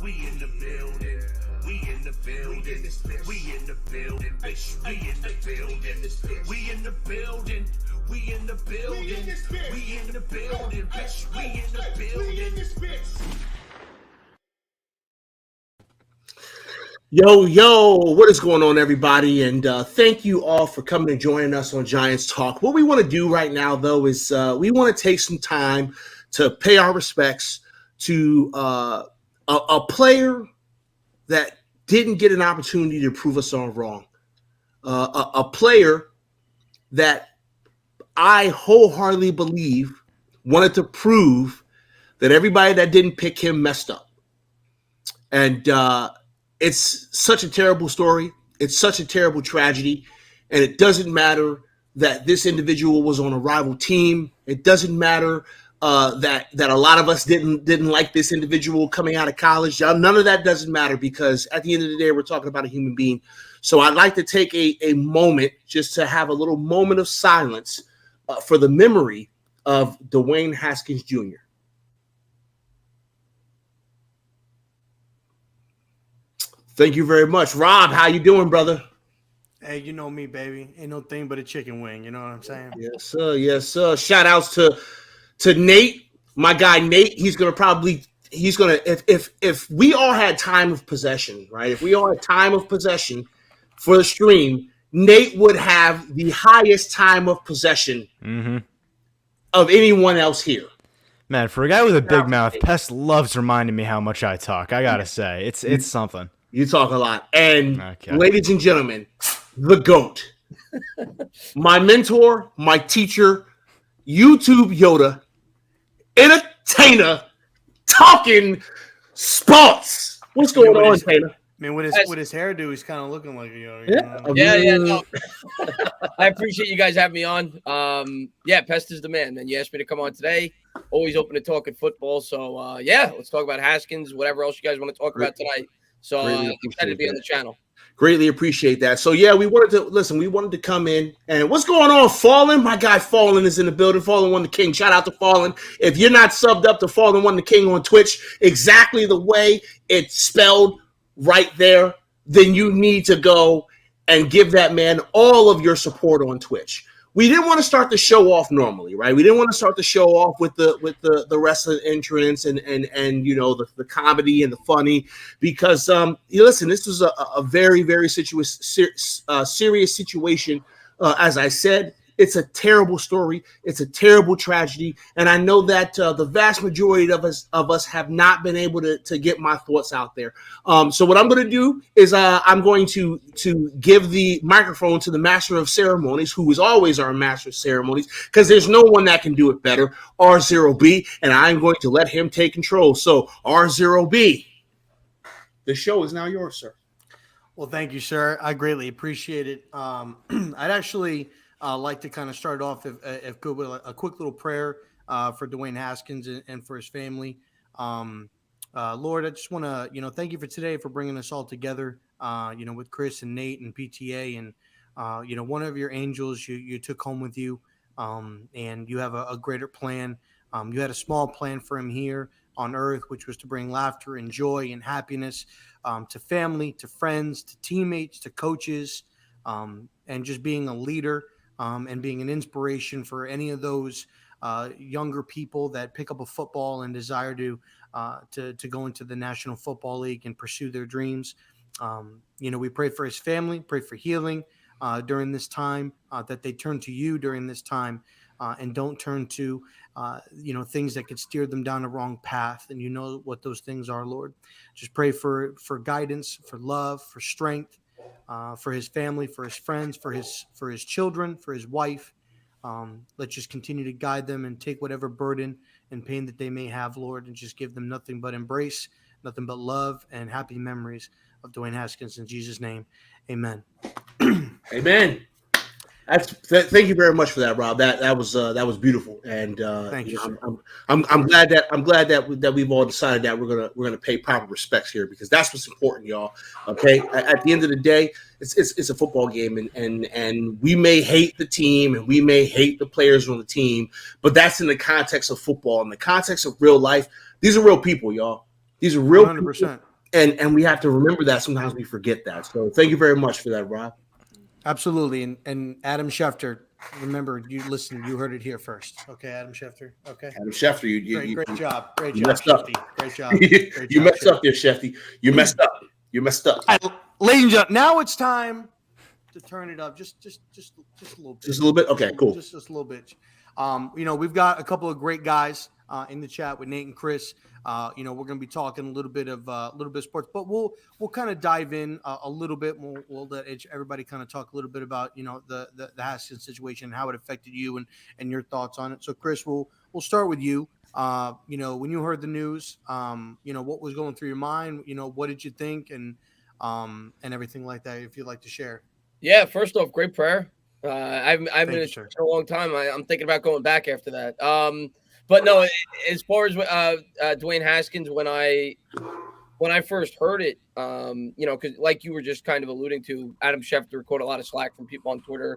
We in the building. We in the building. We in the building, bitch. We in the building. We in the building. We in the building. We in the building, bitch. We in the building. Yo, what is going on, everybody? And thank you all for coming and joining us on Giants Talk. What we want to do right now, though, is we want to take some time to pay our respects to a player that didn't get an opportunity to prove us all wrong. A player that I wholeheartedly believe wanted to prove that everybody that didn't pick him messed up. And it's such a terrible story. It's such a terrible tragedy. And it doesn't matter that this individual was on a rival team. It doesn't matter that a lot of us didn't like this individual coming out of college. None of that doesn't matter, because at the end of the day, we're talking about a human being. So I'd like to take a moment just to have a little moment of silence for the memory of Dwayne Haskins Jr. Thank you very much. Rob, how you doing, brother? Hey, you know me, baby. Ain't no thing but a chicken wing. You know what I'm saying? Yes, sir. Yes, sir. Shout outs to Nate, my guy Nate. He's gonna if we all had time of possession, right? If we all had time of possession for the stream, Nate would have the highest time of possession of anyone else here. Man, for a guy with a big mouth, Pest loves reminding me how much I talk. I gotta say, it's something. You talk a lot. And ladies and gentlemen, the GOAT, my mentor, my teacher, YouTube Yoda, entertainer, talking sports. What's going on, Taylor? Man, with his hairdo, he's kind of looking like a Yeah. No. I appreciate you guys having me on. Pest is the man, man. You asked me to come on today. Always open to talking football. So, let's talk about Haskins, whatever else you guys want to talk about tonight. So, excited to be on the channel. Greatly appreciate that. So, we wanted to come in. And what's going on, Fallen? My guy Fallen is in the building. Fallen One the King. Shout out to Fallen. If you're not subbed up to Fallen One the King on Twitch, exactly the way it's spelled right there, then you need to go and give that man all of your support on Twitch. We didn't want to start the show off normally, right? We didn't want to start the show off with the wrestling entrance and the comedy and the funny, because listen, this was a very, very serious situation. As I said, it's a terrible story. It's a terrible tragedy, and I know that the vast majority of us have not been able to get my thoughts out there. So what I'm going to do is I'm going to give the microphone to the master of ceremonies, who is always our master of ceremonies, because there's no one that can do it better, RZeroB, and I'm going to let him take control. So RZeroB, the show is now yours, sir. Well, thank you, sir. I greatly appreciate it. I'd actually like to kind of start off, if good, with a quick little prayer for Dwayne Haskins and for his family. Lord, I just want to, thank you for today, for bringing us all together, with Chris and Nate and PTA, and, one of your angels you took home with you, and you have a greater plan. You had a small plan for him here on earth, which was to bring laughter and joy and happiness to family, to friends, to teammates, to coaches, and just being a leader. And being an inspiration for any of those younger people that pick up a football and desire to go into the National Football League and pursue their dreams. We pray for his family, pray for healing during this time, that they turn to you during this time, and don't turn to things that could steer them down the wrong path. And you know what those things are, Lord. Just pray for guidance, for love, for strength. For his family, for his friends, for his children, for his wife. Let's just continue to guide them and take whatever burden and pain that they may have, Lord, and just give them nothing but embrace, nothing but love, and happy memories of Dwayne Haskins. In Jesus' name, amen. Amen. Thank you very much for that, Rob. That was beautiful, and thank you. I'm glad that we've all decided that we're gonna pay proper respects here, because that's what's important, y'all. Okay, at the end of the day, it's a football game, and we may hate the team and we may hate the players on the team, but that's in the context of football. In the context of real life, These are real people, y'all. These are real 100%. people, and we have to remember that. Sometimes we forget that. So thank you very much for that, Rob. Absolutely. And Adam Schefter, remember, you heard it here first. Okay, Adam Schefter. Okay. Adam Schefter, you Great job. Great you job, messed up. Shefty. Great job. You messed up there, Shefty. You messed up. You messed up. All right, ladies and gentlemen, now it's time to turn it up just a little bit. Just a little bit? Okay, cool. Just a little bit. We've got a couple of great guys in the chat with Nate and Chris. We're going to be talking a little bit of sports, but we'll kind of dive in a little bit. We'll let everybody kind of talk a little bit about the Haskins situation, how it affected you, and your thoughts on it. So, Chris, we'll start with you. When you heard the news, what was going through your mind? What did you think, and everything like that? If you'd like to share. Yeah, first off, great prayer. I've been in sir. for a long time. I'm thinking about going back after that. But no, as far as Dwayne Haskins, when I first heard it, because like you were just kind of alluding to, Adam Schefter caught a lot of slack from people on Twitter.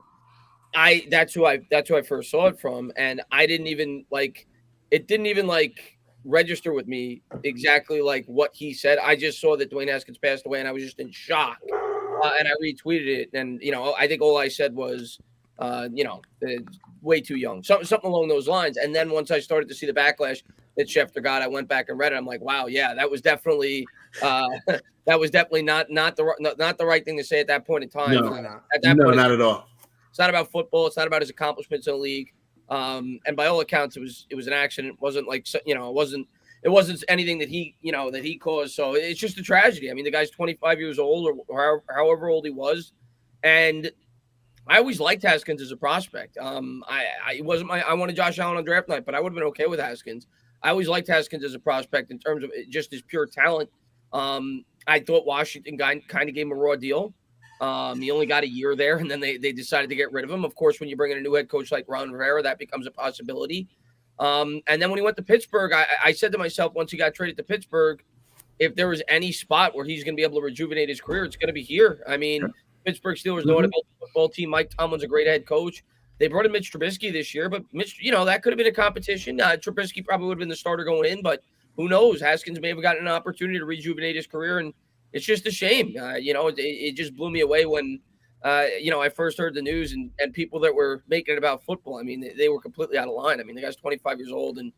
That's who I first saw it from, and I didn't even register with me exactly like what he said. I just saw that Dwayne Haskins passed away, and I was just in shock. And I retweeted it, and I think all I said was, way too young, something along those lines. And then once I started to see the backlash that Schefter got, I went back and read it. I'm like, wow, yeah, that was definitely not the right thing to say at that point in time. No, at that point, not at all. It's not about football. It's not about his accomplishments in the league. And by all accounts, it was an accident. It wasn't like it wasn't anything that he caused. So it's just a tragedy. I mean, the guy's 25 years old or however old he was. And I always liked Haskins as a prospect. I wanted Josh Allen on draft night, but I would have been okay with Haskins. I always liked Haskins as a prospect in terms of just his pure talent. I thought Washington kind of gave him a raw deal. He only got a year there, and then they decided to get rid of him. Of course, when you bring in a new head coach like Ron Rivera, that becomes a possibility. And then when he went to Pittsburgh, I said to myself, once he got traded to Pittsburgh, if there was any spot where he's going to be able to rejuvenate his career, it's going to be here. I mean, Pittsburgh Steelers know how to build a football team. Mike Tomlin's a great head coach. They brought in Mitch Trubisky this year, but Mitch, that could have been a competition. Trubisky probably would have been the starter going in, but who knows? Haskins may have gotten an opportunity to rejuvenate his career, and it's just a shame. It just blew me away when I first heard the news, and people that were making it about football. I mean, they were completely out of line. I mean, the guy's 25 years old, and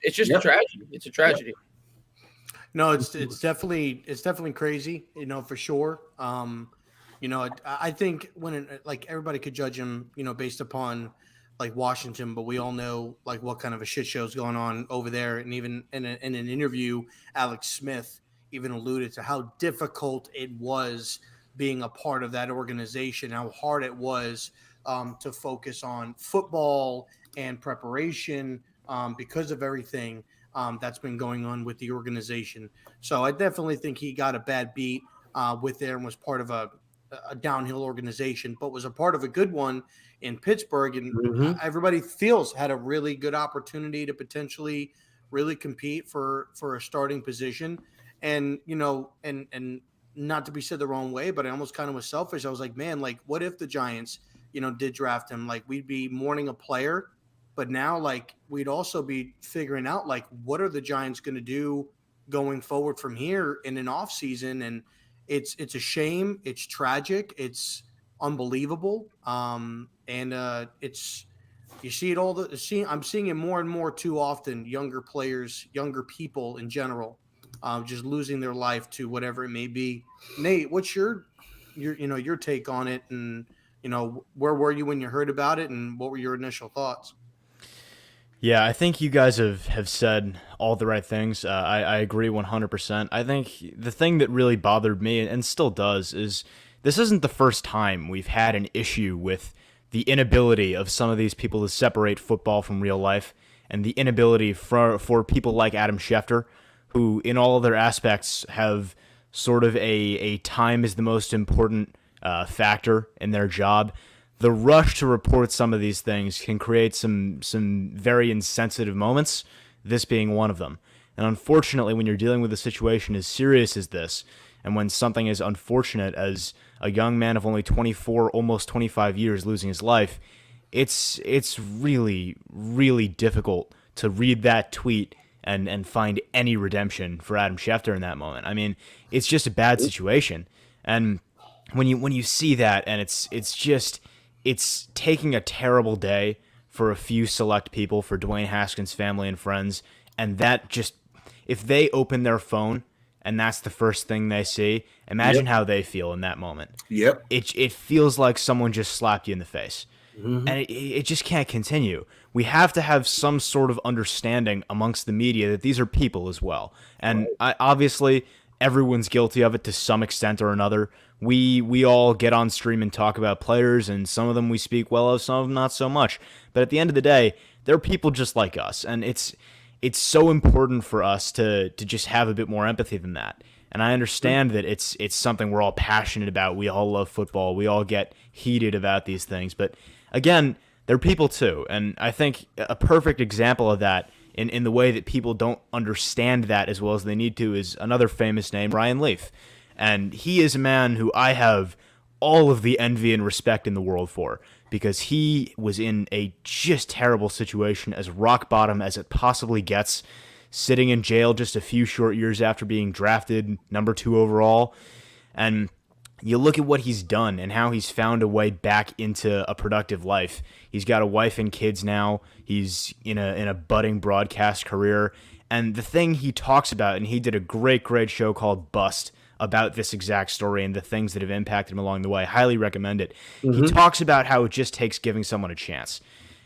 it's just a tragedy. It's a tragedy. No, it's definitely crazy, for sure. I think when everybody could judge him, based upon like Washington, but we all know like what kind of a shit show is going on over there. And even in an interview, Alex Smith even alluded to how difficult it was being a part of that organization, how hard it was to focus on football and preparation because of everything that's been going on with the organization. So I definitely think he got a bad beat with there and was part of a downhill organization, but was a part of a good one in Pittsburgh. And everybody feels had a really good opportunity to potentially really compete for a starting position. And, and not to be said the wrong way, but I almost kind of was selfish. I was like, man, like what if the Giants, did draft him? Like we'd be mourning a player, but now like we'd also be figuring out like, what are the Giants going to do going forward from here in an off season? And it's a shame. It's tragic. It's unbelievable. It's, you see it I'm seeing it more and more too often. Younger players, younger people in general, just losing their life to whatever it may be. Nate, what's your take on it? And, where were you when you heard about it, and what were your initial thoughts? Yeah, I think you guys have said all the right things. I agree 100%. I think the thing that really bothered me, and still does, is this isn't the first time we've had an issue with the inability of some of these people to separate football from real life, and the inability for people like Adam Schefter, who in all of their aspects have sort of a time is the most important factor in their job. The rush to report some of these things can create some very insensitive moments, this being one of them. And unfortunately, when you're dealing with a situation as serious as this, and when something as unfortunate as a young man of only 24, almost 25 years losing his life, it's really, really difficult to read that tweet and find any redemption for Adam Schefter in that moment. I mean, it's just a bad situation. And when you see that, and it's taking a terrible day for a few select people, for Dwayne Haskins' family and friends, and that just, if they open their phone and that's the first thing they see, imagine how they feel in that moment. Yep. It feels like someone just slapped you in the face. And it just can't continue. We have to have some sort of understanding amongst the media that these are people as well. And obviously, everyone's guilty of it to some extent or another. We all get on stream and talk about players, and some of them we speak well of, some of them not so much. But at the end of the day, they're people just like us, and it's so important for us to just have a bit more empathy than that. And I understand that it's something we're all passionate about. We all love football. We all get heated about these things. But again, they're people too. And I think a perfect example of that in the way that people don't understand that as well as they need to is another famous name, Ryan Leaf. And he is a man who I have all of the envy and respect in the world for, because he was in a just terrible situation, as rock bottom as it possibly gets, sitting in jail just a few short years after being drafted number 2 overall. And you look at what he's done and how he's found a way back into a productive life. He's got a wife and kids now. He's in a budding broadcast career. And the thing he talks about, and he did a great show called Bust about this exact story and the things that have impacted him along the way. Highly recommend it. He talks about how it just takes giving someone a chance.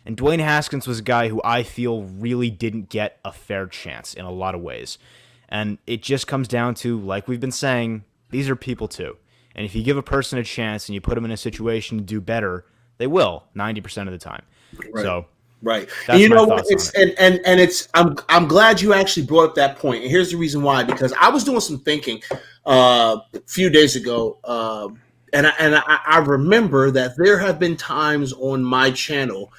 And Dwayne Haskins was a guy who I feel really didn't get a fair chance in a lot of ways. And it just comes down to, like we've been saying, these are people too. And if you give a person a chance and you put them in a situation to do better, they will 90% of the time. Right. So right. That's You my know, thoughts it's on it. and it's I'm glad you actually brought up that point. And here's the reason why, because I was doing some thinking a few days ago, and I remember that there have been times on my channel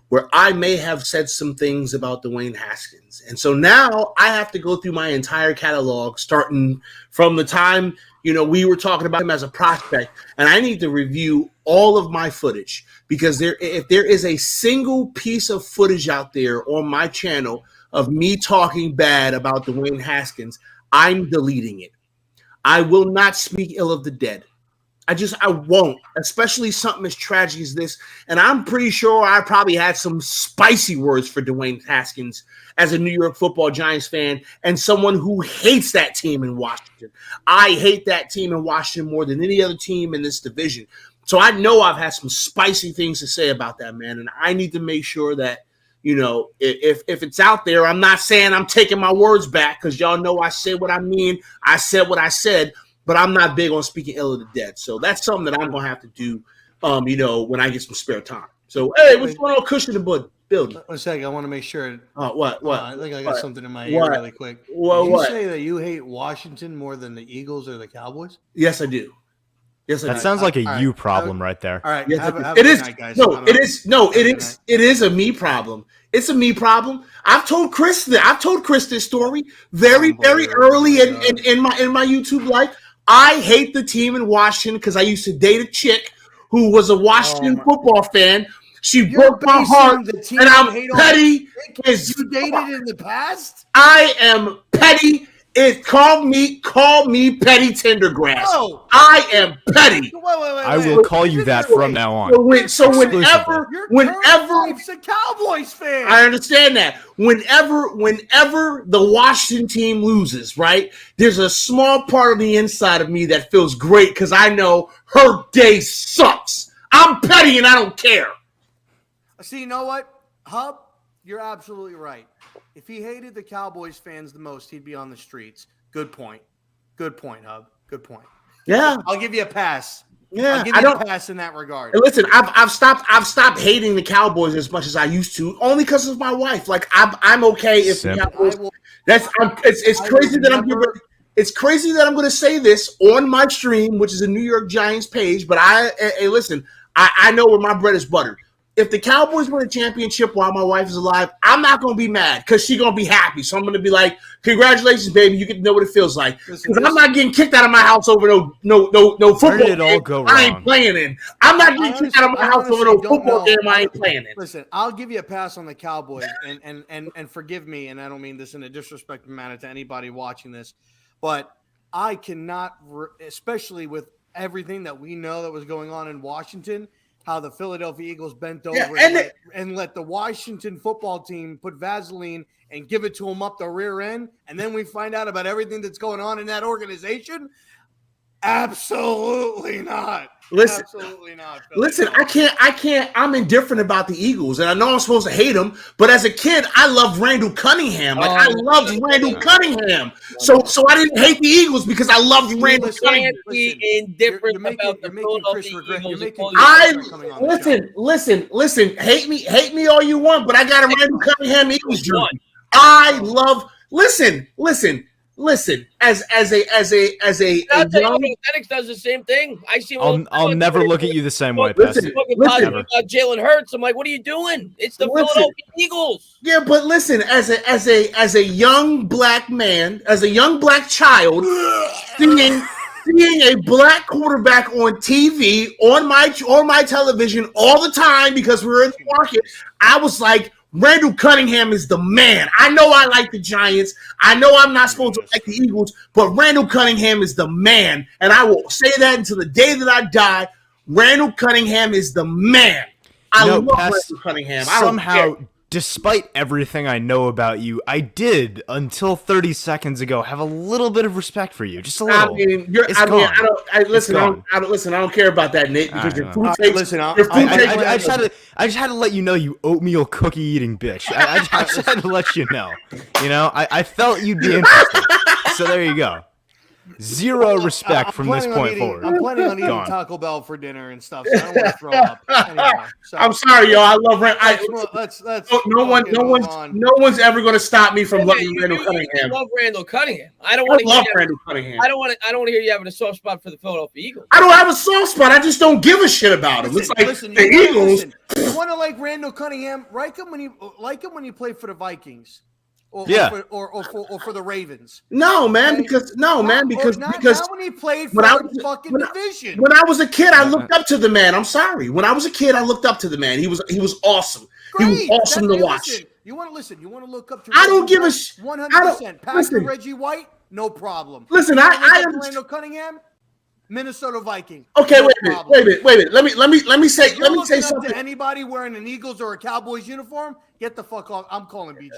where I may have said some things about Dwayne Haskins. And so now I have to go through my entire catalog, starting from the time, we were talking about him as a prospect, and I need to review all of my footage, because if there is a single piece of footage out there on my channel of me talking bad about Dwayne Haskins, I'm deleting it. I will not speak ill of the dead. I won't, especially something as tragic as this. And I'm pretty sure I probably had some spicy words for Dwayne Haskins as a New York Football Giants fan and someone who hates that team in Washington. I hate that team in Washington more than any other team in this division. So I know I've had some spicy things to say about that man. And I need to make sure that, if it's out there, I'm not saying I'm taking my words back, because y'all know I said what I mean. I said what I said. But I'm not big on speaking ill of the dead. So that's something that I'm going to have to do, when I get some spare time. So, hey, what's going on, Cushion the building? 1 second. I want to make sure. What? I think I got something in my ear really quick. Did you say that you hate Washington more than the Eagles or the Cowboys? Yes, I do. That sounds like a you problem right there. All right. Yes, have it a is. good night, guys. It is a me problem. It's a me problem. I've told Chris this story very early in my YouTube life. I hate the team in Washington because I used to date a chick who was a Washington football fan. She broke my heart, and I'm petty. You dated in the past? I am petty. Call me petty Tendergrass. No. I am petty. Wait. I will call you that from now on. So whenever it's a Cowboys fan. I understand that. Whenever the Washington team loses, right? There's a small part of the inside of me that feels great because I know her day sucks. I'm petty and I don't care. See, you know what, Hub? You're absolutely right. If he hated the Cowboys fans the most, he'd be on the streets. Good point, Hub. Good point. Yeah, I'll give you a pass. Yeah, I'll give you a pass in that regard. Listen, I've stopped hating the Cowboys as much as I used to, only because of my wife. Like I'm okay if the Cowboys. It's crazy that I'm giving. It's crazy that I'm going to say this on my stream, which is a New York Giants page. But listen, I know where my bread is buttered. if the Cowboys win a championship while my wife is alive, I'm not going to be mad because she's going to be happy. So I'm going to be like, congratulations, baby. You get to know what it feels like. Because I'm not getting kicked out of my house over no football Where did it all go I ain't wrong? playing in. I'm not getting kicked out of my house over no football game I ain't playing in. Listen, I'll give you a pass on the Cowboys, and forgive me, and I don't mean this in a disrespectful manner to anybody watching this, but I cannot, especially with everything that we know that was going on in Washington, how the Philadelphia Eagles bent over and let the Washington football team put Vaseline and give it to them up the rear end, and then we find out about everything that's going on in that organization. Absolutely not. Listen, absolutely not. Listen, I can't. I'm indifferent about the Eagles, and I know I'm supposed to hate them, but as a kid, I loved Randall Cunningham. I loved Randall Cunningham. So I didn't hate the Eagles because I loved Randall Cunningham. Indifferent about the Listen. Hate me all you want, but I got a Randall Cunningham Eagles jersey. I love. Listen. As a young, Athletics does the same thing. I see. I'll never look at you the same way. Listen. Jalen Hurts. I'm like, what are you doing? It's the Philadelphia Eagles. Yeah, but listen, as a young black man, as a young black child, seeing a black quarterback on TV on my television all the time because we're in the market, I was like, Randall Cunningham is the man. I know I like the Giants. I know I'm not supposed to like the Eagles, but Randall Cunningham is the man. And I will say that until the day that I die. Randall Cunningham is the man. I love Randall Cunningham. Somehow, despite everything I know about you, I did, until 30 seconds ago, have a little bit of respect for you. Just a little. I don't care about that, Nate, because your food takes. I just had to let you know, you oatmeal cookie eating bitch. I just had to let you know. You know, I felt you'd be interested. So there you go. Zero respect from this point forward. I'm planning on eating Taco Bell for dinner and stuff, so I don't want to throw up. Anyway, I'm sorry, y'all. I love Randall. No one's ever going to stop me from loving Randall Cunningham. You love Randall Cunningham. I don't want to love Randall Cunningham. I don't want to hear you having a soft spot for the Philadelphia Eagles. I don't have a soft spot. I just don't give a shit about him. It's like the Eagles. You want to like Randall Cunningham? Like him when he played for the Vikings. Or for the Ravens. No, man, because not when he played for the fucking division. When I was a kid, I looked up to the man. I'm sorry. When I was a kid, I looked up to the man. He was awesome. Great. He was awesome to watch. Listen. You want to look up to? I don't give a shit. 100%. Pastor Reggie White, no problem. Listen, I understand. Randall Cunningham, Minnesota Viking. Okay, wait a minute. Let me say something. To anybody wearing an Eagles or a Cowboys uniform, get the fuck off. I'm calling BG.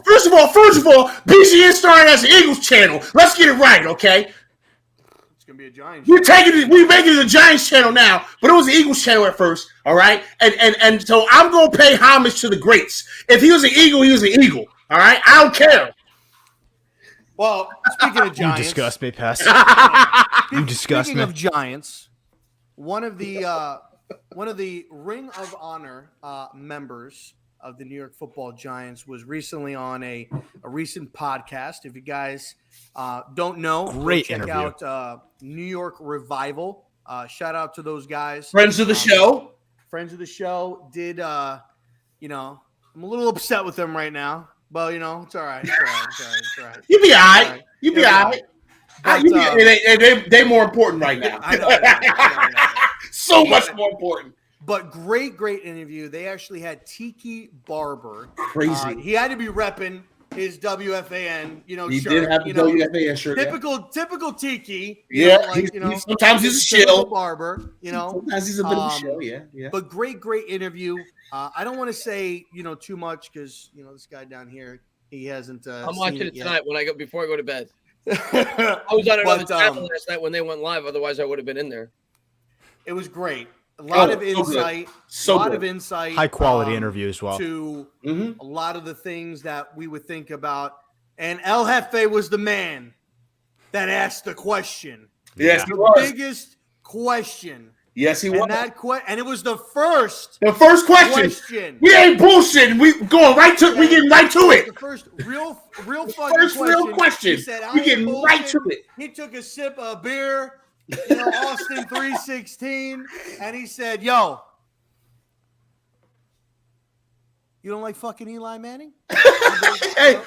First of all, BG is starting as an Eagles channel. Let's get it right, okay? It's gonna be a Giants. We're making it a Giants channel now, but it was an Eagles channel at first. All right, and so I'm gonna pay homage to the greats. If he was an Eagle, he was an Eagle. All right, I don't care. Well, speaking of Giants, you disgust me, Pest. You disgust me. Speaking of Giants, one of the Ring of Honor members of the New York Football Giants was recently on a recent podcast. If you guys don't know, great check interview. out New York Revival. Shout out to those guys. Friends of the show. Friends of the show did. I'm a little upset with them right now. Well, it's all right. It's all right. You be all right. You be all right. They more important right now. I know. So much more important. But great interview. They actually had Tiki Barber. Crazy. He had to be repping his WFAN, he shirt. did have the WFAN shirt. Typical Tiki. Sometimes he's a shill. Barber. Sometimes he's a bit of a shill. Yeah. But great interview. I don't want to say too much because this guy down here, he hasn't. I'm watching it tonight before I go to bed. I was on another channel last night when they went live. Otherwise, I would have been in there. It was great. A lot of insight. Of insight. High quality interview as well. To a lot of the things that we would think about. And El Jefe was the man that asked the question. Yes, the biggest question. Yes, he was. And it was the first. The first question. We ain't bullshitting. We going right to. We getting right to it. The first real fucking first question. Real question. He said, we getting right to it. He took a sip of beer. Austin 316, and he said, "Yo, You don't like fucking Eli Manning? Hey,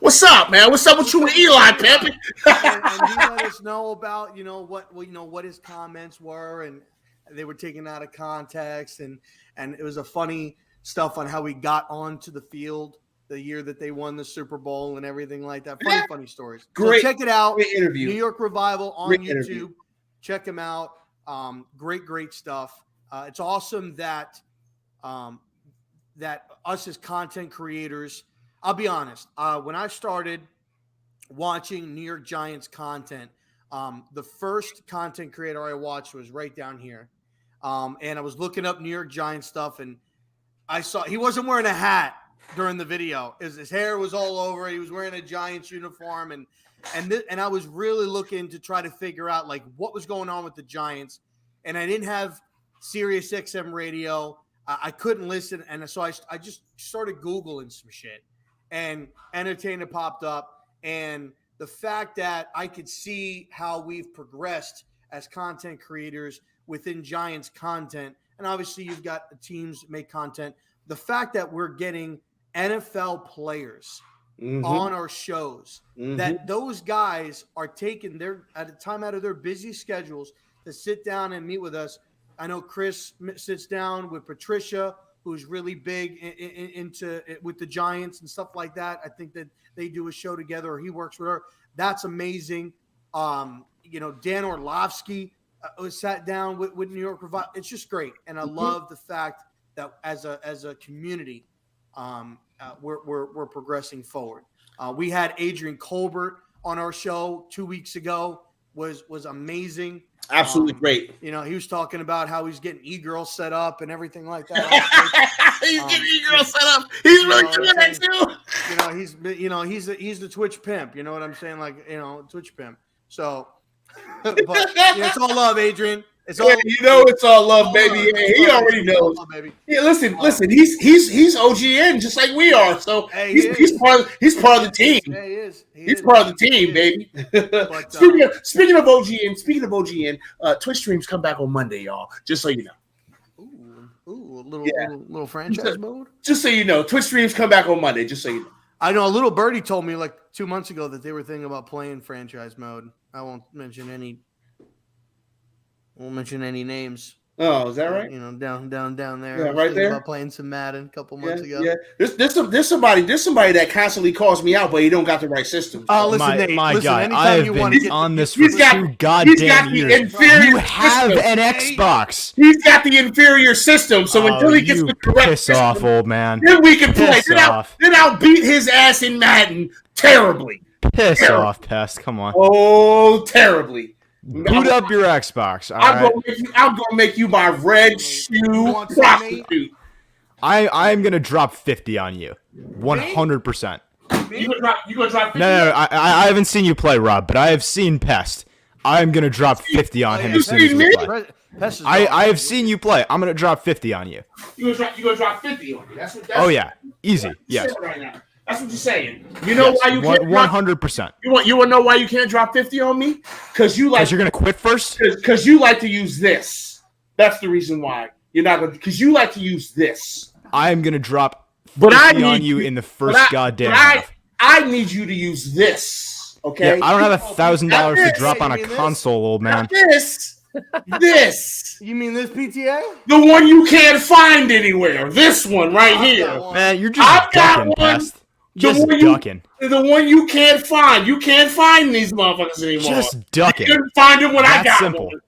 what's up, man? What's up with you and Eli, Pepe? and he let us know about what his comments were, and they were taken out of context, and it was a funny stuff on how he got onto the field the year that they won the Super Bowl and everything like that. Funny stories. Great. So check it out. Great interview. New York Revival on Great YouTube. interview. Check him out. Great stuff. It's awesome that that us as content creators, I'll be honest, when I started watching New York Giants content, the first content creator I watched was right down here. And I was looking up New York Giants stuff, and I saw he wasn't wearing a hat during the video. His hair was all over. He was wearing a Giants uniform, and I was really looking to try to figure out like what was going on with the Giants. And I didn't have Sirius XM radio. I couldn't listen, and so I just started Googling some shit, and Entertainer popped up, and the fact that I could see how we've progressed as content creators within Giants content, and obviously you've got the teams make content. The fact that we're getting NFL players on our shows, that those guys are taking at a time out of their busy schedules to sit down and meet with us. I know Chris sits down with Patricia, who's really big into with the Giants and stuff like that. I think that they do a show together, or he works with her. That's amazing. Dan Orlovsky was sat down with New York Revival. It's just great, and I love the fact that as a community, we're progressing forward. We had Adrian Colbert on our show 2 weeks ago. Was amazing. Absolutely great. He was talking about how he's getting e-girl set up and everything like that. He's getting e-girl set up. He's really doing that too. He's the Twitch pimp. You know what I'm saying? Like, Twitch pimp. So, but it's all love, Adrian. It's all it's all love, baby. Yeah, he already knows. Love, baby. Yeah, listen. He's OGN just like we are. So he's part of the team. Yeah, he is. He's part of the team, baby. But, speaking of OGN, Twitch streams come back on Monday, y'all. Just so you know. Ooh, a little franchise mode. Just so you know, Twitch streams come back on Monday. Just so you know. I know a little birdie told me like 2 months ago that they were thinking about playing franchise mode. I won't mention any names. Oh, is that right? Down there. Yeah, right there. About playing some Madden a couple months ago. Yeah. There's somebody that constantly calls me out, but he don't got the right system. Oh, listen, Nate. My listen, guy, I have been on this for 2 goddamn years. You have an Xbox. He's got the inferior system, so until he gets the correct piss system, off, old man. then we can play. Then I'll beat his ass in Madden terribly. Piss off, Pest. Come on. Oh, terribly. Boot up your Xbox. I'm gonna make you my red shoe prostitute. I'm gonna drop 50 on you, 100%. You gonna drop 50? No. I haven't seen you play, Rob, but I have seen Pest. I'm gonna drop 50 on him as soon as we play. I have seen you play. I'm gonna drop 50 on you. You gonna drop 50 on me? That's oh yeah, easy. Yes. Right now. That's what you're saying. You know why you can't 100%. You want to know why you can't drop 50 on me? Because you're gonna quit first. Because you like to use this. That's the reason why you're not gonna. Because you like to use this. I'm gonna drop 50 on you in the first goddamn half. I need you to use this. Okay. Yeah, I don't have $1,000 to drop on a console, old man. Not this. This. You mean this PTA? The one you can't find anywhere. This one right here. Man, you're just ducking, Pest. Just ducking. The one you can't find. You can't find these motherfuckers anymore. Just ducking. You couldn't find them when I got simple. one.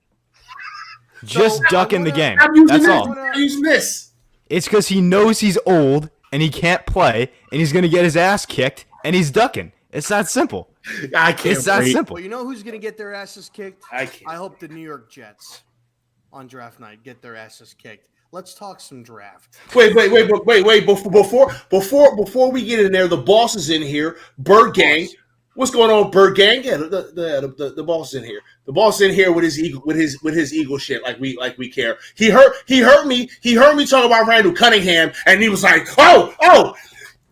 Just ducking the game. That's all. I'm using this. It's because he knows he's old and he can't play, and he's gonna get his ass kicked, and he's ducking. It's that simple. I can't. It's that simple. Well, you know who's gonna get their asses kicked? I can't. I hope the New York Jets on draft night get their asses kicked. Let's talk some draft. Wait. Before we get in there, the boss is in here. Bird Gang. What's going on, Bird Gang? Yeah, the boss is in here. The boss is in here with his eagle shit, like we care. He heard me talk about Randall Cunningham, and he was like, oh,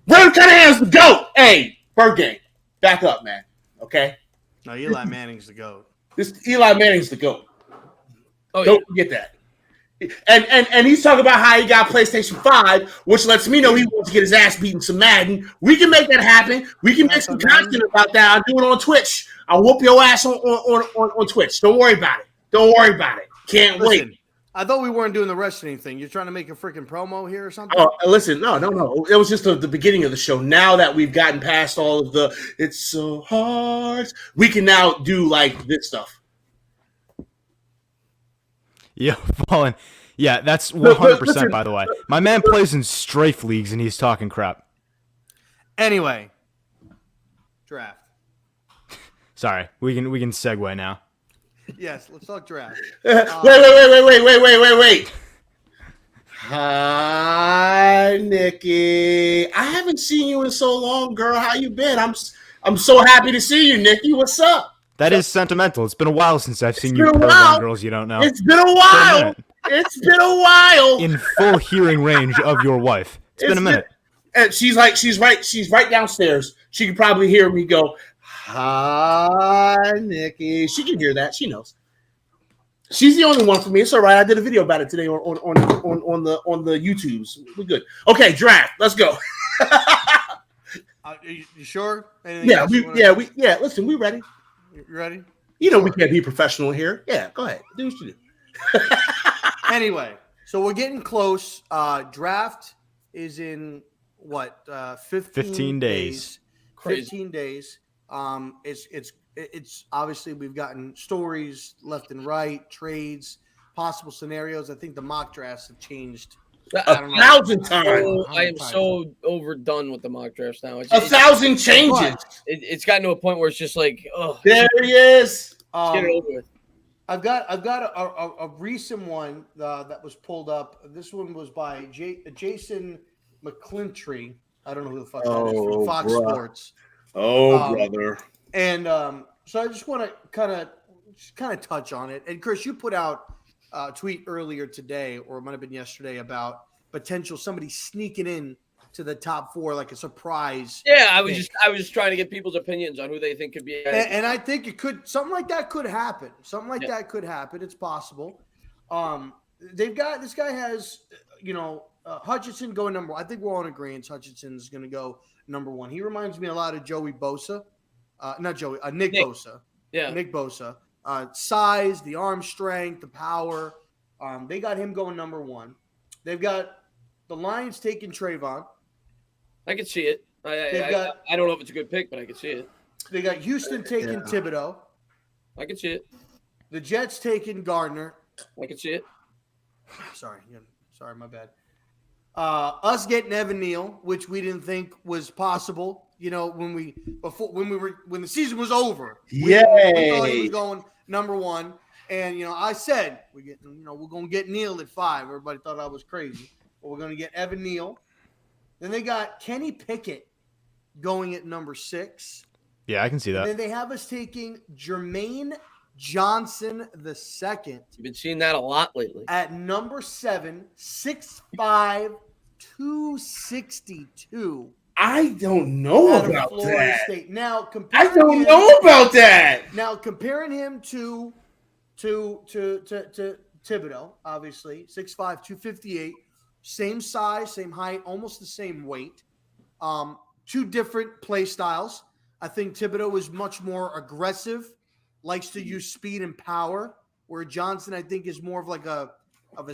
Randall Cunningham's the GOAT. Hey, Bird Gang, back up, man. Okay? No, Eli Manning's the GOAT. This Eli Manning's the GOAT. Oh, Don't forget that. And he's talking about how he got PlayStation 5, which lets me know he wants to get his ass beaten some Madden. We can make that happen. We can make some content about that. I'll do it on Twitch. I'll whoop your ass on Twitch. Don't worry about it. Don't worry about it. Can't wait. I thought we weren't doing the wrestling thing. You're trying to make a freaking promo here or something? Oh, listen, no. It was just the beginning of the show. Now that we've gotten past all of the it's so hard, we can now do like this stuff. Yeah, Fallen. Yeah, that's 100%, by the way. My man plays in strafe leagues, and he's talking crap. Anyway, draft. Sorry, we can segue now. Yes, let's talk draft. Wait. Hi, Nikki. I haven't seen you in so long, girl. How you been? I'm so happy to see you, Nikki. What's up? That is sentimental. It's been a while since I've seen you perv on girls you don't know. It's been a while. It's been a while. In full hearing range of your wife. It's been a minute. And she's right downstairs. She can probably hear me go, hi, Nikki. She can hear that. She knows. She's the only one for me. It's all right. I did a video about it today on the YouTubes. We're good. Okay, draft. Let's go. You sure? Yeah. Listen, we ready. You ready? You know we can't be professional here. Yeah, go ahead. Do what you do. Anyway, so we're getting close. Draft is in what? 15 days. Crazy. 15 days. It's obviously we've gotten stories left and right, trades, possible scenarios. I think the mock drafts have changed 1,000 times. I am so overdone with the mock drafts now. 1,000 changes. It's gotten to a point where it's just like, oh, there he is. Let's get it over with. I've got a recent one that was pulled up. This one was by Jason McClintry. I don't know who the fuck that is, from Fox Sports. Brother. And so I just want to kind of touch on it. And Chris, you put out a tweet earlier today, or it might have been yesterday, about potential somebody sneaking in to the top 4 like a surprise. Yeah, I was just trying to get people's opinions on who they think could be. And I think it could, something like that could happen. That could happen. It's possible. They've got, this guy has, Hutchinson going number 1. I think we're all in agreement. Hutchinson is going to go number 1. He reminds me a lot of Joey Bosa. Nick Bosa. Yeah. Nick Bosa. Size, the arm strength, the power. They got him going number 1. They've got the Lions taking Trayvon. I can see it. I don't know if it's a good pick, but I can see it. They got Houston taking Thibodeau. I can see it. The Jets taking Gardner. I can see it. Sorry, my bad. Us getting Evan Neal, which we didn't think was possible. When the season was over. We thought he was going number 1. And I said we're gonna get Neal at 5. Everybody thought I was crazy, but we're gonna get Evan Neal. Then they got Kenny Pickett going at number 6. Yeah, I can see that. And then they have us taking Jermaine Johnson II. You've been seeing that a lot lately. At number 7, 6'5", 262. I don't know about that. State. Now, I don't know about that. Now, comparing him to Thibodeau, obviously, 6'5", 258, same size, same height, almost the same weight. 2 different play styles. I think Thibodeau is much more aggressive, likes to use speed and power, where Johnson, I think, is more of like a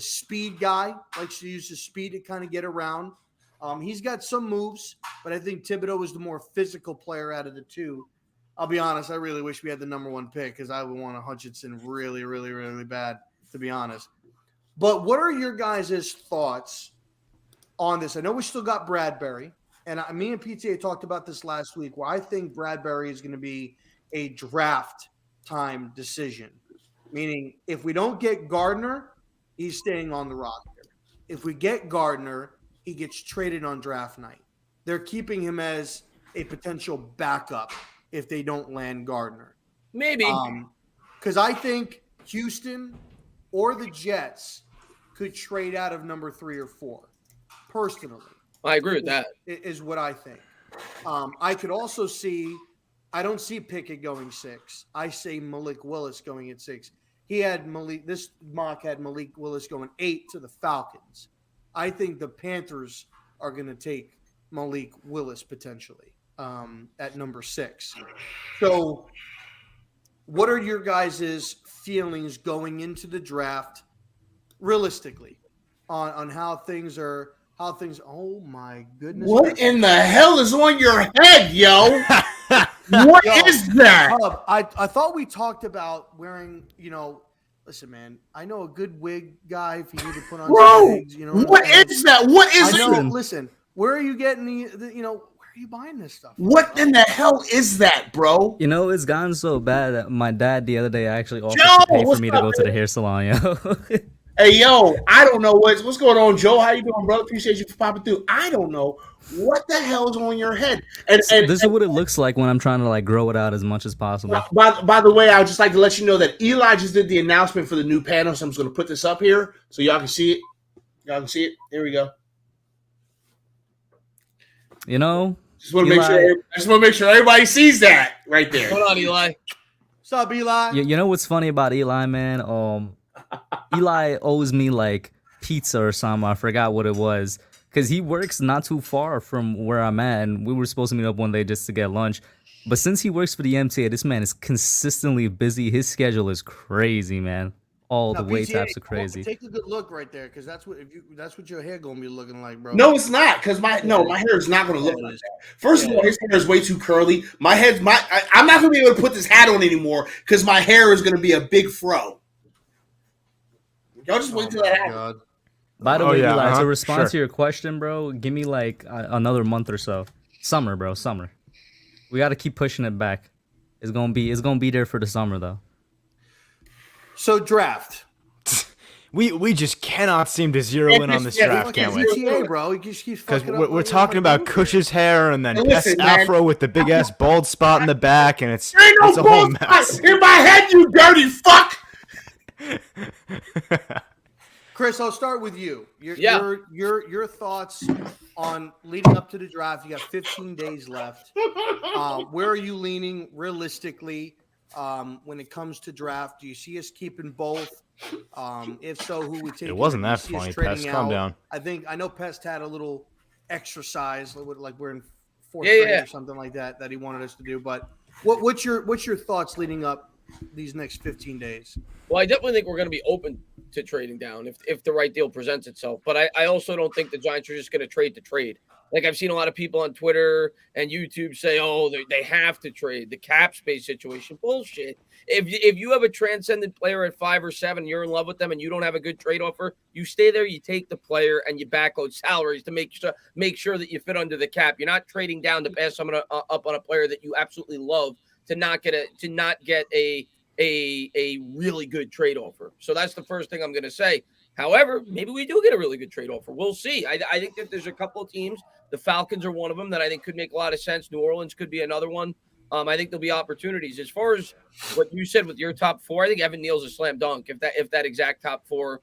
speed guy, likes to use his speed to kind of get around. He's got some moves, but I think Thibodeau is the more physical player out of the 2. I'll be honest, I really wish we had the number 1 pick because I would want a Hutchinson really, really, really bad, to be honest. But what are your guys' thoughts on this? I know we still got Bradbury, and me and PTA talked about this last week, where I think Bradbury is going to be a draft time decision, meaning if we don't get Gardner, he's staying on the roster. If we get Gardner, he gets traded on draft night. They're keeping him as a potential backup if they don't land Gardner. Maybe. Because I think Houston or the Jets could trade out of number 3 or 4. Personally. I agree with that. Is what I think. I could also see, I don't see Pickett going 6. I say Malik Willis going at 6. This mock had Malik Willis going 8 to the Falcons. I think the Panthers are going to take Malik Willis potentially at number 6. So, what are your guys' feelings going into the draft, realistically, on how things are? How things? Oh my goodness! What in the hell is on your head, yo? What is that? I thought we talked about wearing. Listen, man. I know a good wig guy if you need to put on. Bro, wigs, what is that? What is it? Listen, where are you getting the? Where are you buying this stuff? What in the hell is that, bro? It's gotten so bad that my dad the other day actually offered to pay for me to go to the hair salon, yo. Hey, yo, I don't know what's going on, Joe. How you doing, brother? Appreciate you for popping through. I don't know what the hell is on your head. And this is what it looks like when I'm trying to like grow it out as much as possible. By the way, I would just like to let you know that Eli just did the announcement for the new panel, so I'm just going to put this up here so y'all can see it. Y'all can see it. Here we go. Just want to make sure everybody sees that right there. Hold on, Eli. What's up, Eli? You know what's funny about Eli, man? Eli owes me like pizza or something. I forgot what it was because he works not too far from where I'm at, and we were supposed to meet up one day just to get lunch. But since he works for the MTA, this man is consistently busy. His schedule is crazy, man. All the weight types are crazy. Take a good look right there, because that's what your hair gonna be looking like, bro. No, it's not, because my hair is not going to look like that. First of all, his hair is way too curly. I'm not going to be able to put this hat on anymore because my hair is going to be a big fro. Y'all just wait till that happens. By the way, Eli, to respond to your question, bro, give me like another month or so. Summer, bro, summer. We got to keep pushing it back. It's gonna be there for the summer though. So draft. We just cannot seem to zero in on this draft, can we? ETA, bro. He just keeps because fucking up. we're talking about Cush's hair and then listen, Pest's afro with the big ass bald spot in the back, and it's There ain't a no whole balls mess. in my head, you dirty fuck. Chris, I'll start with you. Your thoughts on leading up to the draft. You got 15 days left. Where are you leaning realistically when it comes to draft? Do you see us keeping both? If so, who we take? It wasn't that funny, Pest. Calm down. I know Pest had a little exercise, like we're in fourth grade or something like that he wanted us to do. But what's your thoughts leading up these next 15 days? Well, I definitely think we're going to be open to trading down if the right deal presents itself. But I also don't think the Giants are just going to trade to trade. Like I've seen a lot of people on Twitter and YouTube say, "Oh, they have to trade the cap space situation." Bullshit. If you have a transcendent player at 5 or 7, you're in love with them, and you don't have a good trade offer, you stay there. You take the player and you backload salaries to make sure that you fit under the cap. You're not trading down to pass someone up on a player that you absolutely love to not get a really good trade offer. So that's the first thing I'm going to say. However, maybe we do get a really good trade offer. We'll see. I think that there's a couple of teams. The Falcons are one of them that I think could make a lot of sense. New Orleans could be another one. I think there'll be opportunities. As far as what you said with your top 4, I think Evan Neal's a slam dunk if that exact top 4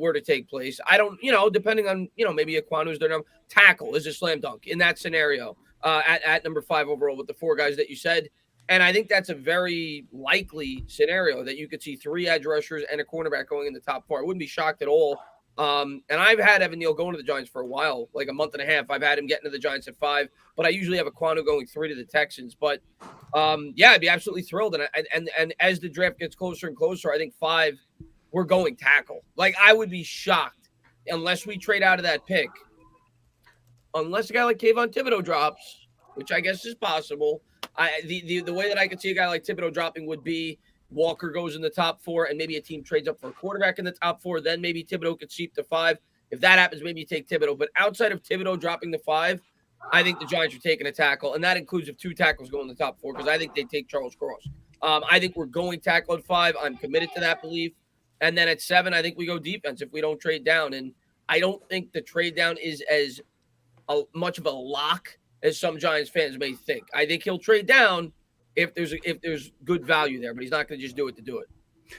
were to take place. I don't, depending on, maybe Aquanu's their number. Tackle is a slam dunk in that scenario at number 5 overall with the 4 guys that you said. And I think that's a very likely scenario that you could see 3 edge rushers and a cornerback going in the top 4. I wouldn't be shocked at all. And I've had Evan Neal going to the Giants for a while, like a month and a half. I've had him getting to the Giants at 5, but I usually have Aquanu going 3 to the Texans. But I'd be absolutely thrilled. And as the draft gets closer and closer, I think 5, we're going tackle. Like I would be shocked unless we trade out of that pick, unless a guy like Kayvon Thibodeau drops, which I guess is possible. The way that I could see a guy like Thibodeau dropping would be Walker goes in the top 4 and maybe a team trades up for a quarterback in the top 4. Then maybe Thibodeau could seep to 5. If that happens, maybe you take Thibodeau. But outside of Thibodeau dropping to 5, I think the Giants are taking a tackle. And that includes if 2 tackles go in the top 4 because I think they take Charles Cross. I think we're going tackle at 5. I'm committed to that belief. And then at 7, I think we go defense if we don't trade down. And I don't think the trade down is as much of a lock as some Giants fans may think. I think he'll trade down if there's good value there, but he's not going to just do it to do it.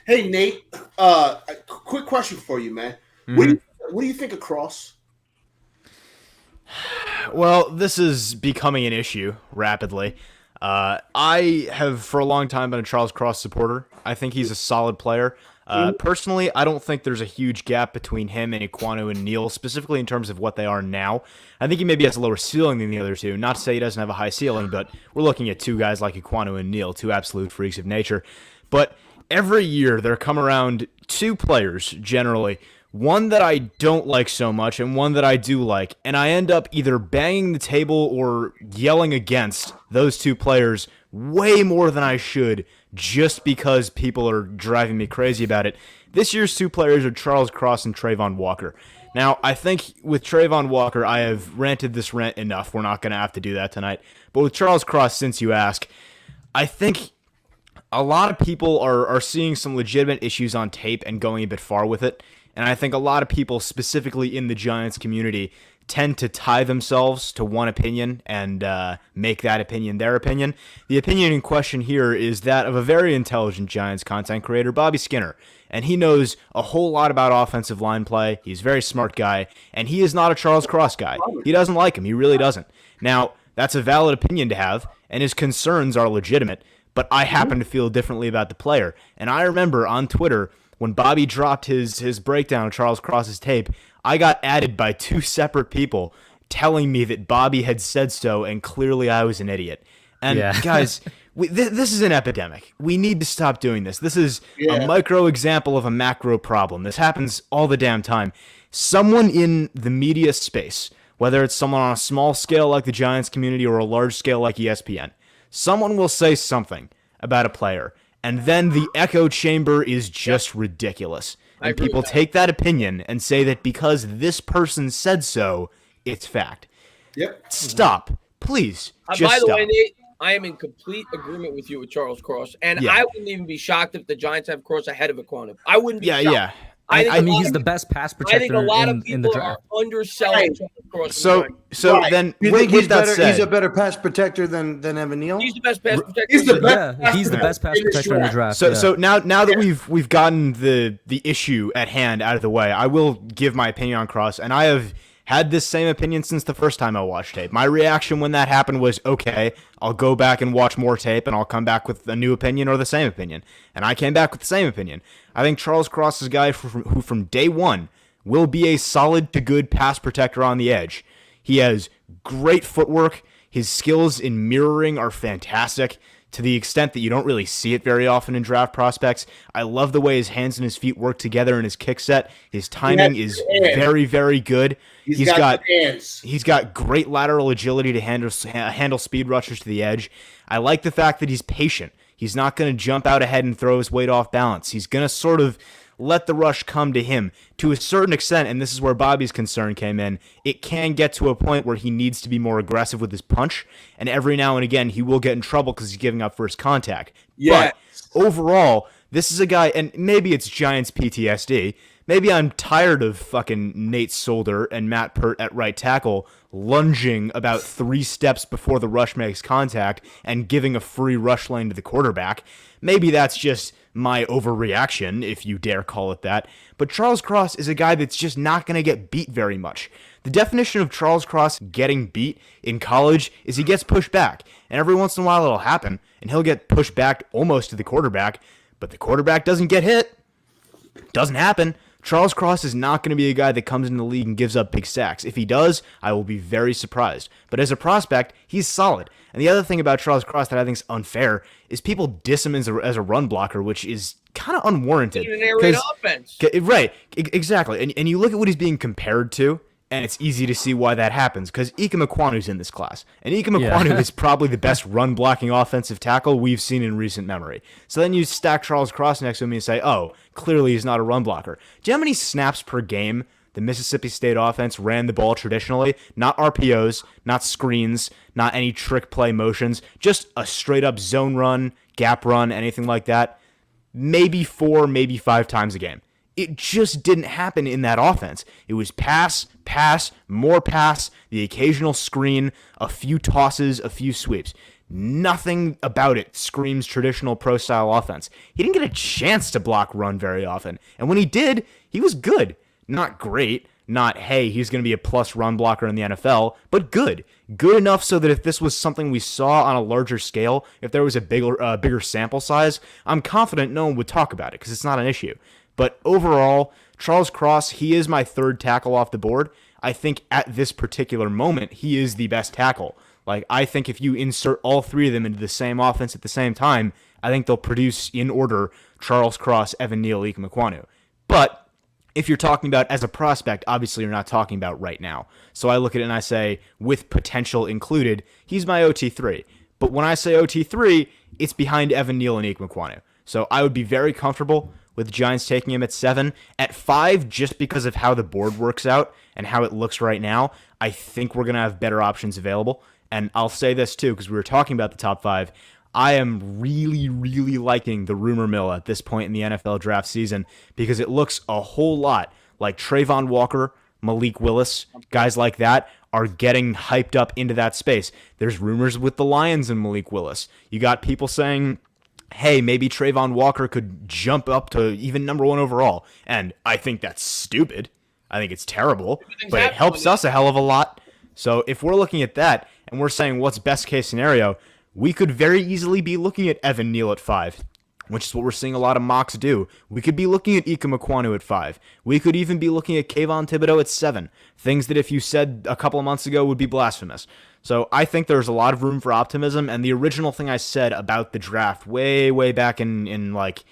Hey, Nate, a quick question for you, man. Mm-hmm. What do you think of Cross? Well, this is becoming an issue rapidly. I have for a long time been a Charles Cross supporter. I think he's a solid player. Personally, I don't think there's a huge gap between him and Ekwonu and Neal, specifically in terms of what they are now. I think he maybe has a lower ceiling than the other two. Not to say he doesn't have a high ceiling, but we're looking at two guys like Ekwonu and Neal, two absolute freaks of nature. But every year there come around two players, generally, one that I don't like so much and one that I do like, and I end up either banging the table or yelling against those two players way more than I should, just because people are driving me crazy about it. This year's two players are Charles Cross and Trayvon Walker. Now, I think with Trayvon Walker, I have ranted this rant enough. We're not going to have to do that tonight. But with Charles Cross, since you ask, I think a lot of people are seeing some legitimate issues on tape and going a bit far with it. And I think a lot of people, specifically in the Giants community, tend to tie themselves to one opinion and make that opinion their opinion. The opinion in question here is that of a very intelligent Giants content creator, Bobby Skinner. And he knows a whole lot about offensive line play. He's a very smart guy. And he is not a Charles Cross guy. He doesn't like him. He really doesn't. Now, that's a valid opinion to have, and his concerns are legitimate. But I happen to feel differently about the player. And I remember on Twitter, when Bobby dropped his breakdown of Charles Cross's tape, I got added by two separate people telling me that Bobby had said so, and clearly I was an idiot. And guys, this is an epidemic. We need to stop doing this. This is a micro example of a macro problem. This happens all the damn time. Someone in the media space, whether it's someone on a small scale like the Giants community or a large scale like ESPN, someone will say something about a player, and then the echo chamber is just ridiculous. And people take that opinion and say that because this person said so, it's fact. Yep. Stop. Please. Just by the stop. way, Nate, I am in complete agreement with you with Charles Cross. And I wouldn't even be shocked if the Giants have Cross ahead of Ekwonu. I wouldn't be shocked. Yeah. I mean, he's the best pass protector I think a lot of in the people draft. are underselling Charles Cross. So then, You think he's with that better? said, He's a better pass protector than Evan Neal. He's the best pass protector. He's the best. He's the best pass protector in the draft. So now that we've gotten the issue at hand out of the way, I will give my opinion on Cross, and I have had this same opinion since the first time I watched tape. My reaction when that happened was, okay, I'll go back and watch more tape, and I'll come back with a new opinion or the same opinion. And I came back with the same opinion. I think Charles Cross is a guy who from day one will be a solid to good pass protector on the edge. He has great footwork. His skills in mirroring are fantastic, to the extent that you don't really see it very often in draft prospects. I love the way his hands and his feet work together in his kick set. His timing is very, very good. He's got great lateral agility to handle speed rushers to the edge. I like the fact that he's patient. He's not going to jump out ahead and throw his weight off balance. He's going to sort of let the rush come to him to a certain extent, and this is where Bobby's concern came in. It can get to a point where he needs to be more aggressive with his punch, and every now and again he will get in trouble because he's giving up first contact. Yes. But overall, this is a guy, and maybe it's Giants PTSD, maybe I'm tired of fucking Nate Solder and Matt Pert at right tackle lunging about 3 steps before the rush makes contact and giving a free rush lane to the quarterback. Maybe that's just my overreaction, if you dare call it that. But Charles Cross is a guy that's just not going to get beat very much. The definition of Charles Cross getting beat in college is he gets pushed back. And every once in a while it'll happen, and he'll get pushed back almost to the quarterback, but the quarterback doesn't get hit. Doesn't happen. Charles Cross is not going to be a guy that comes into the league and gives up big sacks. If he does, I will be very surprised. But as a prospect, he's solid. And the other thing about Charles Cross that I think is unfair is people diss him as a run blocker, which is kind of unwarranted. An air raid offense. Right, exactly. And you look at what he's being compared to, and it's easy to see why that happens, because Ikem Ekwonu's in this class. And Ikem Ekwonu is probably the best run-blocking offensive tackle we've seen in recent memory. So then you stack Charles Cross next to him and you say, oh, clearly he's not a run blocker. Do you know how many snaps per game the Mississippi State offense ran the ball traditionally? Not RPOs, not screens, not any trick play motions, just a straight-up zone run, gap run, anything like that. Maybe 4, maybe 5 times a game. It just didn't happen in that offense. It was pass, more pass, the occasional screen, a few tosses, a few sweeps. Nothing about it screams traditional pro-style offense. He didn't get a chance to block run very often. And when he did, he was good. Not great, Not, hey, he's going to be a plus run blocker in the NFL, but good. Good enough so that if this was something we saw on a larger scale, if there was a bigger sample size, I'm confident no one would talk about it because it's not an issue. But overall, Charles Cross, he is my third tackle off the board. I think at this particular moment, he is the best tackle. Like, I think if you insert all three of them into the same offense at the same time, I think they'll produce in order Charles Cross, Evan Neal, Ike Mekwonu. But if you're talking about as a prospect, obviously you're not talking about right now. So I look at it and I say, with potential included, he's my OT3. But when I say OT3, it's behind Evan Neal and Ike Mekwonu. So I would be very comfortable with the Giants taking him at 7. At 5, just because of how the board works out and how it looks right now, I think we're going to have better options available. And I'll say this too, because we were talking about the top 5. I am really, really liking the rumor mill at this point in the NFL draft season because it looks a whole lot like Trayvon Walker, Malik Willis, guys like that are getting hyped up into that space. There's rumors with the Lions and Malik Willis. You got people saying, hey, maybe Trayvon Walker could jump up to even number 1 overall. And I think that's stupid. I think it's terrible, but it helps us a hell of a lot. So if we're looking at that and we're saying what's best case scenario, we could very easily be looking at Evan Neal at 5, which is what we're seeing a lot of mocks do. We could be looking at Ike Mekwonu at 5. We could even be looking at Kayvon Thibodeau at 7. Things that if you said a couple of months ago would be blasphemous. So I think there's a lot of room for optimism, and the original thing I said about the draft way back in like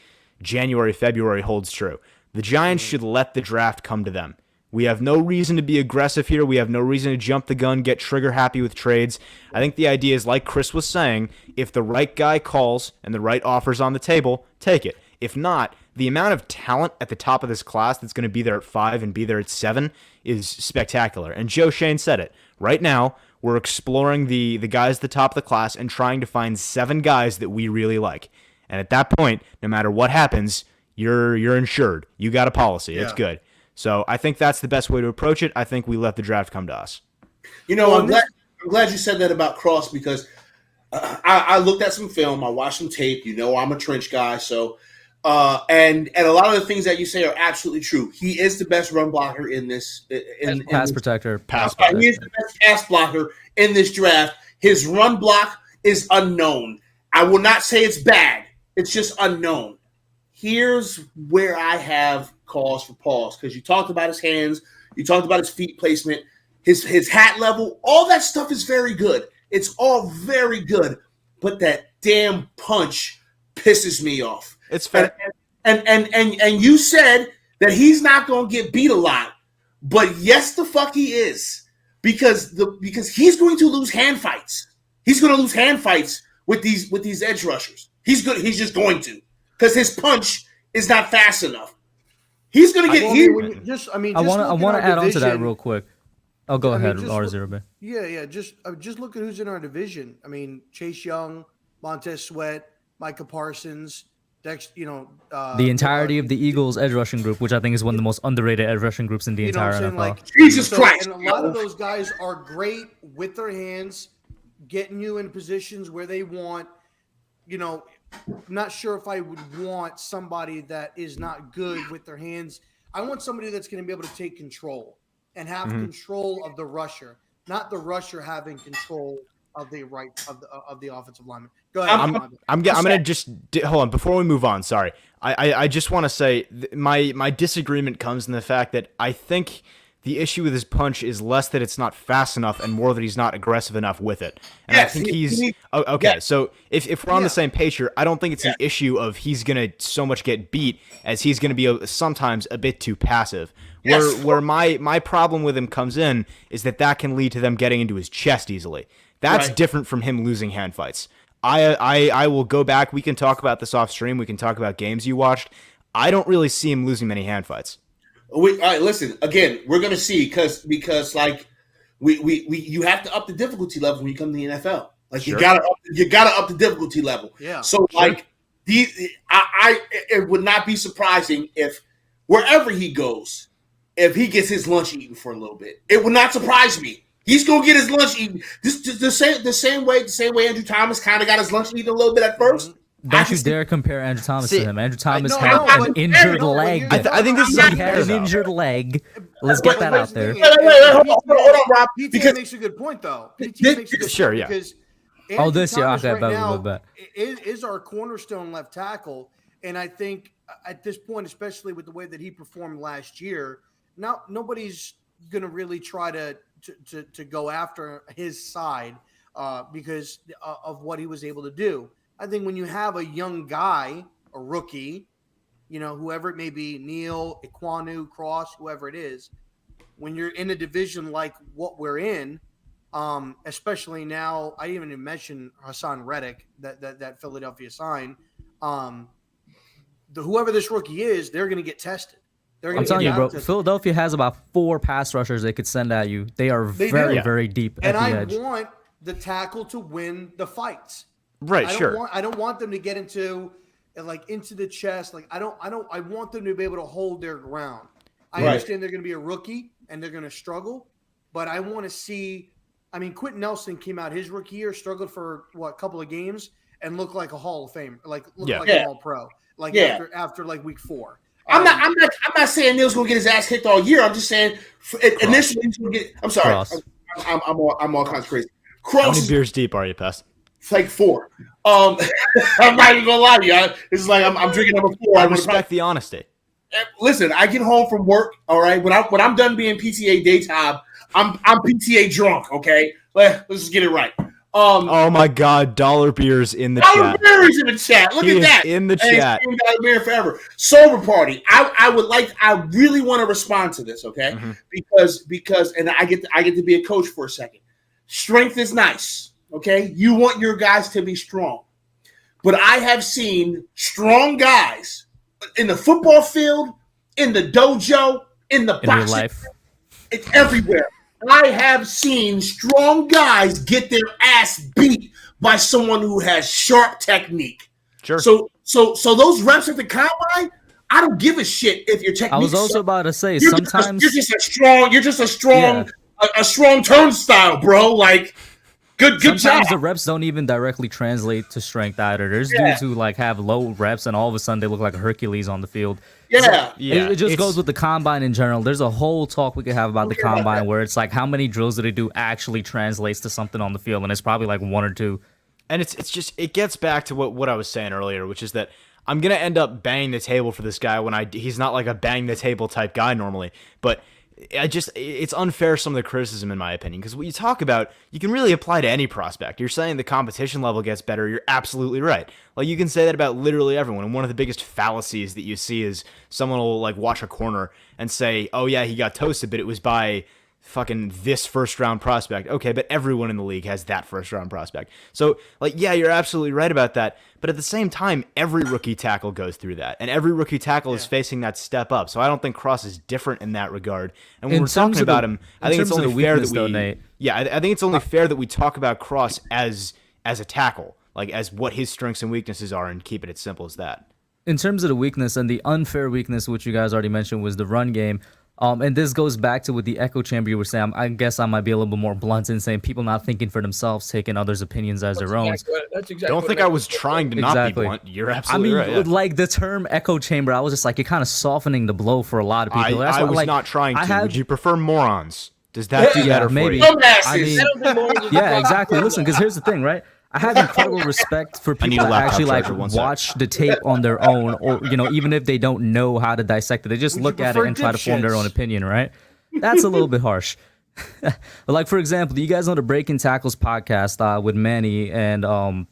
January, February holds true. The Giants should let the draft come to them. We have no reason to be aggressive here. We have no reason to jump the gun, get trigger happy with trades. I think the idea is, like Chris was saying, if the right guy calls and the right offer's on the table, take it. If not, the amount of talent at the top of this class that's going to be there at 5 and be there at 7 is spectacular. And Joe Shane said it. Right now, we're exploring the guys at the top of the class and trying to find 7 guys that we really like. And at that point, no matter what happens, you're insured. You got a policy. It's good. So I think that's the best way to approach it. I think we let the draft come to us. You know, I'm glad you said that about Cross because I looked at some film. I watched some tape. You know, I'm a trench guy. So, and a lot of the things that you say are absolutely true. He is the best run blocker in this. Pass protector. He is the best pass blocker in this draft. His run block is unknown. I will not say it's bad. It's just unknown. Here's where I have cause for pause because you talked about his hands, you talked about his feet placement, his hat level, all that stuff is very good. It's all very good, but that damn punch pisses me off. It's fair. And you said that he's not going to get beat a lot, but yes, the fuck he is because he's going to lose hand fights. He's going to lose hand fights with these edge rushers. He's just going to. Because his punch is not fast enough. He's going to get I want to add on to that real quick. Oh, go ahead, RZeroB. Yeah. Just look at who's in our division. I mean, Chase Young, Montez Sweat, Micah Parsons, Dex. The entirety of the Eagles' edge rushing group, which I think is one of the most underrated edge rushing groups in the entire NFL. Like, Jesus Christ! And a lot of those guys are great with their hands, getting you in positions where they want. I'm not sure if I would want somebody that is not good with their hands. I want somebody that's going to be able to take control and have control of the rusher, not the rusher having control of the offensive lineman. Go ahead. I'm gonna just hold on before we move on. Sorry, I just want to say my disagreement comes in the fact that I think the issue with his punch is less that it's not fast enough and more that he's not aggressive enough with it. And I think okay. Yeah. So if we're on the same page here, I don't think it's an issue of he's gonna so much get beat as he's gonna be sometimes a bit too passive. Where my problem with him comes in is that can lead to them getting into his chest easily. That's different from him losing hand fights. I will go back. We can talk about this off stream. We can talk about games you watched. I don't really see him losing many hand fights. All right, listen. Again, we're gonna see because like you have to up the difficulty level when you come to the NFL. Like you gotta up the difficulty level. Yeah. So like it would not be surprising if wherever he goes, if he gets his lunch eaten for a little bit, it would not surprise me. He's gonna get his lunch eaten. The same way Andrew Thomas kind of got his lunch eaten a little bit at first. Don't you dare compare Andrew Thomas to him. Andrew Thomas had an injured leg. I think this is he had an injured leg Let's get that out there. Wait, hold on, Rob. PTA Because makes a good point, though. PTA This- makes a good Sure, point yeah. because This year, Thomas okay, right now bet. is our cornerstone left tackle, and I think at this point, especially with the way that he performed last year, nobody's going to really try to go after his side because of what he was able to do. I think when you have a young guy, a rookie, whoever it may be, Neil, Iquanu, Cross, whoever it is, when you're in a division like what we're in, especially now, I didn't even mention Hassan Reddick, that Philadelphia sign. Whoever this rookie is, they're going to get tested. I'm telling you, bro. Philadelphia has about 4 pass rushers they could send at you. They are very deep at the edge. And I want the tackle to win the fights. Right, I don't want them to get into the chest. I want them to be able to hold their ground. I understand they're going to be a rookie and they're going to struggle, but I want to see. I mean, Quentin Nelson came out his rookie year, struggled for a couple of games, and looked like a Hall of Famer, like an All Pro, after week 4. I'm not saying Neil's gonna get his ass kicked all year. I'm just saying initially he's gonna get. I'm sorry, I'm all kinds of crazy. Cross. How many beers deep are you, Pest? It's like 4. I'm not even gonna lie to you. It's like I'm drinking number 4. I respect the honesty. Listen, I get home from work. All right, when I'm done being PTA daytime, I'm PTA drunk. Okay, let's just get it right. Oh my God, Dollar Beer's in the chat. Dollar Beer is in the chat. Look He at is that. in the chat. Dollar Beer forever. Sober Party. I really want to respond to this, okay? Mm-hmm. Because and I get to be a coach for a second. Strength is nice, okay? You want your guys to be strong. But I have seen strong guys in the football field, in the dojo, in the boxing. Real life. It's everywhere. I have seen strong guys get their ass beat by someone who has sharp technique. Sure. So those reps at the combine, I don't give a shit if your technique. I was also about to say you're sometimes you're just a strong turnstile, bro. Like good job. Sometimes the reps don't even directly translate to strength either. There's dudes who have low reps and all of a sudden they look like a Hercules on the field. Yeah. It just goes with the combine in general. There's a whole talk we could have about the combine where it's like how many drills do they do actually translates to something on the field, and it's probably like 1 or 2. And it gets back to what I was saying earlier, which is that I'm gonna end up banging the table for this guy when he's not like a bang the table type guy normally, but it's unfair, some of the criticism in my opinion, because what you talk about you can really apply to any prospect. You're saying the competition level gets better. You're absolutely right. Like you can say that about literally everyone. And one of the biggest fallacies that you see is someone will watch a corner and say, "Oh yeah, he got toasted, but it was by fucking this first round prospect." Okay, but everyone in the league has that first round prospect. So yeah, you're absolutely right about that. But at the same time, every rookie tackle goes through that, and every rookie tackle is facing that step up. So I don't think Cross is different in that regard. And when we're talking about him, I think it's only fair that we. I think it's only fair that we talk about Cross as a tackle, as what his strengths and weaknesses are, and keep it as simple as that. In terms of the weakness and the unfair weakness, which you guys already mentioned, was the run game. And this goes back to what the echo chamber you were saying. I guess I might be a little bit more blunt in saying people not thinking for themselves, taking others' opinions as their own. That's exactly. Don't think I was trying to not be blunt. You're absolutely right. Yeah. The term echo chamber, I was just you're kind of softening the blow for a lot of people. I was not trying to. Would you prefer morons? Does that do better for you? Yeah, exactly. Listen, because here's the thing, right? I have incredible respect for people that actually watch the tape on their own, or even if they don't know how to dissect it, they just look at it and try to form their own opinion, right? That's a little bit harsh. For example, you guys know the Breaking Tackles podcast with Manny and I'm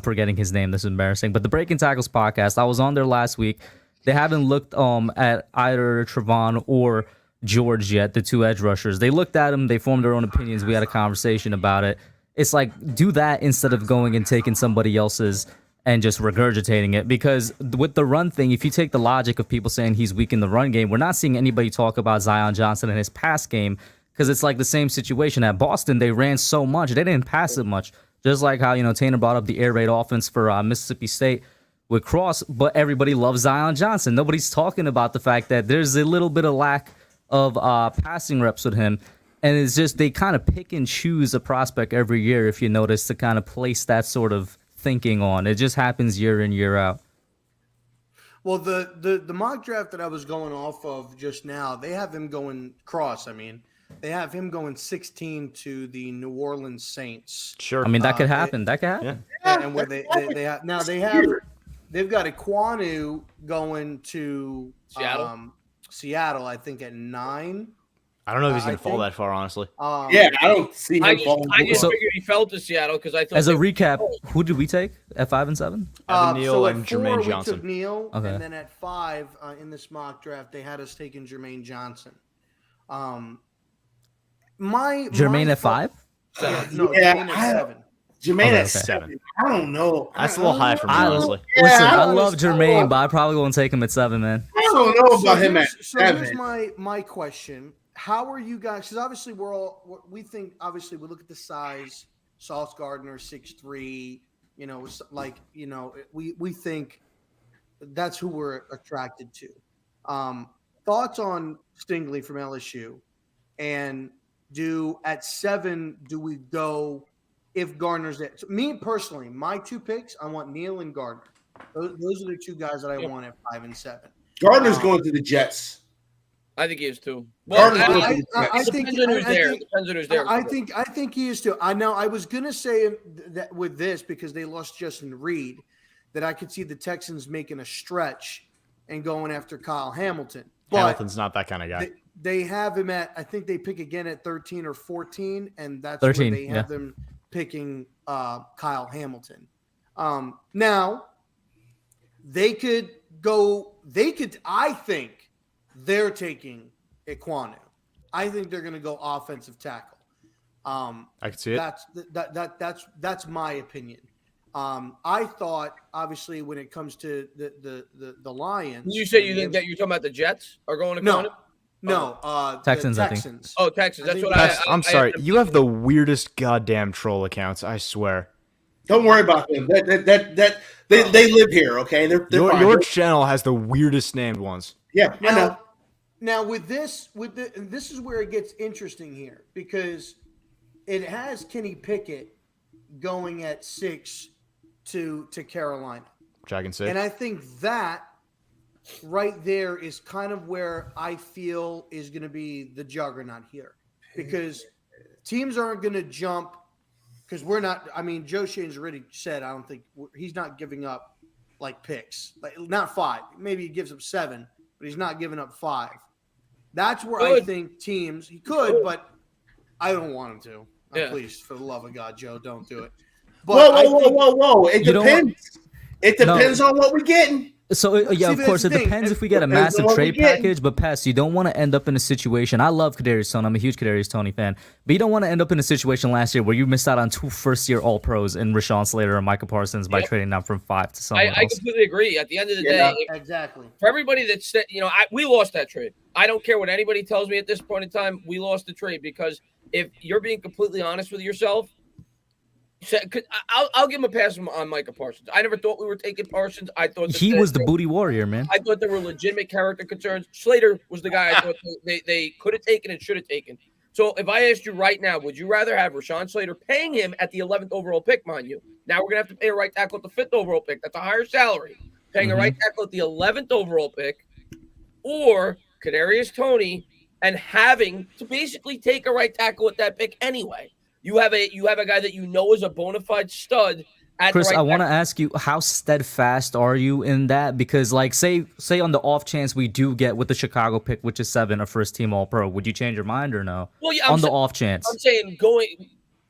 forgetting his name. This is embarrassing, but the Breaking Tackles podcast. I was on there last week. They haven't looked at either Trevon or George yet, the 2 edge rushers. They looked at them. They formed their own opinions. We had a conversation about it. It's do that instead of going and taking somebody else's and just regurgitating it. Because with the run thing, if you take the logic of people saying he's weak in the run game, we're not seeing anybody talk about Zion Johnson and his pass game, because it's the same situation. At Boston, they ran so much. They didn't pass it much. Just like how, Tanner brought up the air raid offense for Mississippi State with Cross, but everybody loves Zion Johnson. Nobody's talking about the fact that there's a little bit of lack of passing reps with him. And it's just they kind of pick and choose a prospect every year, if you notice, to kind of place that sort of thinking on. It just happens year in, year out. Well, the mock draft that I was going off of just now, they have him going cross. I mean, they have him going 16 to the New Orleans Saints. Sure. I mean, that could happen. That could happen. And where they've got Iquanu going to Seattle, I think at 9. I don't know if he's going I to fall think- that far, honestly. Yeah, I don't see him falling. I just So- figured he fell to Seattle because I thought. As a they were recap, close. who did we take at 5 and 7? Evan Neal so and at 4, Jermaine we Johnson. took Neal, Okay. and then at 5 in this mock draft, they had us taking Jermaine Johnson. Jermaine at 5? No, Yeah, Jermaine at I- 7. Jermaine Okay, at okay. 7. I don't know. That's a little high for me, I, honestly. listen, I I love understand. Jermaine, but I probably won't take him at 7, man. I don't know about him at So here's 7. my question: how are you guys? Because obviously we think obviously we look at the size. Sauce Gardner 6'3", we think that's who we're attracted to. Thoughts on Stingley from LSU, and at 7 do we go if Gardner's there? So me personally, my 2 picks, I want Neal and Gardner. Those are the 2 guys that I want at 5 and 7. Gardner's going to the Jets. I think he is too. Well, Gardner's going to the I Jets. think depends on who's there. Depends on who's there. I think he is too. I know. I was gonna say that with this because they lost Justin Reed, that I could see the Texans making a stretch and going after Kyle Hamilton. But Hamilton's not that kind of guy. they have him at, I think they pick again at 13 or 14, and that's 13, where they have them picking Kyle Hamilton. Now they could go. I think they're taking Iquanu. I think they're going to go offensive tackle. I can see it. That's my opinion. I thought obviously when it comes to the Lions. You say you think that you're talking about the Jets are going to no, Conan? no, Texans, the I think. Texans. Oh, Texas. That's I what think I. I'm sorry. You have the weirdest goddamn troll accounts, I swear. Don't worry about them. They live here, okay? They're fine. Your channel has the weirdest named ones. Yeah, I know. Now this is where it gets interesting here because it has Kenny Pickett going at 6 to Carolina. Which I can see. And I think that right there is kind of where I feel is going to be the juggernaut here because teams aren't going to jump because we're not. I mean, Joe Shane's already said, I don't think he's not giving up like picks, like not 5. Maybe he gives up 7, but he's not giving up 5. That's where I think teams, he could, but I don't want him to. Yeah. Please, for the love of God, Joe, don't do it. But Whoa. It You know what? depends. It depends on what we're getting. So yeah, See, of that's course, the it thing. depends if we get a Depends on massive what trade we get. package. But Pest, you don't want to end up in a situation. I love Kadarius Toney. I'm a huge Kadarius Toney fan, but you don't want to end up in a situation last year where you missed out on 2 first-year All-Pros in Rashawn Slater and Micah Parsons by trading down from 5 to someone I else. completely agree. At the end of the Yeah. day, exactly. for everybody that's we lost that trade. I don't care what anybody tells me at this point in time. We lost the trade because if you're being completely honest with yourself, I'll give him a pass on Micah Parsons. I never thought we were taking Parsons. I thought He was the booty warrior, man. I thought there were legitimate character concerns. Slater was the guy I thought they could have taken and should have taken. So if I asked you right now, would you rather have Rashawn Slater paying him at the 11th overall pick, mind you? Now we're going to have to pay a right tackle at the 5th overall pick. That's a higher salary. Paying a right tackle at the 11th overall pick or Kadarius Toney and having to basically take a right tackle at that pick anyway. You have a guy that you know is a bona fide stud. Chris, right I want to tackle. ask you, how steadfast are you in that? Because, like, say on the off chance we do get with the Chicago pick, which is 7, a first-team All-Pro, would you change your mind or no? Well, yeah, on the off chance. I'm saying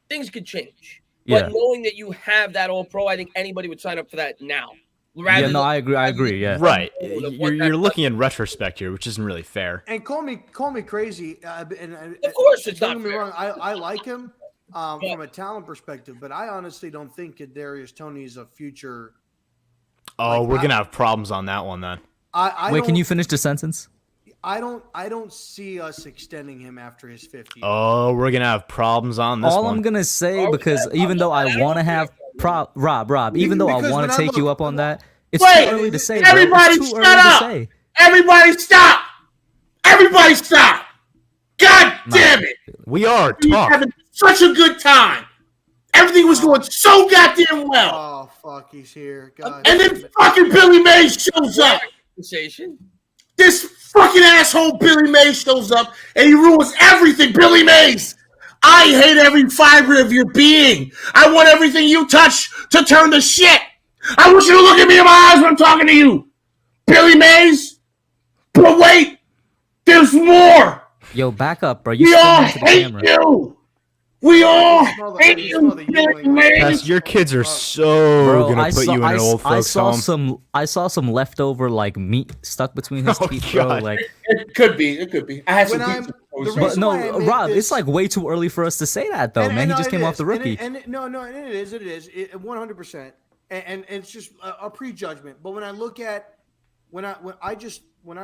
things could change. Yeah. But knowing that you have that All-Pro, I think anybody would sign up for that now. Yeah, no, I agree. Yeah, Right. You're looking in retrospect here, which isn't really fair. And call me crazy. Of course, it's don't not get me fair. wrong. I like him from a talent perspective, but I honestly don't think Kadarius Toney is a future. Oh, we're gonna have problems on that one then. Wait, can you finish the sentence? I don't see us extending him after his 50. Oh, we're gonna have problems on this All one. I'm gonna say, because even though I want to have Rob, even though I Because want when to I take you look- up on that, it's Wait, too early to say. Bro. everybody It's too shut early up. to say. Everybody stop! Everybody stop! God damn it! We are We were tough. having such a good time. Everything was going so goddamn well. Oh fuck, he's here, God. And then fucking Billy Mays shows up. conversation. This fucking asshole Billy Mays shows up and he ruins everything. Billy Mays, I hate every fiber of your being. I want everything you touch to turn to shit. I want you to look at me in my eyes when I'm talking to you, Billy Mays. But wait, there's more. Yo, back up, bro. You We all screaming to the hate camera. you. We all hate you you, smell the Billy Ewing. Mays. Pest, your kids are so Bro, gonna put you in an old folks home. I saw some leftover like meat stuck between his Oh, teeth, bro. God. Like, It could be. It could be. I had some When I'm- pizza. the but reason why I no, make Rob, this- it's like way too early for us to say that, though, man. He just came off the rookie. No, it is. It is 100%, and it's just a prejudgment. But when I look at when I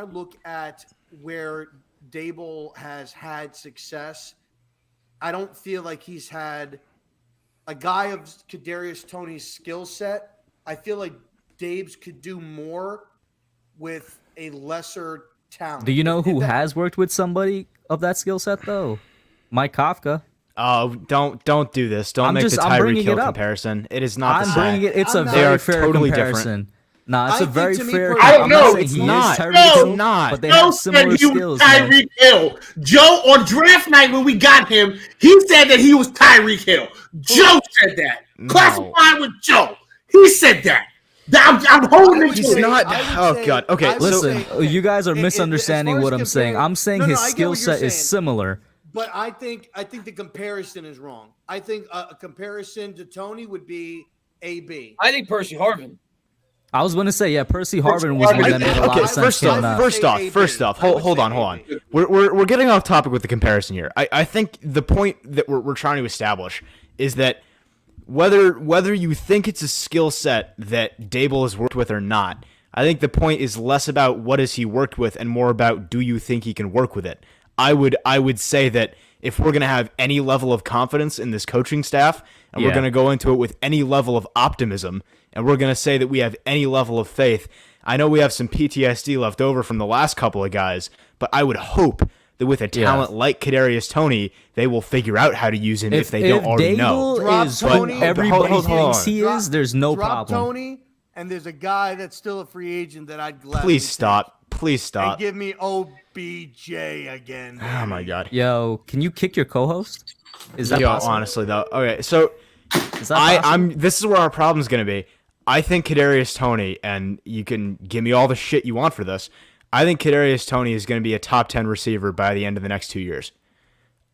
look at where Dable has had success, I don't feel like he's had a guy of Kadarius Toney's skill set. I feel like Dabes could do more with a lesser talent. Do you know who If that- has worked with somebody of that skill set, though? Mike Kafka. Oh, don't do this. Don't I'm make just- the I'm Tyreek bringing Hill it up. comparison. It is not the I'm same. bringing it. It's I'm a not- They very are fair totally comparison. Nah, it's I a think very to me fair. personally- I don't I'm know. not saying It's he is not. Tyreek No, Hill, not. but they Joe have said similar he was skills, man. Tyreek Hill. Joe, on draft night when we got him, he said that he was Tyreek Hill. Joe said that. No. Classified with Joe. He said that. I'm holding it He's to it. not- I would oh, say- God. Okay, I would Listen, say- you guys are as far misunderstanding as what I'm saying. comparing- I'm saying No, his I get skill what you're set is saying. similar. But I think the comparison is wrong. I think a comparison to Tony would be AB. I think Percy Harvin. I was going to say, yeah, Percy Harvin was one that made a lot Okay, of sense. first till off, now. first off, first off, hold on. We're getting off topic with the comparison here. I think the point that we're trying to establish is that whether you think it's a skill set that Dable has worked with or not, I think the point is less about what has he worked with and more about do you think he can work with it. I would say that if we're going to have any level of confidence in this coaching staff and we're Yeah. going to go into it with any level of optimism and we're going to say that we have any level of faith, I know we have some PTSD left over from the last couple of guys, but I would hope that with a talent like Kadarius Toney, they will figure out how to use him if they don't already know. Dable Drop is Tony. who But everybody hold on. thinks he is, there's no Drop problem. Tony, and there's a guy that's still a free agent that I'd gladly Please take. stop. Please And stop. give me OBJ again. Oh my baby. god. Yo, can you kick your co-host? Is that Yo, possible? honestly though. Okay, so Is that possible? I'm this is where our problem's gonna be. I think Kadarius Toney, and you can give me all the shit you want for this. I think Kadarius Toney is going to be a top 10 receiver by the end of the next 2 years.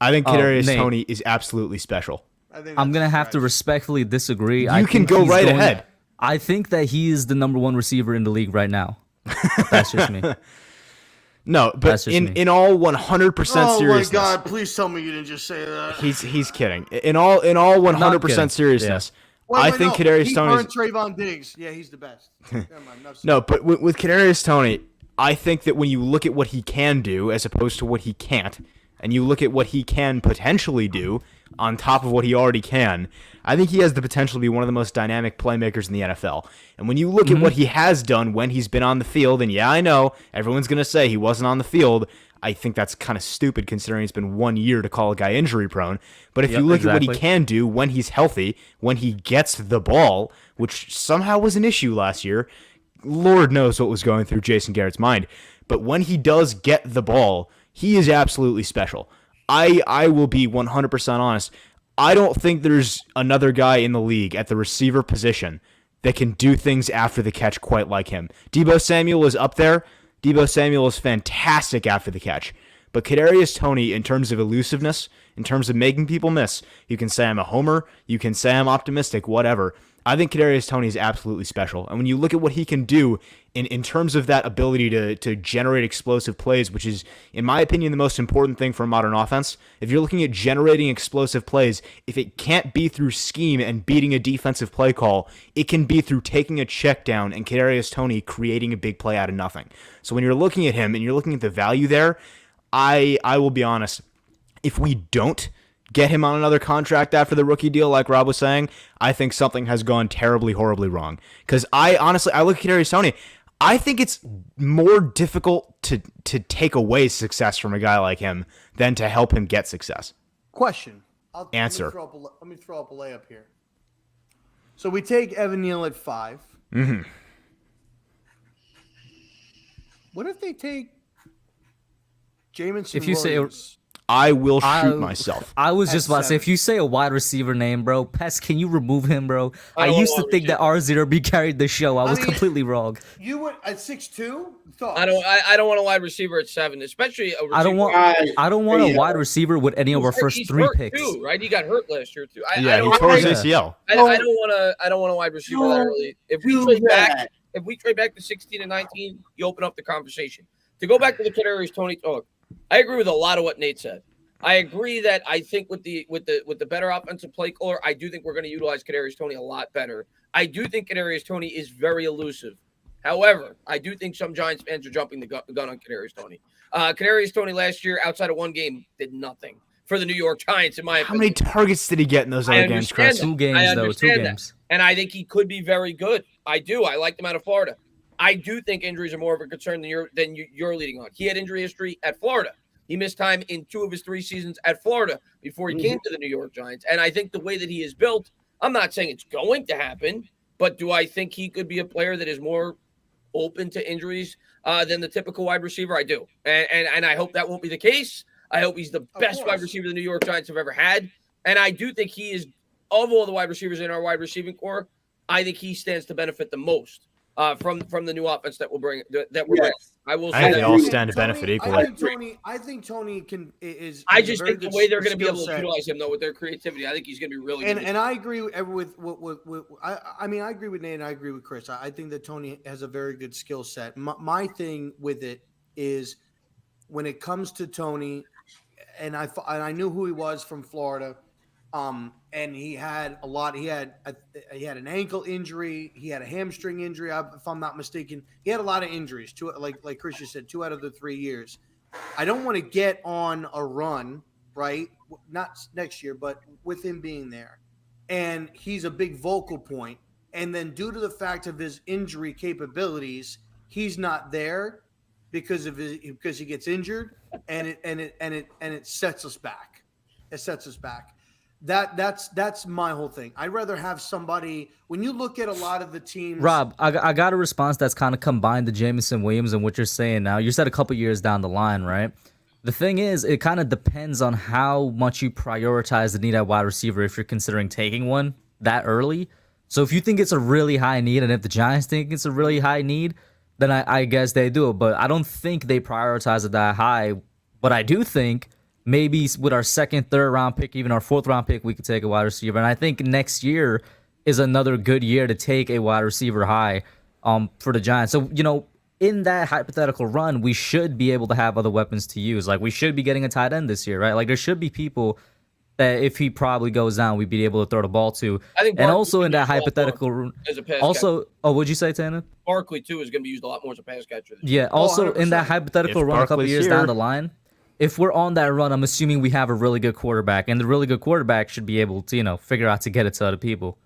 I think Kadarius Nate. Toney is absolutely special. I think I'm that's gonna a have to stretch. respectfully disagree. You I can think go he's right going- ahead. I think that he is the number one receiver in the league right now. That's just me. No, but That's just me. in all 100% Oh seriousness. my God! Please tell me you didn't just say that. He's kidding. In all 100% kidding. seriousness. Wait, I wait, think no. Kadarius He Toney burned Trayvon Diggs. Yeah, he's the best. Never mind. No, but with Kadarius Toney, I think that when you look at what he can do as opposed to what he can't, and you look at what he can potentially do on top of what he already can, I think he has the potential to be one of the most dynamic playmakers in the NFL. And when you look at what he has done when he's been on the field, and yeah, I know everyone's going to say he wasn't on the field. I think that's kind of stupid considering it's been 1 year to call a guy injury prone. But if Yep, you look at what he exactly. can do when he's healthy, when he gets the ball, which somehow was an issue last year, Lord knows what was going through Jason Garrett's mind. But when he does get the ball, he is absolutely special. I will be 100% honest. I don't think there's another guy in the league at the receiver position that can do things after the catch quite like him. Deebo Samuel is up there. Deebo Samuel is fantastic after the catch. But Kadarius Toney, in terms of elusiveness, in terms of making people miss, you can say I'm a homer, you can say I'm optimistic, whatever. I think Kadarius Toney is absolutely special. And when you look at what he can do in terms of that ability to generate explosive plays, which is, in my opinion, the most important thing for a modern offense, if you're looking at generating explosive plays, if it can't be through scheme and beating a defensive play call, it can be through taking a check down and Kadarius Toney creating a big play out of nothing. So when you're looking at him and you're looking at the value there, I will be honest, if we don't get him on another contract after the rookie deal, like Rob was saying, I think something has gone terribly, horribly wrong. Because I look at Kadarius Toney, I think it's more difficult to take away success from a guy like him than to help him get success. Question. Answer. Let me throw up a layup here. So we take Evan Neal at 5. What if they take Jamison If you say- Williams? I will shoot myself. I was just At about to say, 7. if you say a wide receiver name, bro, Pest, can you remove him, bro? I I don't used want to a think that RZeroB carried the show. I was mean- completely wrong. You went at 6'2"? Thoughts? I don't want a wide receiver at 7, especially a receiver. I don't want a wide receiver with any of our first He's 3 hurt picks. too, right? He got hurt last year too. I Yeah, don't he tore his Yeah. ACL. I don't want a wide receiver that early. If we trade back to 16 and 19, you open up the conversation. To go back to the Kadarius Toney talk, I agree with a lot of what Nate said. I agree that I think with the better offensive play caller, I do think we're going to utilize Kadarius Toney a lot better. I do think Kadarius Toney is very elusive. However, I do think some Giants fans are jumping the gun on Kadarius Toney. Kadarius Toney last year, outside of one game, did nothing for the New York Giants, in my opinion. How many targets did he get in those other games, Chris? 2 games, I though. 2 understand that. games. And I think he could be very good. I do. I liked him out of Florida. I do think injuries are more of a concern than you're leading on. He had injury history at Florida. He missed time in 2 of his 3 seasons at Florida before he came to the New York Giants. And I think the way that he is built, I'm not saying it's going to happen, but do I think he could be a player that is more open to injuries than the typical wide receiver? I do. And I hope that won't be the case. I hope he's the best wide receiver the New York Giants have ever had. And I do think he is, of all the wide receivers in our wide receiving core, I think he stands to benefit the most from the new offense that we're bringing. I will say I think that. they all stand to benefit equally. I think Tony is. I is a just very think the good way they're going to be skill able to set. utilize him, though, with their creativity, I think he's going to be really good. And I agree with I mean, I agree with Nate and I agree with Chris. I think that Tony has a very good skill set. My thing with it is when it comes to Tony, and I knew who he was from Florida, and he had a lot. He had an ankle injury. He had a hamstring injury, if I'm not mistaken. He had a lot of injuries. Like Chris just said, 2 out of the 3 years. I don't want to get on a run, right? Not next year, but with him being there. And he's a big vocal point. And then due to the fact of his injury capabilities, he's not there because he gets injured, and it sets us back. It sets us back. That's my whole thing. I'd rather have somebody. When you look at a lot of the teams, Rob, I got a response that's kind of combined to Jamison Williams and what you're saying now. You said a couple years down the line, right? The thing is, it kind of depends on how much you prioritize the need at wide receiver if you're considering taking one that early. So if you think it's a really high need, and if the Giants think it's a really high need, then I guess they do it. But I don't think they prioritize it that high. But I do think maybe with our 2nd, 3rd round pick, even our 4th round pick, we could take a wide receiver. And I think next year is another good year to take a wide receiver high for the Giants. So, in that hypothetical run, we should be able to have other weapons to use. Like, we should be getting a tight end this year, right? Like, there should be people that if he probably goes down, we'd be able to throw the ball to. I think and Barkley also in that could be hypothetical, as a pass also, catcher. what'd you say, Tanner? Barkley too is going to be used a lot more as a pass catcher. Yeah. Also in that 100%. hypothetical If run, a couple Barkley's years here. down the line, if we're on that run, I'm assuming we have a really good quarterback, and the really good quarterback should be able to, figure out to get it to other people.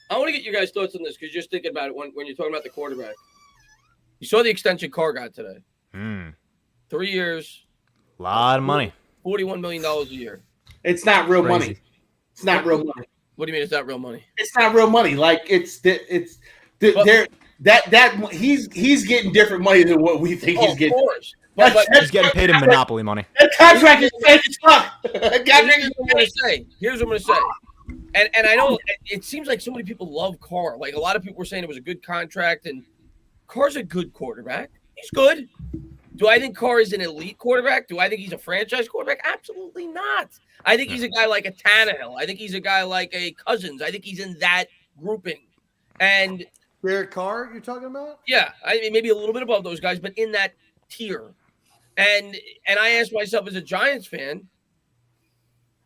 I want to get your guys' thoughts on this because just thinking about it when you're talking about the quarterback. You saw the extension Carr got today. 3 years, A lot of money. $41 million a year. It's not real Crazy. money. It's not real money. What do you mean it's not real money? It's not real money. Like he's getting different money than what we think he's Of getting. course. But He's getting paid in monopoly money. That contract is fake as fuck. here's what I'm going to say. And I know it seems like so many people love Carr. Like a lot of people were saying it was a good contract, and Carr's a good quarterback. He's good. Do I think Carr is an elite quarterback? Do I think he's a franchise quarterback? Absolutely not. I think he's a guy like a Tannehill. I think he's a guy like a Cousins. I think he's in that grouping. And Derek Carr, you're talking about? yeah, I mean maybe a little bit above those guys, but in that tier. And I asked myself as a Giants fan,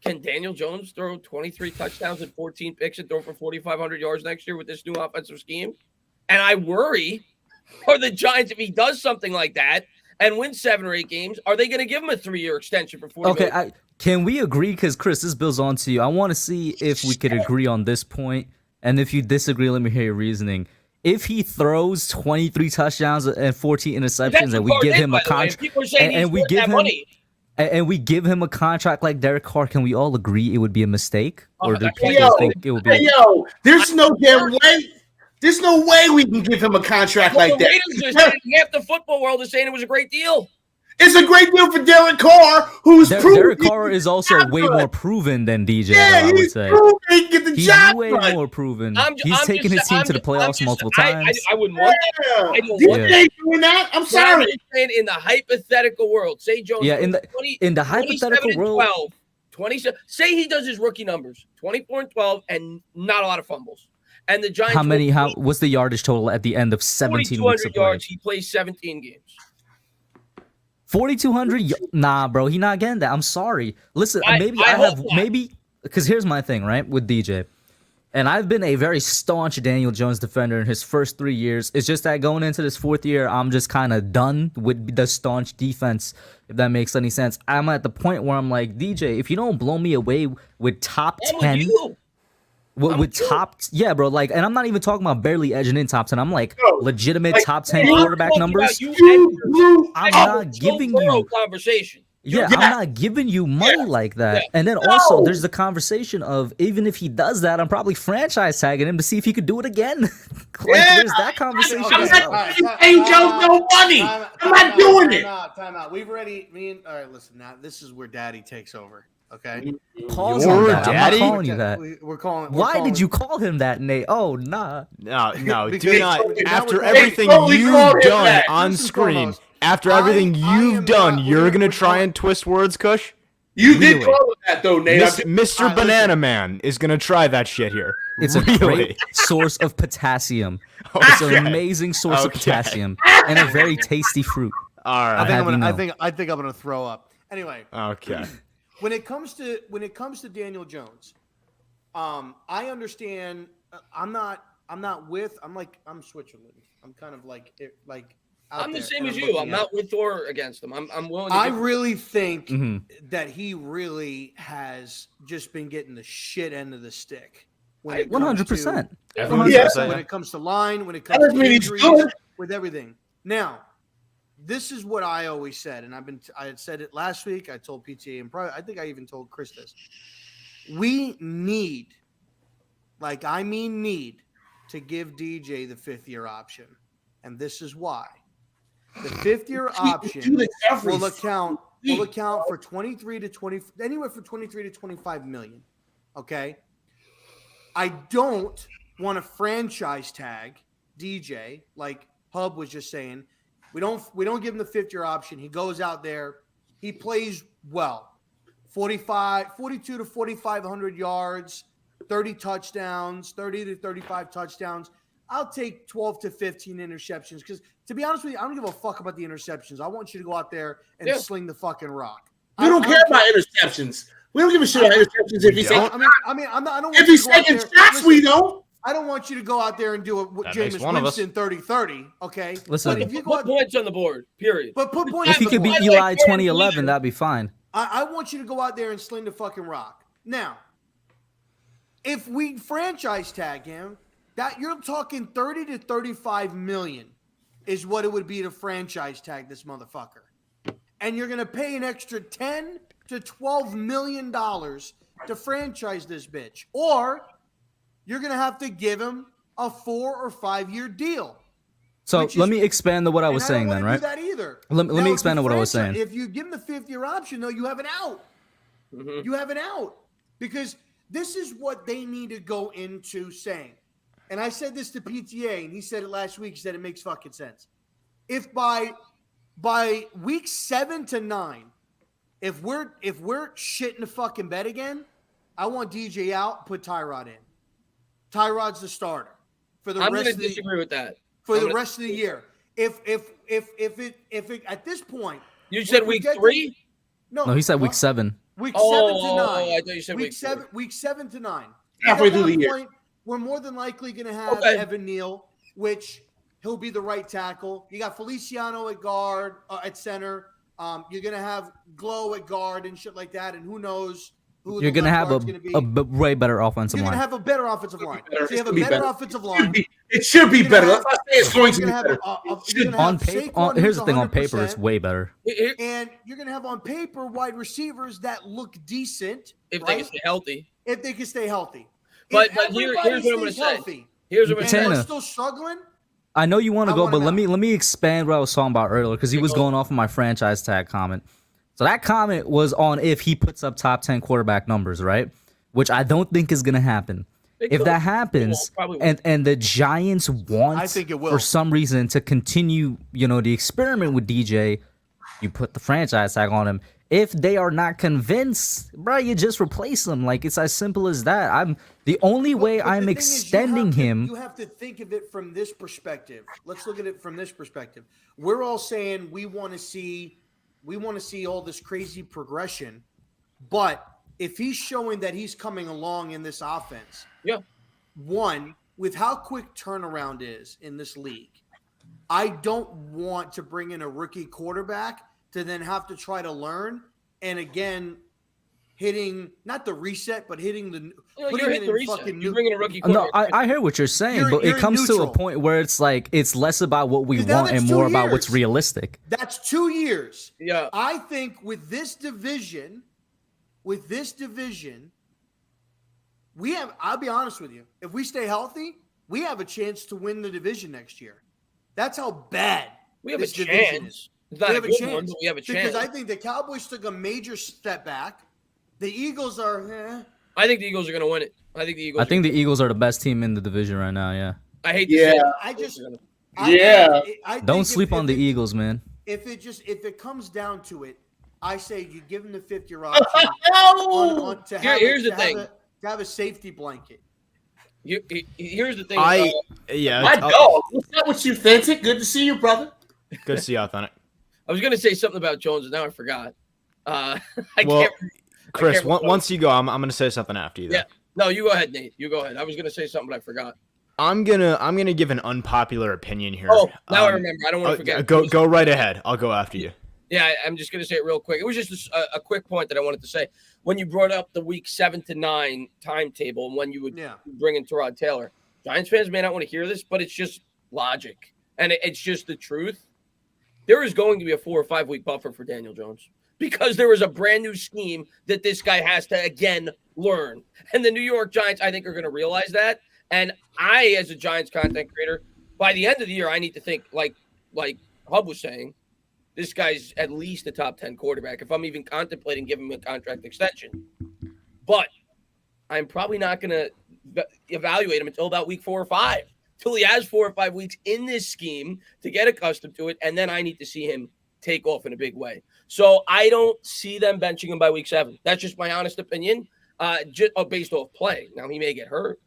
can Daniel Jones throw 23 touchdowns and 14 picks and throw for 4,500 yards next year with this new offensive scheme? And I worry for the Giants if he does something like that and wins 7 or 8 games. Are they going to give him a 3-year extension for 40 million? Can we agree? Because Chris, this builds on to you. I want to see if we could agree on this point, and if you disagree, let me hear your reasoning. If he throws 23 touchdowns and 14 interceptions, and we give him a contract, and we give him money. And we give him a contract like Derek Carr, can we all agree it would be a mistake? Or do Hey, people think it would be? There's no damn way. There's no way we can give him a contract Well, like the that. Raiders are saying, half the football world is saying it was a great deal. It's a great deal for Derek Carr, who's proven. Derek Carr is also way more proven than DJ. Yeah, though, I would he's say proven he can get the he's job way done. more proven. I'm He's taken his team to the playoffs multiple times. I wouldn't want that. I don't want DJ ain't doing that. I'm But sorry. I'm just saying, in the hypothetical world, say Jones. Yeah, goes in the hypothetical 27 and world- 12, 27. Say he does his rookie numbers, 24 and 12, and not a lot of fumbles. And the Giants. What's the yardage total at the end of 17 weeks of 4,200 play? yards. He plays 17 games. 4,200? Nah, bro, he not getting that. I'm sorry. Listen, I hope not. Because here's my thing, right, with DJ. And I've been a very staunch Daniel Jones defender in his first 3 years. It's just that going into this 4th year, I'm just kind of done with the staunch defense, if that makes any sense. I'm at the point where I'm like, DJ, if you don't blow me away with top 10... yeah, bro, like, and I'm not even talking about barely edging in top 10. I'm like legitimate top 10 quarterback numbers. I'm not giving you conversation. I'm not giving you money like that. Yeah. And then also there's the conversation of, even if he does that, I'm probably franchise tagging him to see if he could do it again. There's that conversation as well. Ain't Joe no money. I'm not doing it. Time out. We've already. All right, listen. Now this is where Daddy takes over. Okay. Pause Your on that. daddy? I'm not calling you that. We're calling. Why did you call him that, Nate? Oh, nah. No, do Because- not. because After now everything totally you've called him done that. on First and screen, foremost, after I everything am you've done, not- you're gonna we're try calling- and twist words, Kush? You did Really? call him that though, Nate. Mr. Alright, Banana listen. Man is gonna try that shit here. It's a really. great source of potassium. It's an Okay. amazing source of Okay. potassium and a very tasty fruit. All I right. think I'm have you gonna. know. I think I'm gonna throw up. Anyway, Okay. when it comes to Daniel Jones, I understand. I'm Switzerland. I'm kind of like out I'm the there, same and as you. looking I'm at not it. with or against him. I'm willing. To I give- really think Mhm. that he really has just been getting the shit end of the stick. When I- it comes 100%. to- 100%. When it comes to line, when it That comes doesn't to mean he's injuries, good. with everything. Now, this is what I always said, and I had said it last week. I told PTA and I think I even told Chris this. We need, need to give DJ the 5th-year option, and this is why. The 5th-year option will account for 23 to 20, anywhere from 23 to 25 million. Okay. I don't want to franchise tag DJ like Hub was just saying. We don't give him the 5th-year option. He goes out there, he plays well. 42 to 4,500 yards, 30 touchdowns, 30 to 35 touchdowns. I'll take 12 to 15 interceptions because, to be honest with you, I don't give a fuck about the interceptions. I want you to go out there and sling the fucking rock. We don't care about interceptions. We don't give a shit about interceptions if he's taking. I don't want If you he's to go out taking there- shots, listen, we don't. I don't want you to go out there and do a That makes Jameis one of us. Winston 30-30, okay? Listen, But if you go Put out, points on the board. Period. but put points. if he on the could board. beat Eli 2011, that'd be fine. I want you to go out there and sling the fucking rock. Now, if we franchise tag him, that you're talking 30 to 35 million is what it would be to franchise tag this motherfucker. And you're going to pay an extra 10 to 12 million dollars to franchise this bitch. Or you're going to have to give him a 4 or 5 year deal. So Which let is- me expand to what I was And I saying don't then, wanna right? do that either. Let me Now, expand if on what I was franchise- saying. If you give him the 5th-year option, though, you have an out. Mhm. You have an out because this is what they need to go into saying. And I said this to PTA, and he said it last week. He said it makes fucking sense. If by week 7 to 9, if we're shitting the fucking bed again, I want DJ out. Put Tyrod in. Tyrod's the starter for the I'm going rest to of the disagree with that. for the rest of the year. If it at this point, You said we week get to- 3? No, he said week 7. Week Oh, 7 to 9. I thought you said week 7. Week 7 to 9. Halfway At through that the year. point, we're more than likely going to have Okay. Evan Neal, which he'll be the right tackle. You got Feliciano at guard, at center. You're going to have Glow at guard and shit like that. And who knows who You're the gonna left have guard's gonna be. a way better offensive You're going to line. have a better offensive line. better. So you have a It's gonna be better better. offensive line. It should be You're better. gonna Let's not say it's going to be You're gonna better. have you're Should- gonna On have paper, Saquon, here's who's the thing: on paper, 100%. it's way better. And you're going to have on paper wide receivers that look decent If they right? can stay healthy. If they can stay healthy. But If here's everybody what I'm gonna stays say. healthy, Here's what I'm And saying. they're Tana. still struggling. I know you want to I go, want but him let out. me expand what I was talking about earlier because he was going off of my franchise tag comment. So that comment was on if he puts up top 10 quarterback numbers, right? Which I don't think is going to happen. They If could. that happens, Probably won't. and the Giants want, I think it will. for some reason, to continue, the experiment with DJ, you put the franchise tag on him. If they are not convinced, bro, you just replace them. Like, it's as simple as that. The only way But I'm the thing is, extending him. You have to think of it from this perspective. Let's look at it from this perspective. We're all saying we want to see all this crazy progression, but if he's showing that he's coming along in this offense, Yeah. one, with how quick turnaround is in this league, I don't want to bring in a rookie quarterback to then have to try to learn and again hitting not the reset, but hitting the putting You're it hitting the in reset. fucking You're new. bringing a rookie No, quarterback. I hear what you're saying, You're- but it you're comes to a neutral. point where it's like it's less about what we 'Cause now want and that's more 2 about what's years. realistic. That's 2 years. Yeah. I think with this division, I'll be honest with you. If we stay healthy, we have a chance to win the division next year. That's how bad We have a this division chance. is. It's not We a have a good chance one, but we have a chance. because I think the Cowboys took a major step back. The Eagles are. I think the Eagles are going to win it. I think the Eagles. Are the best team in the division right now. Yeah, I hate to say it. I just. Yeah. I don't think sleep on the Eagles, man. If it comes down to it, I say you give them the 5th-year option to Here's the thing. To have a safety blanket. Here's the thing. My dog. Is that what you think? It good to see you, brother. Good to see you, Authentic. I was going to say something about Jones, and now I forgot. I Well, can't. Chris, I can't once you go, I'm going to say something after you. Though. Yeah. No, you go ahead, Nate. You go ahead. I was going to say something, but I forgot. I'm gonna give an unpopular opinion here. Oh, now I remember. I don't want to forget. Go right ahead. I'll go after you. Yeah, I'm just going to say it real quick. It was just a quick point that I wanted to say. When you brought up the week 7 to 9 timetable and when you would bring in Tyrod Taylor, Giants fans may not want to hear this, but it's just logic. And it's just the truth. There is going to be a 4 or 5 week buffer for Daniel Jones because there is a brand new scheme that this guy has to, again, learn. And the New York Giants, I think, are going to realize that. And I, as a Giants content creator, by the end of the year, I need to think, like Hub was saying, this guy's at least a top 10 quarterback if I'm even contemplating giving him a contract extension. But I'm probably not going to evaluate him until about week 4 or 5, till he has 4 or 5 weeks in this scheme to get accustomed to it. And then I need to see him take off in a big way. So I don't see them benching him by week 7. That's just my honest opinion, based off play. Now, he may get hurt.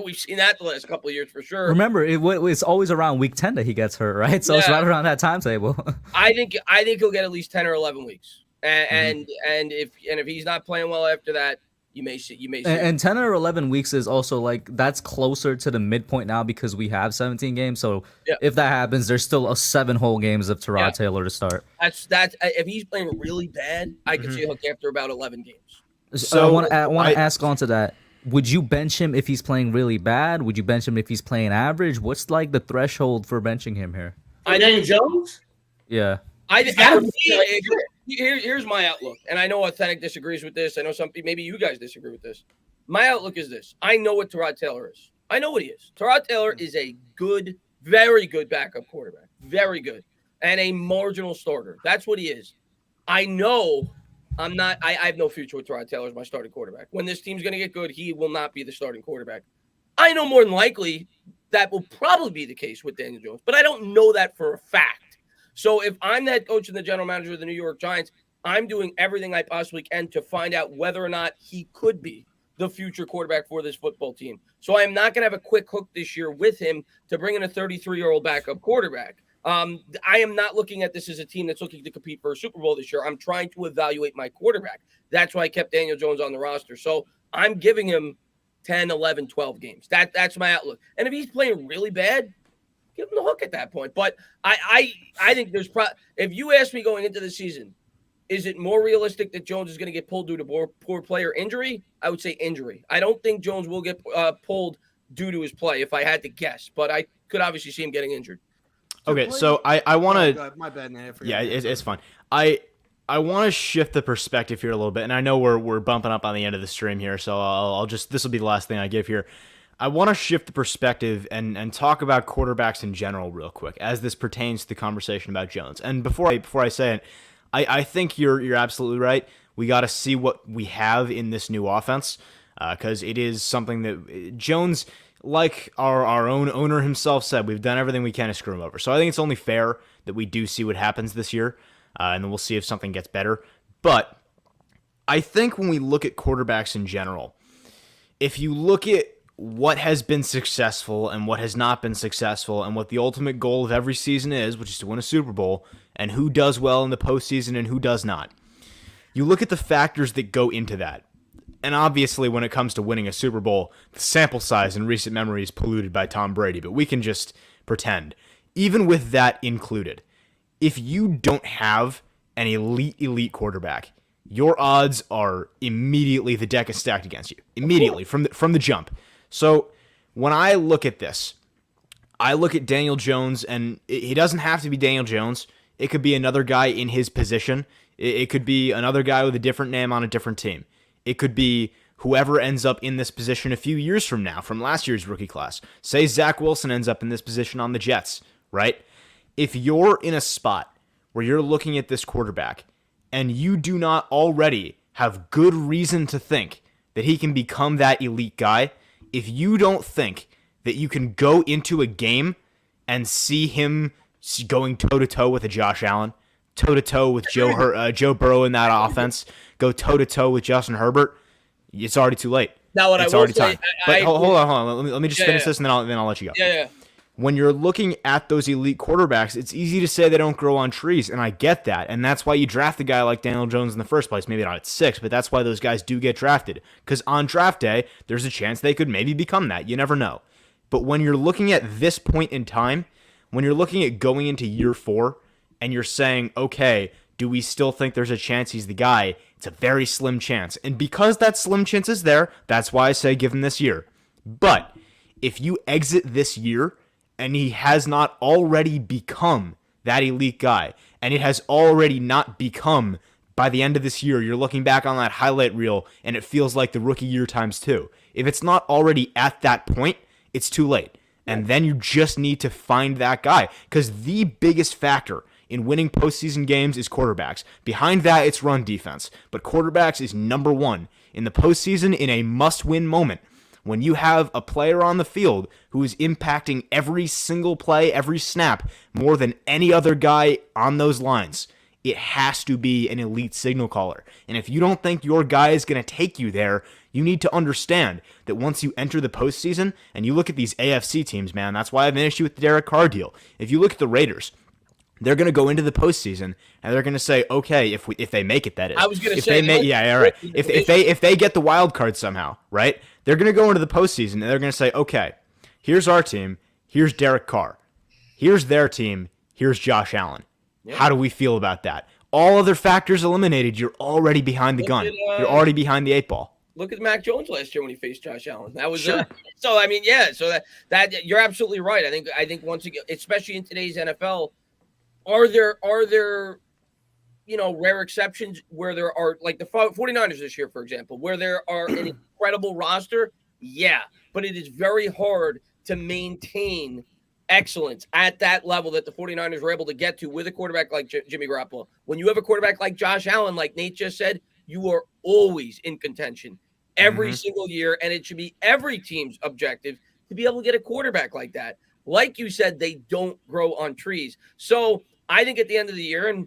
We've seen that the last couple of years for sure. Remember, it's always around week 10 that he gets hurt, right? So it's right around that timetable. I think he'll get at least 10 or 11 weeks, and if he's not playing well after that, you may see. And 10 or 11 weeks is also like that's closer to the midpoint now because we have 17 games. So if that happens, there's still 7 whole games of Tyrod Taylor to start. That's if he's playing really bad, I can see a hook after about 11 games. So I want to ask on to that. Would you bench him if he's playing really bad? Would you bench him if he's playing average? What's like the threshold for benching him here? Daniel Jones? Yeah. Here's my outlook, and I know Authentic disagrees with this. I know maybe you guys disagree with this. My outlook is this. I know what Tyrod Taylor is. I know what he is. Tyrod Taylor is a good, very good backup quarterback. Very good. And a marginal starter. That's what he is. I know I have no future with Tyrod Taylor as my starting quarterback. When this team's going to get good, he will not be the starting quarterback. I know more than likely that will probably be the case with Daniel Jones, but I don't know that for a fact. So if I'm the head coach and the general manager of the New York Giants, I'm doing everything I possibly can to find out whether or not he could be the future quarterback for this football team. So I'm not going to have a quick hook this year with him to bring in a 33-year-old backup quarterback. I am not looking at this as a team that's looking to compete for a Super Bowl this year. I'm trying to evaluate my quarterback. That's why I kept Daniel Jones on the roster. So I'm giving him 10, 11, 12 games. That's my outlook. And if he's playing really bad, give him the hook at that point. But I think there's if you ask me going into the season, is it more realistic that Jones is going to get pulled due to poor player injury? I would say injury. I don't think Jones will get pulled due to his play if I had to guess, but I could obviously see him getting injured. Okay, so I want to. My bad, man. Yeah, it's fine. I want to shift the perspective here a little bit, and I know we're bumping up on the end of the stream here, so I'll just this will be the last thing I give here. I want to shift the perspective and talk about quarterbacks in general real quick as this pertains to the conversation about Jones. And before I say it, I think you're absolutely right. We got to see what we have in this new offense because it is something that Jones, like our own owner himself said, we've done everything we can to screw him over. So I think it's only fair that we do see what happens this year, and then we'll see if something gets better. But I think when we look at quarterbacks in general, if you look at what has been successful and what has not been successful and what the ultimate goal of every season is, which is to win a Super Bowl, and who does well in the postseason and who does not, you look at the factors that go into that. And obviously, when it comes to winning a Super Bowl, the sample size in recent memory is polluted by Tom Brady, but we can just pretend. Even with that included, if you don't have an elite quarterback, your odds are immediately, the deck is stacked against you. Immediately, from the jump. So when I look at this, I look at Daniel Jones, and he doesn't have to be Daniel Jones. It could be another guy in his position. It could be another guy with a different name on a different team. It could be whoever ends up in this position a few years from now, from last year's rookie class. Say Zach Wilson ends up in this position on the Jets, right? If you're in a spot where you're looking at this quarterback and you do not already have good reason to think that he can become that elite guy, if you don't think that you can go into a game and see him going toe-to-toe with a Josh Allen, toe-to-toe with Joe Burrow in that offense, go toe-to-toe with Justin Herbert, it's already too late. Now, what it's I will already say, time. But hold on. Let me just finish this, and then I'll let you go. Yeah. When you're looking at those elite quarterbacks, it's easy to say they don't grow on trees, and I get that. And that's why you draft a guy like Daniel Jones in the first place. Maybe not at 6, but that's why those guys do get drafted. Because on draft day, there's a chance they could maybe become that. You never know. But when you're looking at this point in time, when you're looking at going into year 4, and you're saying, okay, do we still think there's a chance he's the guy? It's a very slim chance. And because that slim chance is there, that's why I say give him this year. But if you exit this year and he has not already become that elite guy, and it has already not become, by the end of this year, you're looking back on that highlight reel and it feels like the rookie year times 2. If it's not already at that point, it's too late. And then you just need to find that guy. Because the biggest factor in winning postseason games is quarterbacks. Behind that, it's run defense. But quarterbacks is number 1 in the postseason in a must-win moment. When you have a player on the field who is impacting every single play, every snap, more than any other guy on those lines, it has to be an elite signal caller. And if you don't think your guy is going to take you there, you need to understand that once you enter the postseason, and you look at these AFC teams, man, that's why I have an issue with the Derek Carr deal. If you look at the Raiders, they're going to go into the postseason and they're going to say, okay, if they make it, that is. I was going to if say, they right. If they get the wild card somehow, right? They're going to go into the postseason and they're going to say, okay, here's our team, here's Derek Carr, here's their team, here's Josh Allen. Yeah. How do we feel about that? All other factors eliminated, you're already behind the gun. You're already behind the 8 ball. Look at Mac Jones last year when he faced Josh Allen. That was sure. So I mean, yeah. So that you're absolutely right. I think once again, especially in today's NFL, are there rare exceptions where there are, like the 49ers this year, for example, where there are an incredible roster? Yeah, but it is very hard to maintain excellence at that level that the 49ers were able to get to with a quarterback like Jimmy Garoppolo. When you have a quarterback like Josh Allen, like Nate just said, you are always in contention every single year, and it should be every team's objective to be able to get a quarterback like that. Like you said, they don't grow on trees. So I think at the end of the year, and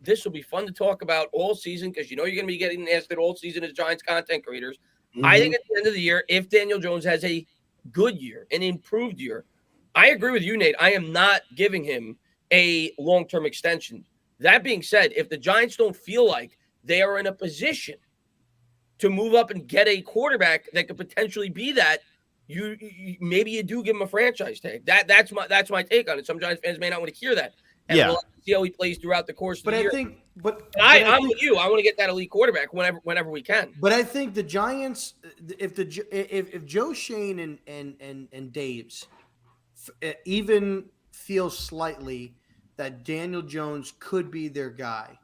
this will be fun to talk about all season because you're going to be getting asked it all season as Giants content creators. I think at the end of the year, if Daniel Jones has a good year, an improved year, I agree with you, Nate. I am not giving him a long-term extension. That being said, if the Giants don't feel like they are in a position to move up and get a quarterback that could potentially be that, you maybe you do give him a franchise tag. That's my take on it. Some Giants fans may not want to hear that. And we'll see how he plays throughout the course of the year. I'm with you. I want to get that elite quarterback whenever we can. But I think the Giants, if Joe Shane and Dave's even feel slightly that Daniel Jones could be their guy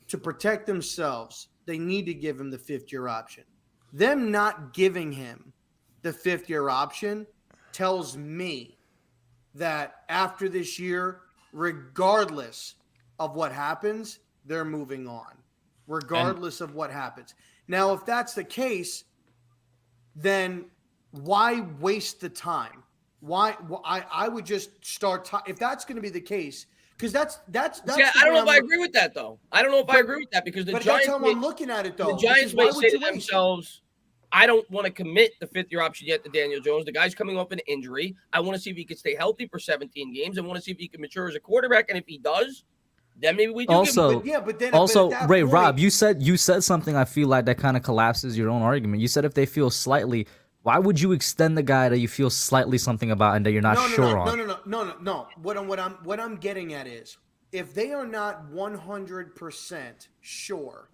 to protect themselves, they need to give him the 5th-year option. Them not giving him the 5th-year option tells me that after this year, regardless of what happens, they're moving on, regardless of what happens. Now, if that's the case, then why waste the time? Why I would just start if that's going to be the case, because that's yeah, I don't know if I agree with that though. I don't know if I agree with that because the but Giants. That's how I'm looking at it though. The Giants may say to themselves, "I don't want to commit the 5th-year option yet to Daniel Jones. The guy's coming off an injury. I want to see if he can stay healthy for 17 games. I want to see if he can mature as a quarterback. And if he does, then maybe we do." Also, but Ray, Rob, you said something I feel like that kind of collapses your own argument. You said if they feel slightly, why would you extend the guy that you feel slightly something about and that you're not sure on? No. What I'm getting at is if they are not 100% sure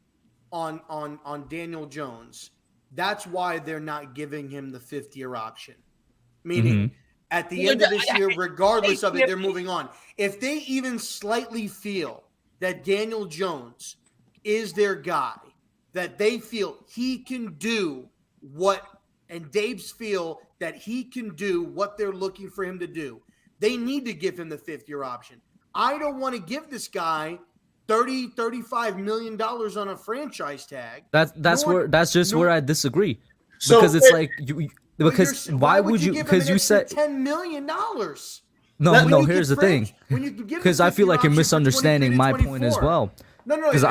on Daniel Jones, that's why they're not giving him the 5th-year option. Meaning, at the end of this year, regardless of it, they're moving on. If they even slightly feel that Daniel Jones is their guy, that they feel he can do what, and Dave's feel that he can do what they're looking for him to do, they need to give him the 5th-year option. I don't want to give this guy $35 million on a franchise tag. That's where I disagree. Because it's like why would you? Because you said $10 million. No. Here's the thing. Because I feel like you're misunderstanding my point as well. No. Because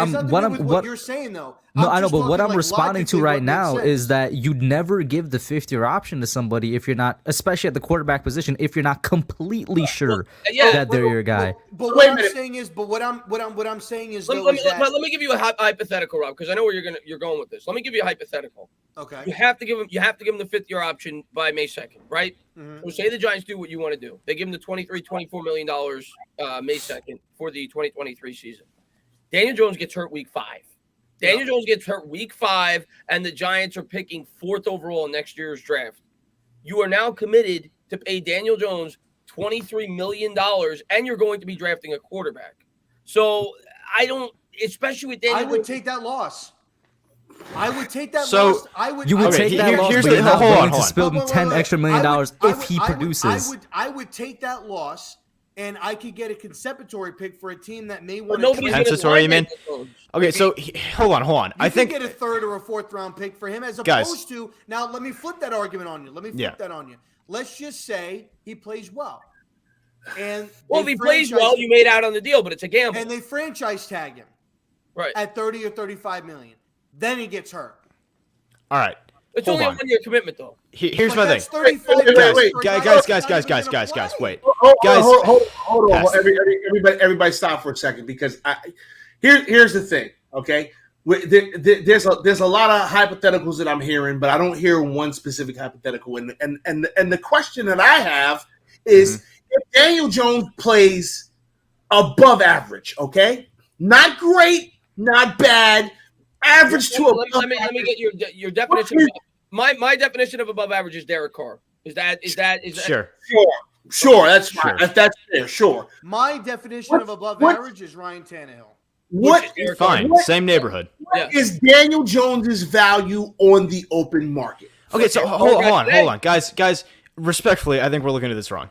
what you're saying though. No, I know, but what I'm responding to right now is that you'd never give the 5th-year option to somebody if you're not, especially at the quarterback position, if you're not completely sure that they're your guy. But what I'm saying is, let me give you a hypothetical, Rob, because I know where you're going with this. Let me give you a hypothetical. Okay. You have to give him the 5th-year option by May 2nd, right? So say the Giants do what you want to do. They give him the $24 million May 2nd for the 2023 season. Daniel Jones gets hurt week 5. Daniel Jones gets hurt week 5, and the Giants are picking 4th overall in next year's draft. You are now committed to pay Daniel Jones $23 million, and you're going to be drafting a quarterback. So I don't, especially with Daniel. I would take that loss. I would take that loss. You would take that loss, but you're not going to spill $10 extra million if he produces. I would take that loss. And I could get a compensatory pick for a team that may want to. Compensatory, you mean? Okay, so hold on. I think get a 3rd or a 4th round pick for him, as opposed to now. Let me flip that argument on you. Let's just say he plays well, and if he plays well, you made out on the deal, but it's a gamble. And they franchise tag him, right, at 30 or 35 million. Then he gets hurt. All right. It's only a 1-year commitment, though. Here's my thing. Wait. Guys, wait. Hold on. Everybody stop for a second, because here's the thing, okay? There's a lot of hypotheticals that I'm hearing, but I don't hear one specific hypothetical. And the question that I have is, if Daniel Jones plays above average, okay? Not great, not bad, average to above. Let me get your definition. My definition of above average is Derek Carr. Is that Sure, that's fine. That's fair, sure. My definition of above average is Ryan Tannehill. Same neighborhood. What is Daniel Jones's value on the open market? Okay, so hold on. Guys, respectfully, I think we're looking at this wrong.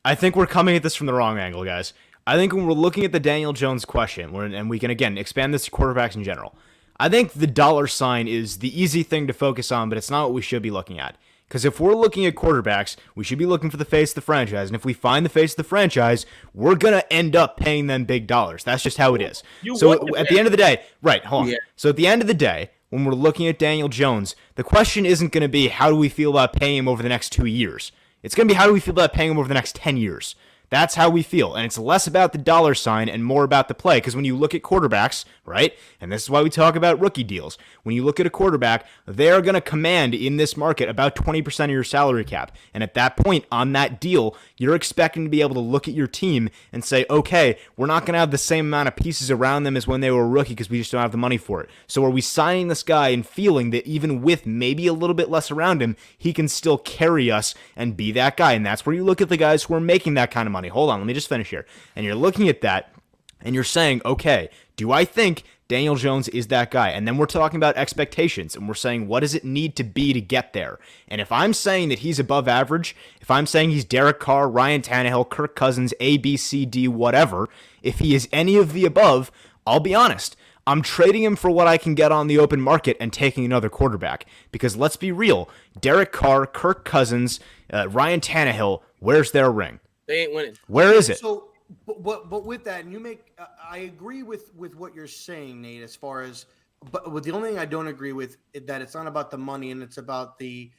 I think we're coming at this from the wrong angle, guys. I think when we're looking at the Daniel Jones question, and we can, again, expand this to quarterbacks in general, I think the dollar sign is the easy thing to focus on, but it's not what we should be looking at. Because if we're looking at quarterbacks, we should be looking for the face of the franchise. And if we find the face of the franchise, we're going to end up paying them big dollars. That's just how it is. So at the end of the day, right, hold on. Yeah. So at the end of the day, when we're looking at Daniel Jones, the question isn't going to be how do we feel about paying him over the next 2 years. It's going to be how do we feel about paying him over the next 10 years. That's how we feel. And it's less about the dollar sign and more about the play. Because when you look at quarterbacks, right, and this is why we talk about rookie deals, when you look at a quarterback, they're going to command in this market about 20% of your salary cap. And at that point on that deal, you're expecting to be able to look at your team and say, okay, we're not going to have the same amount of pieces around them as when they were a rookie because we just don't have the money for it. So are we signing this guy and feeling that even with maybe a little bit less around him, he can still carry us and be that guy? And that's where you look at the guys who are making that kind of money. Hold on, let me just finish here. And you're looking at that, and you're saying, okay, do I think Daniel Jones is that guy. And then we're talking about expectations, and we're saying, what does it need to be to get there? And if I'm saying that he's above average, if I'm saying he's Derek Carr, Ryan Tannehill, Kirk Cousins, A, B, C, D, whatever, if he is any of the above, I'll be honest, I'm trading him for what I can get on the open market and taking another quarterback. Because let's be real, Derek Carr, Kirk Cousins, Ryan Tannehill, where's their ring? They ain't winning. Where is it? So, but with that, and you make, I agree with what you're saying, Nate. As far as, but with the only thing I don't agree with is that it's not about the money and it's about the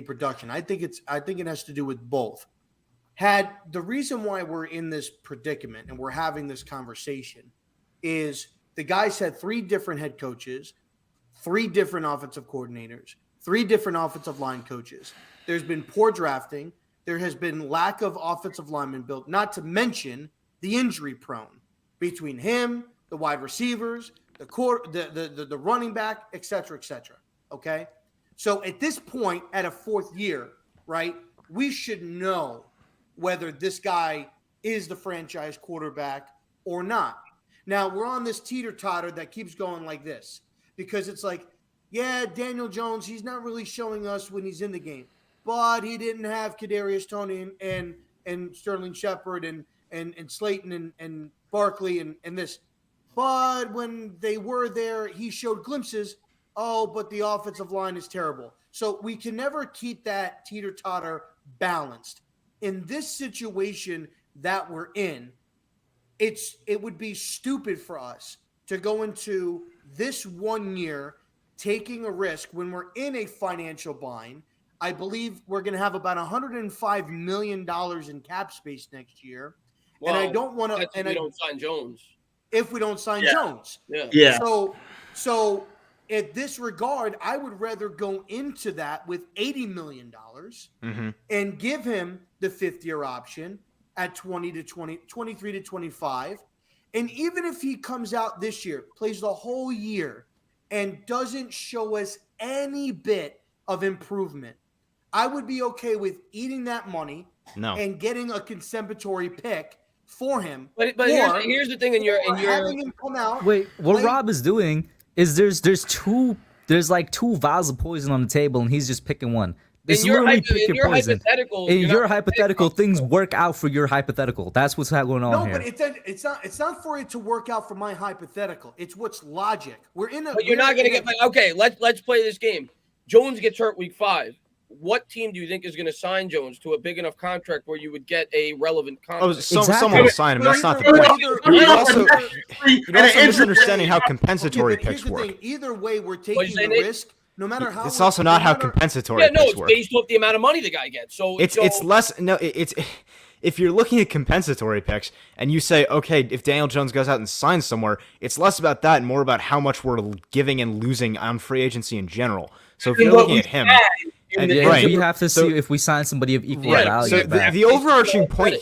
production. I think it has to do with both. Had the reason why we're in this predicament and we're having this conversation is the guys had 3 different head coaches, 3 different offensive coordinators, 3 different offensive line coaches. There's been poor drafting. There has been lack of offensive linemen built, not to mention the injury prone between him, the wide receivers, the running back, et cetera, et cetera. Okay. So at this point, at a 4th year, right, we should know whether this guy is the franchise quarterback or not. Now, we're on this teeter-totter that keeps going like this because it's like, yeah, Daniel Jones, he's not really showing us when he's in the game, but he didn't have Kadarius Toney and Sterling Shepard and Slayton and Barkley and this. But when they were there, he showed glimpses. Oh, but the offensive line is terrible. So we can never keep that teeter-totter balanced. In this situation that we're in, it would be stupid for us to go into this 1 year taking a risk when we're in a financial bind. I believe we're going to have about $105 million in cap space next year. Well, and I don't want to. And we don't sign Jones. If we don't sign Jones. Yeah. So in this regard, I would rather go into that with $80 million and give him the 5th-year option at 23 to 25. And even if he comes out this year, plays the whole year, and doesn't show us any bit of improvement, I would be okay with eating that money and getting a consummatory pick for him. But here's the thing, in your having him come out. Wait, what Rob is doing is there's 2 vials of poison on the table and he's just picking one. It's literally pick your poison. In your hypothetical, things work out for your hypothetical. That's what's going on here. No, but it's not for it to work out for my hypothetical. It's what's logic. But you're not going to get. Okay, let's play this game. Jones gets hurt week 5. What team do you think is going to sign Jones to a big enough contract where you would get a relevant contract? Someone will sign him. That's not the point. You're also misunderstanding how compensatory picks work. Either way, we're taking the risk. No matter how. It's also not how compensatory picks work. It's based off the amount of money the guy gets. So it's less. No, it's if you're looking at compensatory picks and you say, okay, if Daniel Jones goes out and signs somewhere, it's less about that and more about how much we're giving and losing on free agency in general. So if you're looking at him. We have to see if we sign somebody of equal value. So the overarching point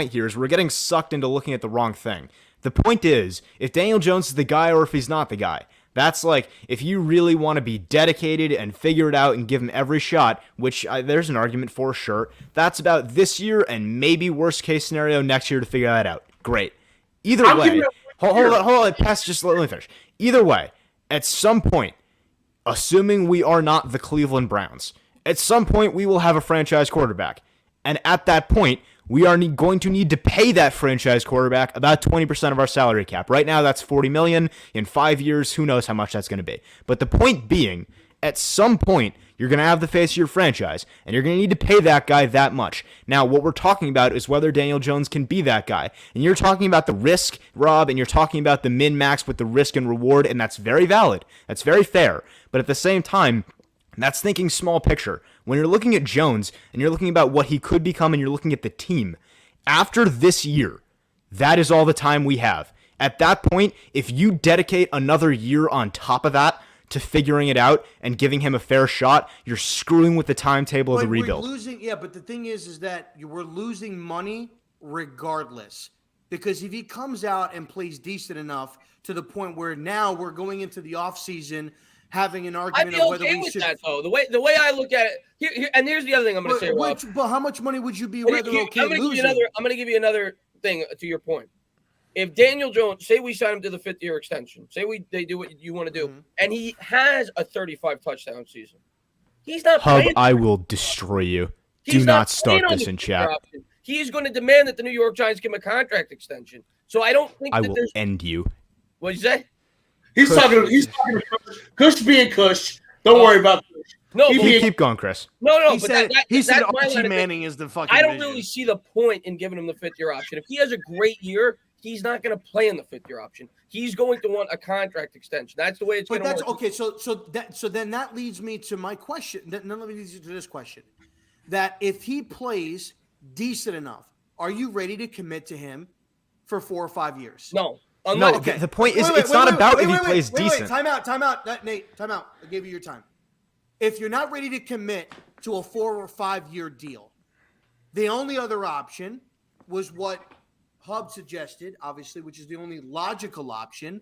here is we're getting sucked into looking at the wrong thing. The point is, if Daniel Jones is the guy or if he's not the guy. That's like, if you really want to be dedicated and figure it out and give him every shot, which there's an argument for, sure. That's about this year and maybe worst case scenario next year to figure that out. Great. Either way, hold on, Pest, just let me finish. Either way, at some point, assuming we are not the Cleveland Browns, at some point we will have a franchise quarterback. And at that point, we are going to need to pay that franchise quarterback about 20% of our salary cap. Right now, that's $40 million. In 5 years, who knows how much that's going to be. But the point being, at some point, you're going to have the face of your franchise, and you're going to need to pay that guy that much. Now, what we're talking about is whether Daniel Jones can be that guy. And you're talking about the risk, Rob, and you're talking about the min-max with the risk and reward, and that's very valid. That's very fair. But at the same time, that's thinking small picture. When you're looking at Jones and you're looking about what he could become and you're looking at the team, after this year, that is all the time we have. At that point, if you dedicate another year on top of that to figuring it out and giving him a fair shot, you're screwing with the timetable of the rebuild. But the thing is that we're losing money regardless. Because if he comes out and plays decent enough to the point where now we're going into the offseason having an argument of whether we should. That, though. The way I look at it, here, and here's the other thing I'm going to say, Rob. But how much money would you be rather okay losing? I'm going to give you another thing to your point. if Daniel Jones, say we sign him to the 5th-year extension, say they do what you want to do, and he has a 35 touchdown season, he's not Hub, playing. I will destroy you. He's Do not start this in chat. option. He's going to demand that the New York Giants give him a contract extension. So I don't think I that will there's. end you. What'd you say? He's talking to Kush being Kush. Don't worry about Kush. No, Keep going, Chris. no. He But said that's my line Archie of Manning is the fucking. I don't vision. really see the point in giving him the 5th-year option. If he has a great year, he's not going to play in the 5th-year option. He's going to want a contract extension. That's the way it's going to work. Okay. So then that leads me to my question. Then let me lead you to this question: that if he plays decent enough, are you ready to commit to him for 4 or 5 years? No. No, Okay. the point is, it's not about if he plays decent. Time out. Nate, time out. I gave you your time. If you're not ready to commit to a 4 or 5 year deal, the only other option was what Hub suggested, obviously, which is the only logical option,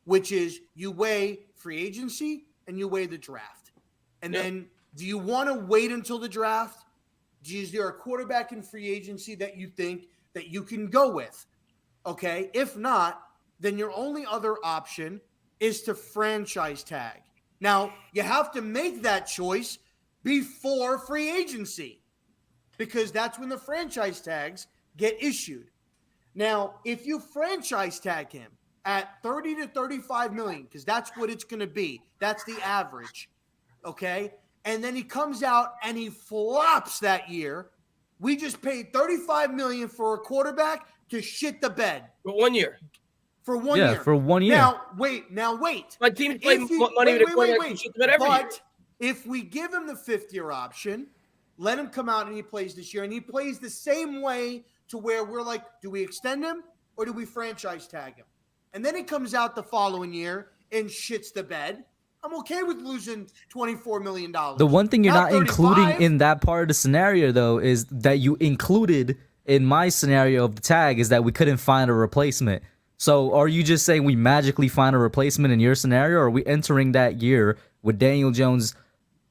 which is you weigh free agency and you weigh the draft. And then do you want to wait until the draft? Is there a quarterback in free agency that you think that you can go with? Okay. If not, then your only other option is to franchise tag. Now, you have to make that choice before free agency because that's when the franchise tags get issued. Now, if you franchise tag him at 30 to 35 million, because that's what it's going to be, that's the average, okay? And then he comes out and he flops that year. We just paid 35 million for a quarterback to shit the bed. For 1 year. For 1 year. Yeah, for 1 year. Now, wait. My team play money with a quarterback and shit them every year. But if we give him the 5th-year option, let him come out and he plays this year, and he plays the same way to where we're like, do we extend him or do we franchise tag him? And then he comes out the following year and shits the bed. I'm okay with losing $24 million. The one thing you're not 35. including in that part of the scenario, though, is that you included in my scenario of the tag is that we couldn't find a replacement. So are you just saying we magically find a replacement in your scenario, or are we entering that year with Daniel Jones'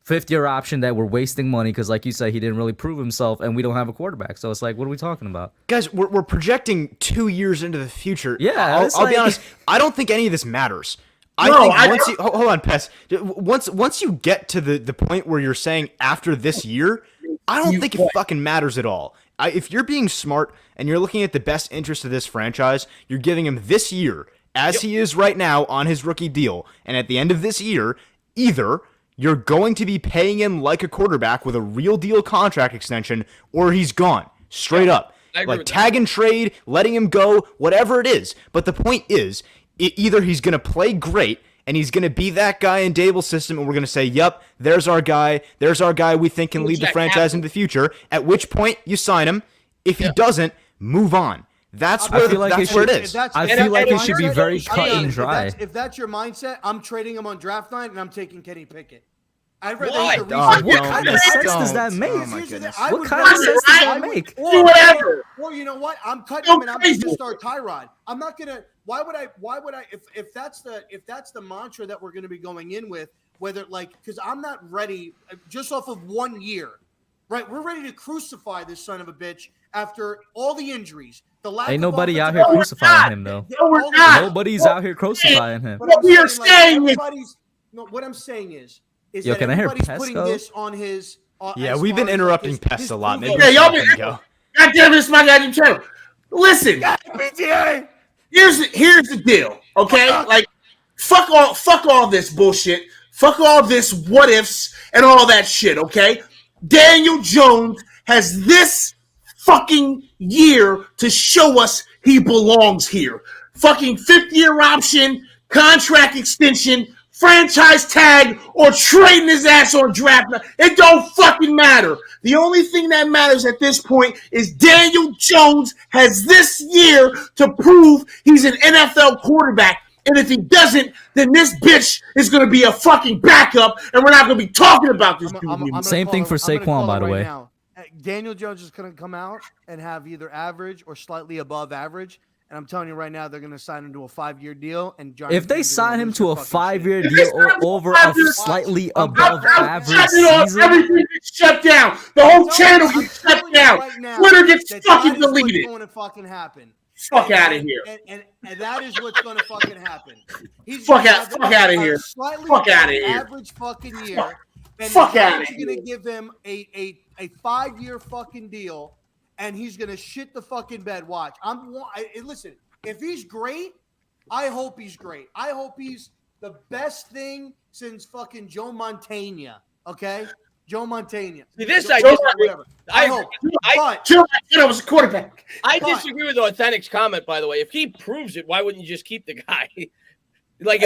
5th-year option that we're wasting money because, like you said, he didn't really prove himself and we don't have a quarterback? So it's like, what are we talking about? Guys, we're projecting 2 years into the future. Yeah, I'll be honest. I don't think any of this matters. Hold on, Pest. Once you get to the point where you're saying after this year, I don't think it fucking matters at all. If you're being smart and you're looking at the best interest of this franchise, you're giving him this year, as he is right now on his rookie deal, and at the end of this year, either you're going to be paying him like a quarterback with a real deal contract extension, or he's gone, straight up. Like tag and trade, letting him go, whatever it is. But the point is, either he's going to play great, and he's going to be that guy in Dable's system, and we're going to say, yep, there's our guy we think can lead the franchise into the future, at which point you sign him. If he doesn't, move on. That's where it is. I feel like it should be very cut and dry. If that's your mindset, I'm trading him on draft night and I'm taking Kenny Pickett. I'd rather Why? the reason. What kind of sense does that make? Oh my goodness. What kind of sense does that make? Or you know what? I'm cutting him and I'm going to start Tyrod. I'm not going to. Why would I? If that's the mantra that we're going to be going in with, whether because I'm not ready just off of 1 year, right? We're ready to crucify this son of a bitch after all the injuries. Ain't nobody out here crucifying him though. No, we're not. Nobody's out here crucifying him. What we are saying is, what I'm saying is Yo, that can I hear everybody's Pest, putting though? this on his. Yeah, as we've been far as, interrupting his Pest a lot. Maybe yeah, we y'all should go. God damn, this is my goddamn channel. Listen, here's the deal, okay? Like, fuck all this bullshit. Fuck all this what ifs and all that shit, okay? Daniel Jones has this fucking year to show us he belongs here. Fucking 5th-year option, contract extension, franchise tag, or trading his ass on draft night. It don't fucking matter. The only thing that matters at this point is Daniel Jones has this year to prove he's an NFL quarterback. And if he doesn't, then this bitch is going to be a fucking backup, and we're not going to be talking about this dude. Same thing for Saquon, by the way. Now. Daniel Jones is going to come out and have either average or slightly above average. And I'm telling you right now, they're going to sign him to a 5-year deal. And if they sign him to a 5-year deal or over a slightly above average season, everything gets shut down. The whole channel gets shut down. Twitter gets fucking deleted. What's going to fucking happen? Fuck out of here. And that is what's going to fucking happen. He's Fuck gonna out- have fuck outta a here. Slightly Fuck outta above here. average fucking year. And Fuck the outta Giants are going here. to give him a 5-year fucking deal, and he's going to shit the fucking bed. Watch. Listen, if he's great, I hope he's great. I hope he's the best thing since fucking Joe Montana. Okay? Joe Montana. See, this Joe- I disagree. whatever. I hope. But Chill, I was a quarterback. I But- disagree with Authentic's comment, by the way. If he proves it, why wouldn't you just keep the guy? Like,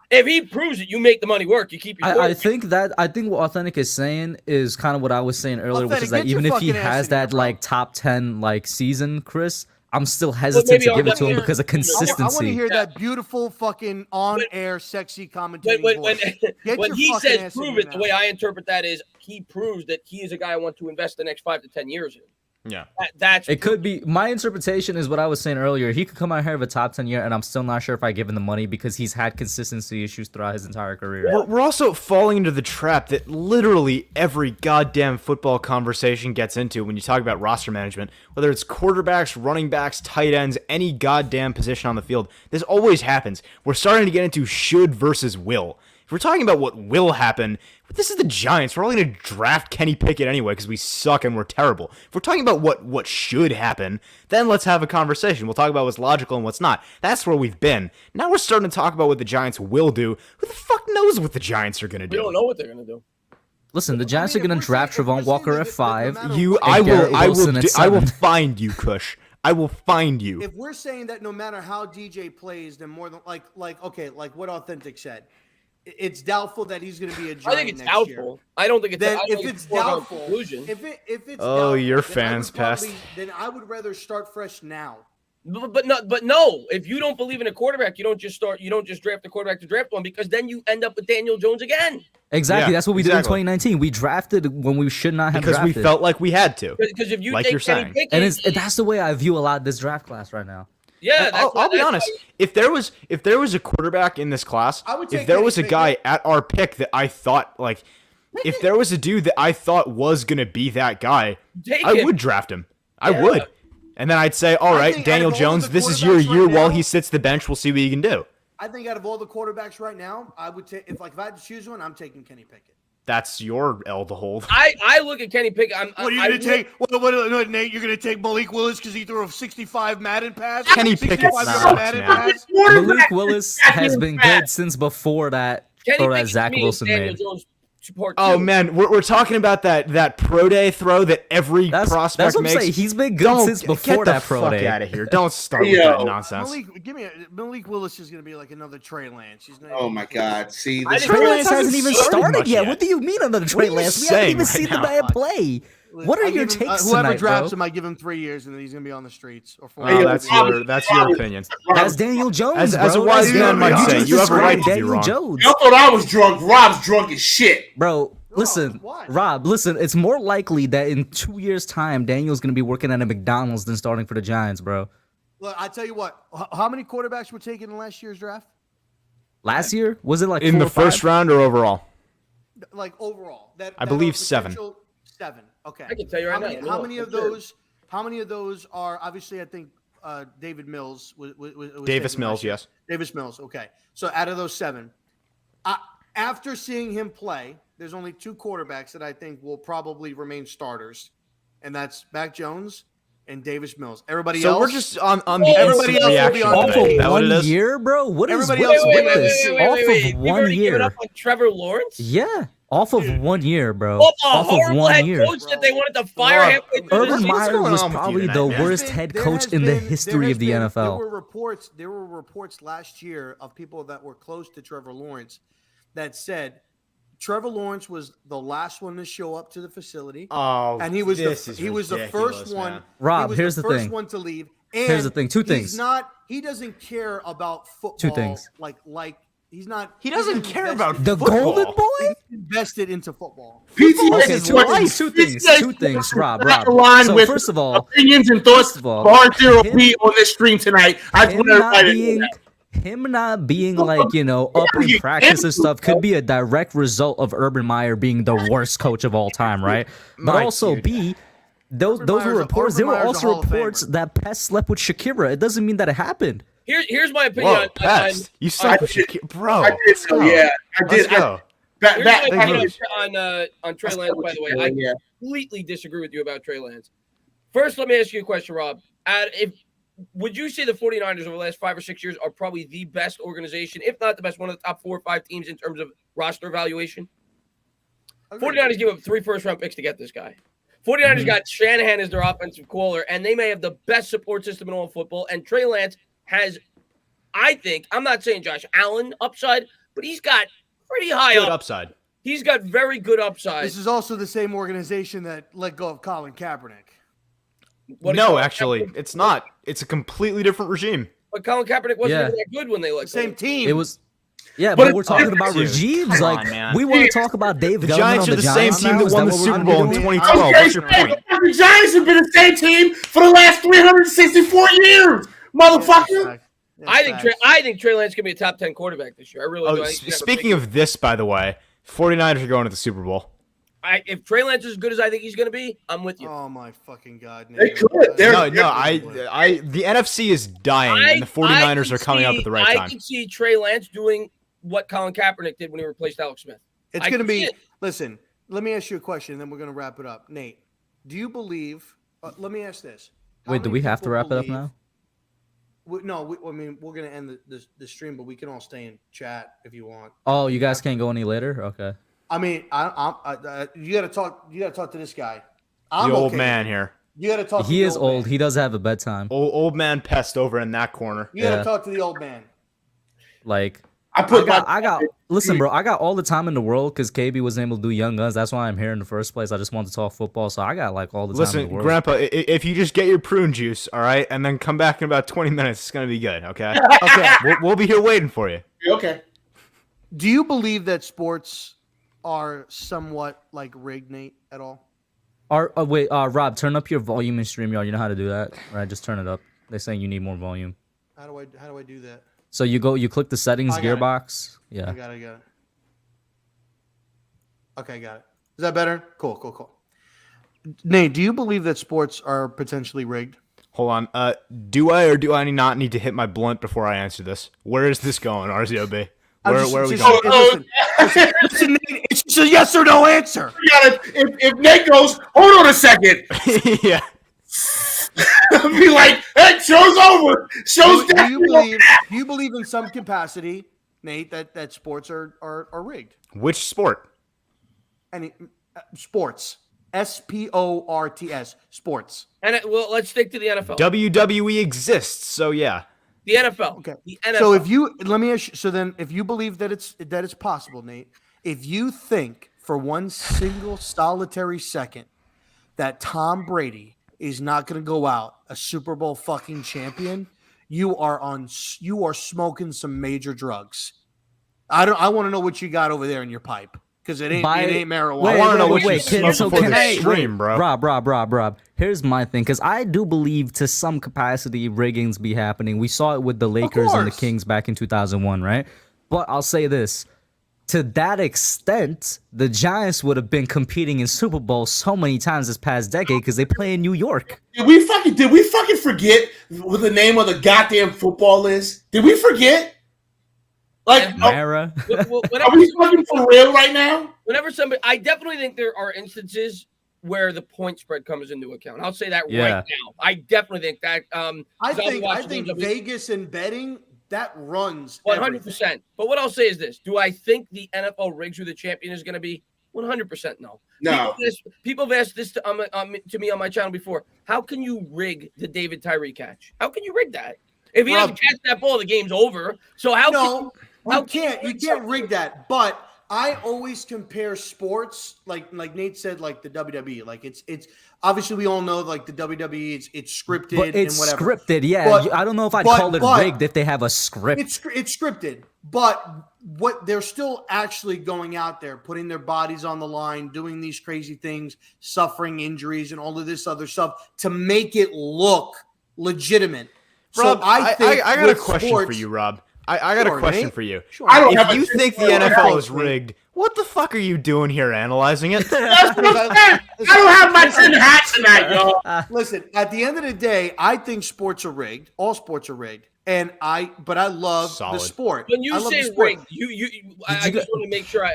if he proves it, you make the money work. You keep your I quarterback. think what Authentic is saying is kind of what I was saying earlier, which Authentic, is that get your even if he fucking ass has in here, that bro. like top 10 like season, Chris, I'm still hesitant maybe to I'll give it to him definitely- because of I want to consistency. hear that beautiful fucking on-air sexy commentating when voice. Get when your he fucking says ass in prove here it, the now. way I interpret that is he proves that he is a guy I want to invest the next 5 to 10 years in. Yeah. That's It could be my interpretation is what I was saying earlier. He could come out here with a top 10 year, and I'm still not sure if I give him the money because he's had consistency issues throughout his entire career. We're also falling into the trap that literally every goddamn football conversation gets into when you talk about roster management, whether it's quarterbacks, running backs, tight ends, any goddamn position on the field. This always happens. We're starting to get into should versus will. If we're talking about what will happen, this is the Giants. We're only going to draft Kenny Pickett anyway because we suck and we're terrible. If we're talking about what should happen, then let's have a conversation. We'll talk about what's logical and what's not. That's where we've been. Now we're starting to talk about what the Giants will do. Who the fuck knows what the Giants are going to we don't do? know what they're gonna do. Listen, the Giants mean, are going if to we're draft saying- if we're Trevon Walker saying at that 5. no matter You, what- I will, Garrett I will, Wilson at I will 7. find you, Kush. I will find you. If we're saying that no matter how DJ plays, then more than like what Authentic said, it's doubtful that he's going to be a Giant I think it's next doubtful. year. I don't think it's. Then I if think it's a foregone doubtful, conclusion. if it's Oh, doubtful, your then I would fans passed. then I would rather start fresh now. But no. If you don't believe in a quarterback, you don't just draft a quarterback to draft one because then you end up with Daniel Jones again. Exactly. Yeah, That's what we did in exactly. 2019. We drafted when we should not have Because we drafted. felt like we had to. Because if you Like take you're Kenny saying. Pickett, And that's the way I view a lot of this draft class right now. yeah, I'll be honest. If there was a quarterback in this class, I would if take there Kenny was a guy Pickett. at our pick that I thought like, if there was a dude that I thought was gonna be that guy, Take I him. would draft him. I Yeah. would. And then I'd say, all I right, think Daniel out of all Jones, the this is your quarterbacks year right while now- he sits the bench. We'll see what you can do. I think out of all the quarterbacks right now, I would take if I had to choose one, I'm taking Kenny Pickett. That's your L to hold. I look at Kenny Pickett. What are you going to take? What, Nate? You're going to take Malik Willis because he threw a 65 Madden pass? Kenny 65 Pickett's yard sucks, Madden man. pass? Malik Willis has been good since before that Kenny throw that Pickett Zach to me is Wilson Daniel made. Jones support Oh too. man, we're talking about that pro day throw that every That's prospect what I'm makes. saying. He's been good Don't since get before the that pro fuck day. out of here. Don't start with Yo. that nonsense. Malik Willis is going to be like another Trey Lance. He's not Oh even my close. God! See, I this didn't- Trey Lance Hasn't hasn't even started started much yet. yet. What do you mean another Trey are you Lance? We haven't saying even right seen the now? man play. What are I your give him, takes whoever tonight, drafts bro? him, I give him 3 years, and then he's going to be on the streets. Or 4 Oh, years. that's your opinion. That's Daniel Jones, As a bro. wise That's man might say, just you have a right described to be Daniel wrong. Jones. Y'all thought I was drunk. Rob's drunk as shit. Bro, listen, why? Rob, listen, it's more likely that in 2 years' time, Daniel's going to be working at a McDonald's than starting for the Giants, bro. Look, I tell you what. How many quarterbacks were taken in last year's draft? Last year, was it like In 4 the or first 5? round or overall? Like overall, that I that believe are 7. potential- 7. Okay. I can tell you right how now, many, I know how it many for of sure. those? How many of those are obviously? I think David Mills was Davis taken Mills, last year. yes. Davis Mills. Okay. So out of those 7, after seeing him play, there's only 2 quarterbacks that I think will probably remain starters, and that's Mac Jones and Davis Mills. Everybody So else. we're just on the Everybody instant else will be reaction. on Off the tonight. of Is that what it one is? year, bro? What is Everybody what else is will with be on this? the- Off We've of one already given year. up on Trevor Lawrence. Yeah, off of 1 year, bro. Off a Off of horrible 1 head year. coach that they wanted to fire Rob, halfway through the Urban season. What's Meyer going was on with you probably tonight, the man? worst head coach in the history of the NFL. There were reports last year of people that were close to Trevor Lawrence that said Trevor Lawrence was the last one to show up to the facility, Oh, and he was this the is he was the ridiculous, first one. man. Rob, he was here's the the first thing. one to leave. And Here's the thing. Two he's things. not. He doesn't care about football. 2 things. Like he's not. He doesn't care about The football. Golden Boy? invested into football. PTS Okay, is two what things. Two things. PTS Two things, Rob. not Rob. aligned So with first of all, opinions and thoughts first of all, for R0B him- on this stream tonight. I just him want everybody not to know being that. him not being like, you know, up in practice and stuff could be a direct result of Urban Meyer being the worst coach of all time, right? But Mike, also dude. B, those Urban were Meyer's reports. There were a also Hall of reports Famer. that Pest slept with Shakira. It doesn't mean that it happened. Here's my opinion Whoa, on Pest. You suck with Shakira. Bro, I did. let's go. Yeah, I did. Let's go. Here's my opinion moves. on Trey Lance, by the way. I completely disagree with you about Trey Lance. First, let me ask you a question, Rob. Would you say the 49ers over the last 5 or 6 years are probably the best organization, if not the best, one of the top 4 or 5 teams in terms of roster evaluation? 49ers give up 3 first-round picks to get this guy. 49ers got Shanahan as their offensive caller, and they may have the best support system in all of football. And Trey Lance has, I think, I'm not saying Josh Allen upside, but he's got pretty high Good upside. He's got very good upside. This is also the same organization that let go of Colin Kaepernick. No, actually, it's not. It's a completely different regime. But Colin Kaepernick wasn't even that good when they let go. Same team. It was. Yeah, but we're talking about Dude, regimes. come Like on, man. we want to talk about Dave. The Gettleman Giants on are the same Giants team now? that Is won the what we're Super gonna Bowl in do? 2012. Okay, What's your point? the Giants have been the same team for the last 364 years, motherfucker. I think Trey Lance can be a top 10 quarterback this year. I really do. I think Speaking of this, by the way, 49ers are going to the Super Bowl. if Trey Lance is as good as I think he's going to be, I'm with you. Oh my fucking god! They could. They're- No, the NFC is dying, and the 49ers are coming up at the right I time. can see Trey Lance doing what Colin Kaepernick did when he replaced Alex Smith. It's I going to can see be. it. Listen, let me ask you a question, and then we're going to wrap it up. Nate, do you believe? Let me ask this. How Wait, do many we have to people wrap it up believe- now? I mean, we're going to end the stream, but we can all stay in chat if you want. Oh, you guys can't go any later. Okay. I mean, you got to talk. You got to talk to this guy. I'm The old okay. man here. You got to talk. He to the is old. Man. He does have a bedtime. Old man Pest over in that corner. You got to Yeah. talk to the old man. Like I I got. Listen, bro. I got all the time in the world because KB wasn't able to do Young Guns. That's why I'm here in the first place. I just wanted to talk football, so I got like all the time in Listen, the world. Grandpa, if you just get your prune juice, all right, and then come back in about 20 minutes, it's going to be good, okay? Okay. We'll be here waiting for you. Okay. Do you believe that sports are somewhat like rigged, Nate, at all? Wait, Rob, turn up your volume in StreamYard. You know how to do that, right? Just turn it up. They're saying you need more volume. How do I do that? So you click the settings I got it. gearbox. Yeah. I got it. Okay, got it. Is that better? Cool. Nate, do you believe that sports are potentially rigged? Hold on. Do I or do I not need to hit my blunt before I answer this? Where is this going, RZeroB? Where are we going? Listen, Nate, it's just a yes or no answer. You gotta, if Nate goes, hold on a second, Yeah. be like, hey, show's over. Show's Do done. you believe in some capacity, Nate, that sports are rigged? Which sport? Any sports. SPORTS. Sports. And let's stick to the NFL. WWE exists, so yeah. The NFL. Okay. The NFL. So let me ask you, so then if you believe that it's possible, Nate, if you think for one single solitary second that Tom Brady is not going to go out a Super Bowl fucking champion, you are smoking some major drugs. I want to know what you got over there in your pipe because it ain't marijuana. I wanna know what you Can smoke before the I stream, bro. Rob. Here's my thing, because I do believe to some capacity riggings be happening. We saw it with the Lakers and the course. Kings back in 2001, right? But I'll say this. To that extent, the Giants would have been competing in Super Bowl so many times this past decade because they play in New York. Did we fucking forget what the name of the goddamn football is? Did we forget? Like, Mara. are we fucking for real right now? Whenever somebody, I definitely think there are instances where the point spread comes into account. I'll say that right Yeah. now. I definitely think that. I think Vegas and betting that runs 100%. But what I'll say is this: do I think the NFL rigs who the champion is going to be? 100% no. No. People have asked this to me on my channel before. How can you rig the David Tyree catch? How can you rig that? If he doesn't catch that ball, the game's over. So you can't rig that. But I always compare sports, like Nate said, like the WWE. Like it's obviously we all know like the WWE, it's scripted But it's and whatever. scripted, yeah. But- I don't know if I'd but- call it but- rigged if they have a script. It's scripted, but what they're still actually going out there, putting their bodies on the line, doing these crazy things, suffering injuries, and all of this other stuff to make it look legitimate. Rob, so I think I got a with question sports, for you, Rob. I got a Sure, question Nate. for you. Sure. I don't have If a you think the tinfoil hat. NFL is rigged, what the fuck are you doing here analyzing it? That's what I'm saying. I don't have my tin hat tonight, y'all. Listen, at the end of the day, I think sports are rigged. All sports are rigged, but I love Solid. the sport. When you I love say the sport. rigged, I just want to make sure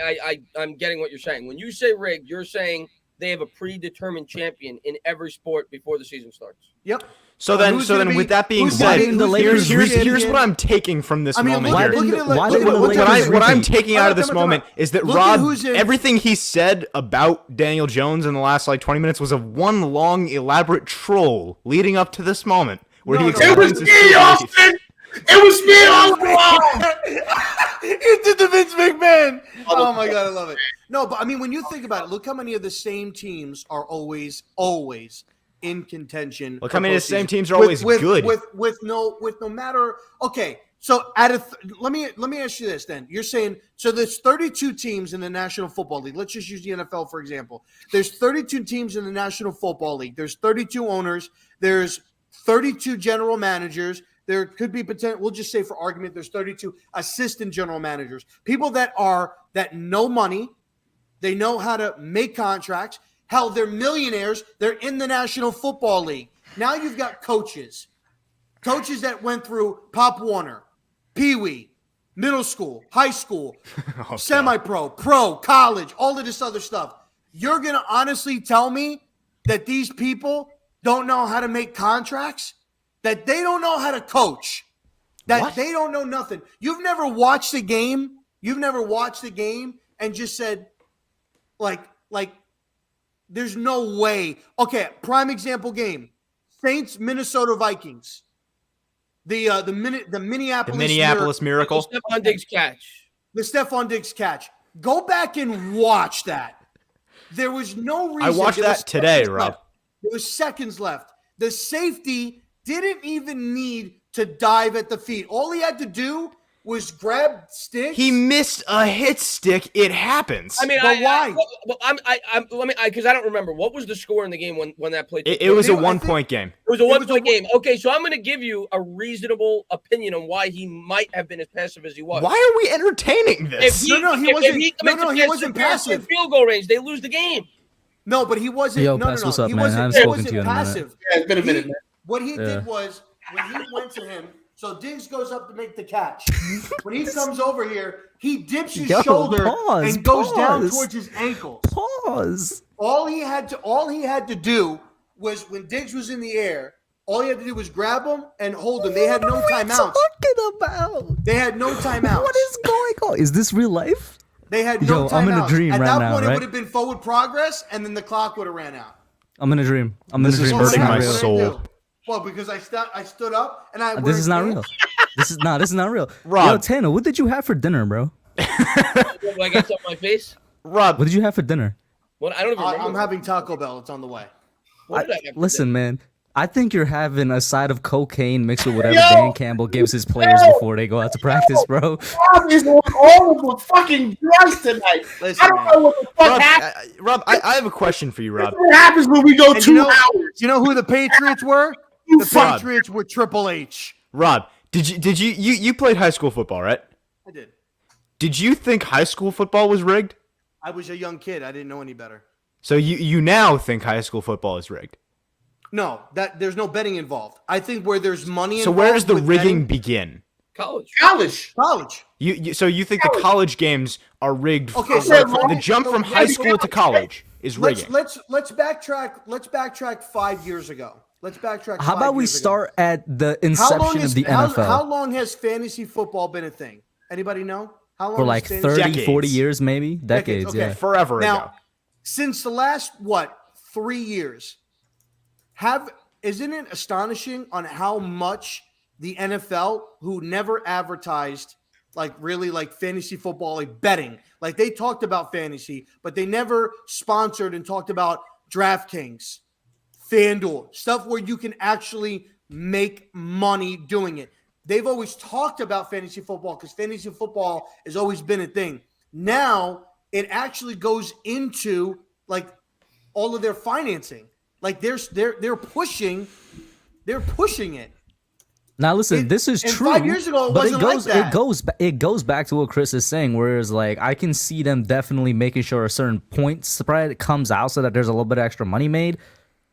I'm getting what you're saying. When you say rigged, you're saying they have a predetermined champion in every sport before the season starts. Yep. So then, with that being said, here's what I'm taking from this moment here. What I'm taking out of this moment is that Rob, everything he said about Daniel Jones in the last 20 minutes was a one long elaborate troll leading up to this moment where he explains his me, Austin. It was me all along. He did the Vince McMahon. Oh my God, I love it. No, but I mean, when you think about it, look how many of the same teams are always in contention. Look how many of the same teams are always good. With no matter. Okay, so let me ask you this then. You're saying so there's 32 teams in the National Football League. Let's just use the NFL for example. There's 32 teams in the National Football League. There's 32 owners. There's 32 general managers. There could be potential. We'll just say for argument, there's 32 assistant general managers. People that know money. They know how to make contracts. Hell, they're millionaires. They're in the National Football League. Now you've got coaches that went through Pop Warner, Pee Wee, middle school, high school, semi-pro, pro, college, all of this other stuff. You're going to honestly tell me that these people don't know how to make contracts? That they don't know how to coach? That they don't know nothing? You've never watched a game? You've never watched a game and just said, like, there's no way. Okay, prime example game. Saints, Minnesota Vikings. The Minneapolis Miracle. The Stephon Diggs catch. The Stephon Diggs catch. Go back and watch that. There was no reason. I watched that today, Rob. There was seconds left. The safety didn't even need to dive at the feet. All he had to do was grab sticks. He missed a hit stick. It happens. I mean, why? Because I don't remember. What was the score in the game when that played? It was a 1 point game. It was a 1 point game. Okay, so I'm going to give you a reasonable opinion on why he might have been as passive as he was. Why are we entertaining this? He wasn't passive. Field goal range, they lose the game. No, but he wasn't. Yo, Pest, what's up, man? I haven't spoken to you in a minute. Yeah, it's been a minute, man. What he did was when he went to him. So Diggs goes up to make the catch. When he comes over here, he dips his shoulder and goes down towards his ankles. Pause. All he had to do was when Diggs was in the air, all he had to do was grab him and hold him. They had no timeouts. Talking about? They had no timeouts. What is going on? Is this real life? They had no timeouts. I'm in a dream At right that now, point, right? it would have been forward progress, and then the clock would have ran out. I'm in a dream. This is hurting my soul. Well, because I stood up and I. This is not real. This is not real. Rob. Yo, Tana, what did you have for dinner, bro? I got something on my face. Rob, what did you have for dinner? What? I don't even remember. I'm having Taco Bell. It's on the way. Listen, man. I think you're having a side of cocaine mixed with whatever Dan Campbell gives his players before they go out to practice, bro. Rob is on all of the fucking drugs tonight. Listen, I don't know what the fuck happened. Rob, I have a question for you, Rob. What happens when we go 2 hours? You know who the Patriots were? The Patriots were Triple H. Rob, did you played high school football, right? I did. Did you think high school football was rigged? I was a young kid. I didn't know any better. So you now think high school football is rigged? No, there's no betting involved. I think where there's money involved. So where does the with rigging betting, begin? College. So you think the college games are rigged? Okay, so the jump from high school to college is rigging. Let's backtrack. Let's backtrack 5 years ago. How about we start at the inception of the NFL? How long has fantasy football been a thing? Anybody know? How long? For like 30, 40 years, maybe? Decades, okay. yeah. Forever ago. Now, since the last, 3 years, isn't it astonishing on how much the NFL, who never advertised like fantasy football, like betting, like they talked about fantasy, but they never sponsored and talked about DraftKings, FanDuel, stuff where you can actually make money doing it. They've always talked about fantasy football because fantasy football has always been a thing. Now it actually goes into like all of their financing. Like they're pushing it. Now listen, this is and true. 5 years ago, it but wasn't like that. It goes back to what Chris is saying, whereas like I can see them definitely making sure a certain point spread comes out so that there's a little bit of extra money made.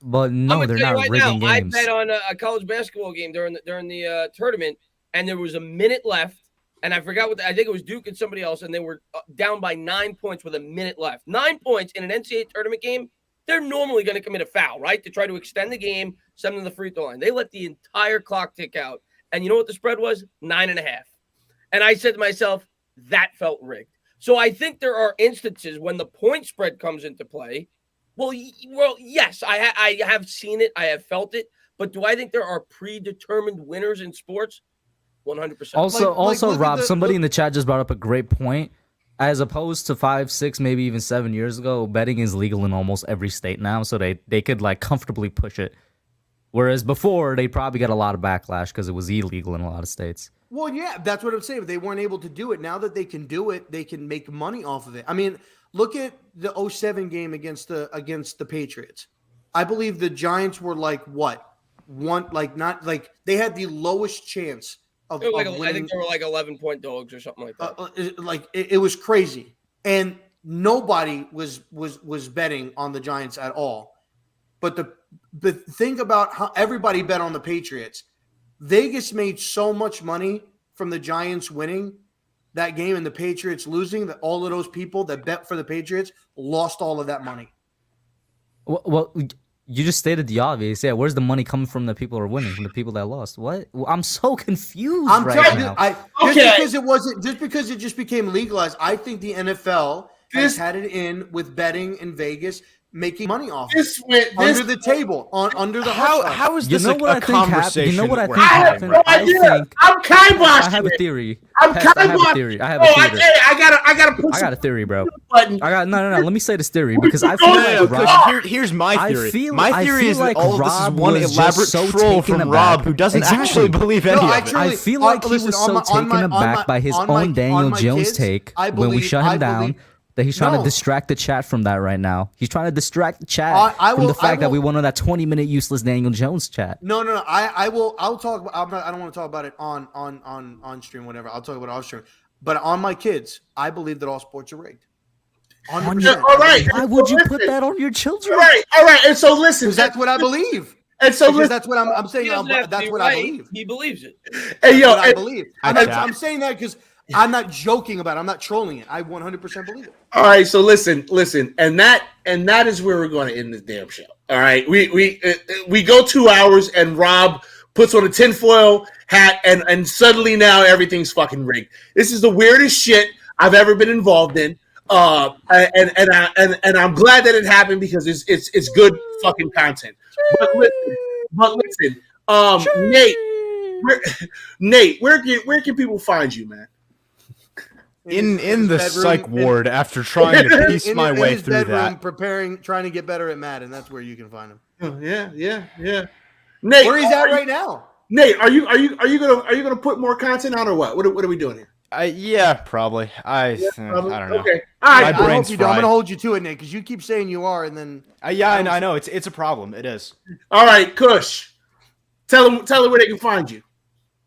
But no, they're not rigging games. I bet on a college basketball game during the tournament, and there was a minute left, and I forgot I think it was Duke and somebody else, and they were down by 9 points with a minute left. 9 points in an NCAA tournament game. They're normally going to commit a foul, right, to try to extend the game, send them to the free throw line. They let the entire clock tick out. And you know what the spread was? 9.5. And I said to myself, that felt rigged. So I think there are instances when the point spread comes into play. Well, yes, I have seen it. I have felt it. But do I think there are predetermined winners in sports? 100%. Also, Rob, somebody in the chat just brought up a great point. As opposed to 5, 6, maybe even 7 years ago, betting is legal in almost every state now, so they could like comfortably push it. Whereas before, they probably got a lot of backlash because it was illegal in a lot of states. Well, yeah, that's what I'm saying. They weren't able to do it. Now that they can do it, they can make money off of it. I mean, look at the 07 game against the Patriots. I believe the Giants were like what? They had the lowest chance of winning. I think they were like 11-point dogs or something like that. It was crazy, and nobody was betting on the Giants at all. But think about how everybody bet on the Patriots. Vegas made so much money from the Giants winning that game and the Patriots losing that all of those people that bet for the Patriots lost all of that money. Well, you just stated the obvious. Yeah, where's the money coming from? The people who are winning, from the people that lost. What? I'm so confused now. Just because it just became legalized. I think the NFL has had it in with betting in Vegas, making money off under the table, under the how is this a conversation? You know what I think happened? I'm kiboshing. I have a theory. I got a theory, bro. No. Let me say this theory because I feel like Rob. Here's my theory. My theory is that all of this is one elaborate troll from Rob who doesn't actually believe any of it. I feel like he was so taken aback by his own Daniel Jones take when we shut him down. That he's trying to distract the chat from that right now. He's trying to distract the chat from the fact that we went on that 20-minute useless Daniel Jones chat. No. I'll talk about. I don't want to talk about it on stream, whatever. I'll talk about it off stream. But on my kids, I believe that all sports are rigged. 100%. All right. Why would you put that on your children? All right. And so listen, that's what I believe. And so that's what I'm saying. That's what I believe. He believes it. Hey, yo, I believe. I'm saying that because I'm not joking about it. I'm not trolling it. I 100% believe it. All right, so listen, and that is where we're going to end this damn show. All right, we go 2 hours, and Rob puts on a tinfoil hat, and suddenly now everything's fucking rigged. This is the weirdest shit I've ever been involved in, and I'm glad that it happened because it's good fucking content. But listen, Nate, where can people find you, man? In the bedroom, psych ward after trying to piece my way through that. Trying to get better at Madden. That's where you can find him. Oh, yeah. Nate, where he's at right now. Nate, are you gonna put more content on or what? What are we doing here? Yeah, probably. I don't know. Okay. All right. My brain's fried. I'm gonna hold you to it, Nate, because you keep saying you are, and then I know it's a problem. It is. All right, Kush. Tell them where they can find you.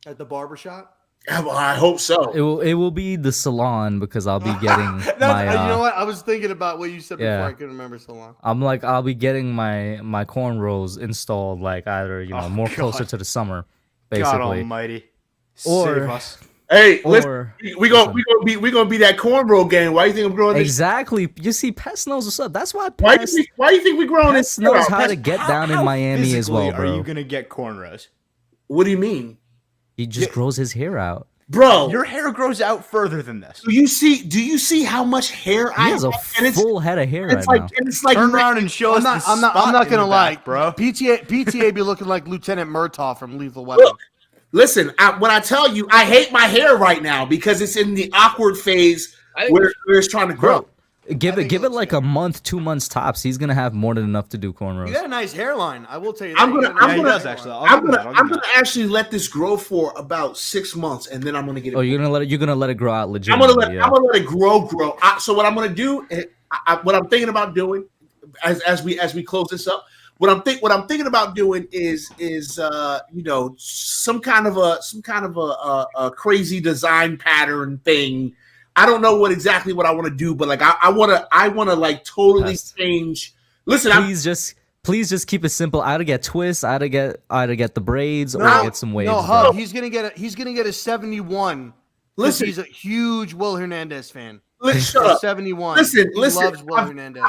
At the barbershop. Well, I hope so. It will be the salon because I'll be getting my. You know what? I was thinking about what you said before. I couldn't remember salon. I'll be getting my cornrows installed either more closer to the summer, basically. God Almighty, save us. Hey, listen, we gonna be that cornrow game. Why do you think I'm growing this? Exactly. You see, Pest knows what's up. That's why Pest. Why do you think we growing this? Pest knows how to get down in Miami as well, bro. Are you gonna get cornrows? What do you mean? He just grows his hair out. Bro, your hair grows out further than this. Do you see how much hair I have? He has a full head of hair right now. And it's like turn around and show us. I'm not gonna lie, bro. PTA be looking like Lieutenant Murtaugh from Lethal Weapon. Look, listen, when I tell you, I hate my hair right now because it's in the awkward phase where it's trying to grow. Give it like a month, 2 months tops. He's gonna have more than enough to do cornrows. You got a nice hairline. I will tell you that. I'm gonna actually let this grow for about 6 months, and then I'm gonna get it. Oh, you're gonna let it grow out legit. I'm gonna let it grow. So what I'm gonna do, what I'm thinking about doing, as we close this up, what I'm thinking about doing is some kind of a crazy design pattern thing. I don't know exactly what I want to do, but like I want to like totally change. Listen, please just keep it simple. I'd get twists. I'd get the braids, or get some waves. No, Hub. He's gonna get a 71. Listen, he's a huge Will Hernandez fan. Shut up. 71. Listen. He loves Will Hernandez.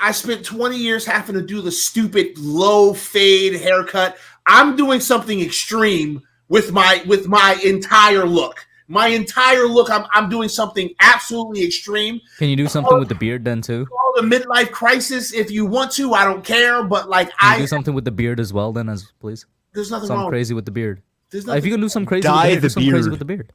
I spent 20 years having to do the stupid low fade haircut. I'm doing something extreme with my entire look. My entire look, I'm doing something absolutely extreme. Can you do something with the beard then too? Call the midlife crisis if you want to. I don't care, but like Can you do something with the beard as well then, please. There's nothing something wrong. crazy with the beard. There's nothing. If you can do something crazy Dye with the beard, do something crazy with the beard.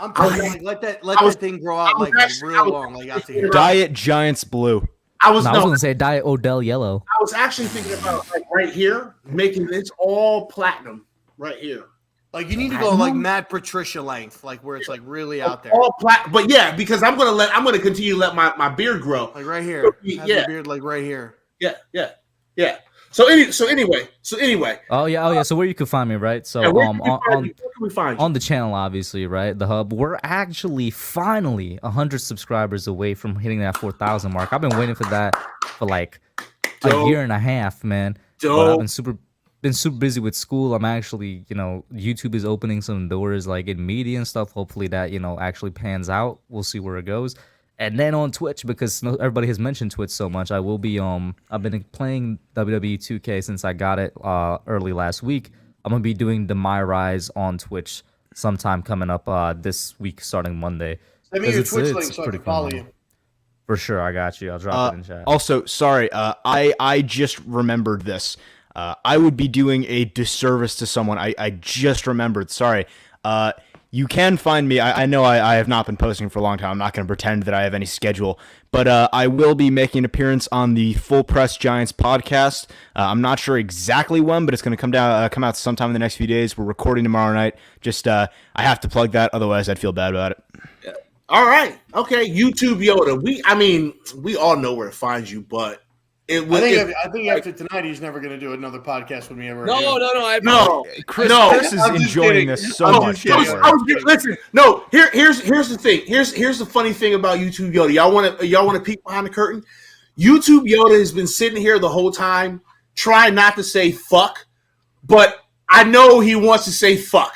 I'm telling you, let that thing grow out real long, like out to here. Dye it Giants blue. I was gonna say dye it Odell yellow. I was actually thinking about like right here, making it's all platinum right here. Like you need to go like Matt Patricia length, like where it's like really out there. All but yeah, because I'm gonna continue to let my beard grow. Like right here. Have the beard like right here. Yeah. So anyway. Oh yeah. So where you can find me, right? So where can we find you? On the channel, obviously, right? The hub. We're actually finally 100 subscribers away from hitting that 4,000 mark. I've been waiting for that for like a year and a half, man. But I've been super busy with school. I'm actually, YouTube is opening some doors like in media and stuff. Hopefully that, actually pans out. We'll see where it goes. And then on Twitch, because everybody has mentioned Twitch so much, I will be I've been playing WWE 2K since I got it early last week. I'm gonna be doing the My Rise on Twitch sometime coming up this week, starting Monday. Send me your Twitch link so I can follow you. For sure, I got you. I'll drop it in chat. Also, sorry, I just remembered this. I would be doing a disservice to someone. I just remembered. Sorry. You can find me. I know I have not been posting for a long time. I'm not going to pretend that I have any schedule, but I will be making an appearance on the Full Press Giants podcast. I'm not sure exactly when, but it's going to come out sometime in the next few days. We're recording tomorrow night. Just I have to plug that, otherwise I'd feel bad about it. Yeah. All right, okay. YouTube Yoda. We all know where to find you, but. I think after tonight, he's never going to do another podcast with me ever. No. Chris is enjoying this so much. Listen, no. Here's the thing. Here's the funny thing about YouTube Yoda. Y'all want to peek behind the curtain? YouTube Yoda has been sitting here the whole time, trying not to say fuck, but I know he wants to say fuck.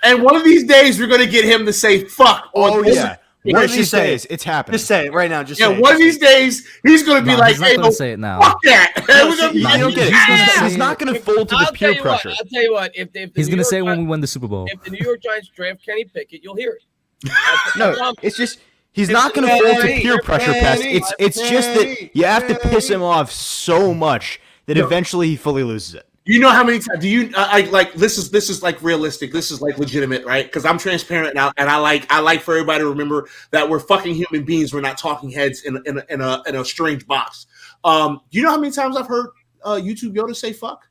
And one of these days, we're going to get him to say fuck. Yeah. One of these days, it's happening. Just say it right now. One of these days, he's going to be like, "Hey, say it now. Fuck that." He's not going to fold to the peer pressure. I'll tell you what. If he's going to say when we win the Super Bowl. If the New York Giants draft Kenny Pickett, you'll hear it. No, it's just he's not going to fold to peer pressure. It's just that you have to piss him off so much that eventually he fully loses it. You know how many times do you like this is like realistic. This is like legitimate, right? Because I'm transparent now, and I like for everybody to remember that we're fucking human beings. We're not talking heads in a strange box. You know how many times I've heard YouTube Yoda say fuck?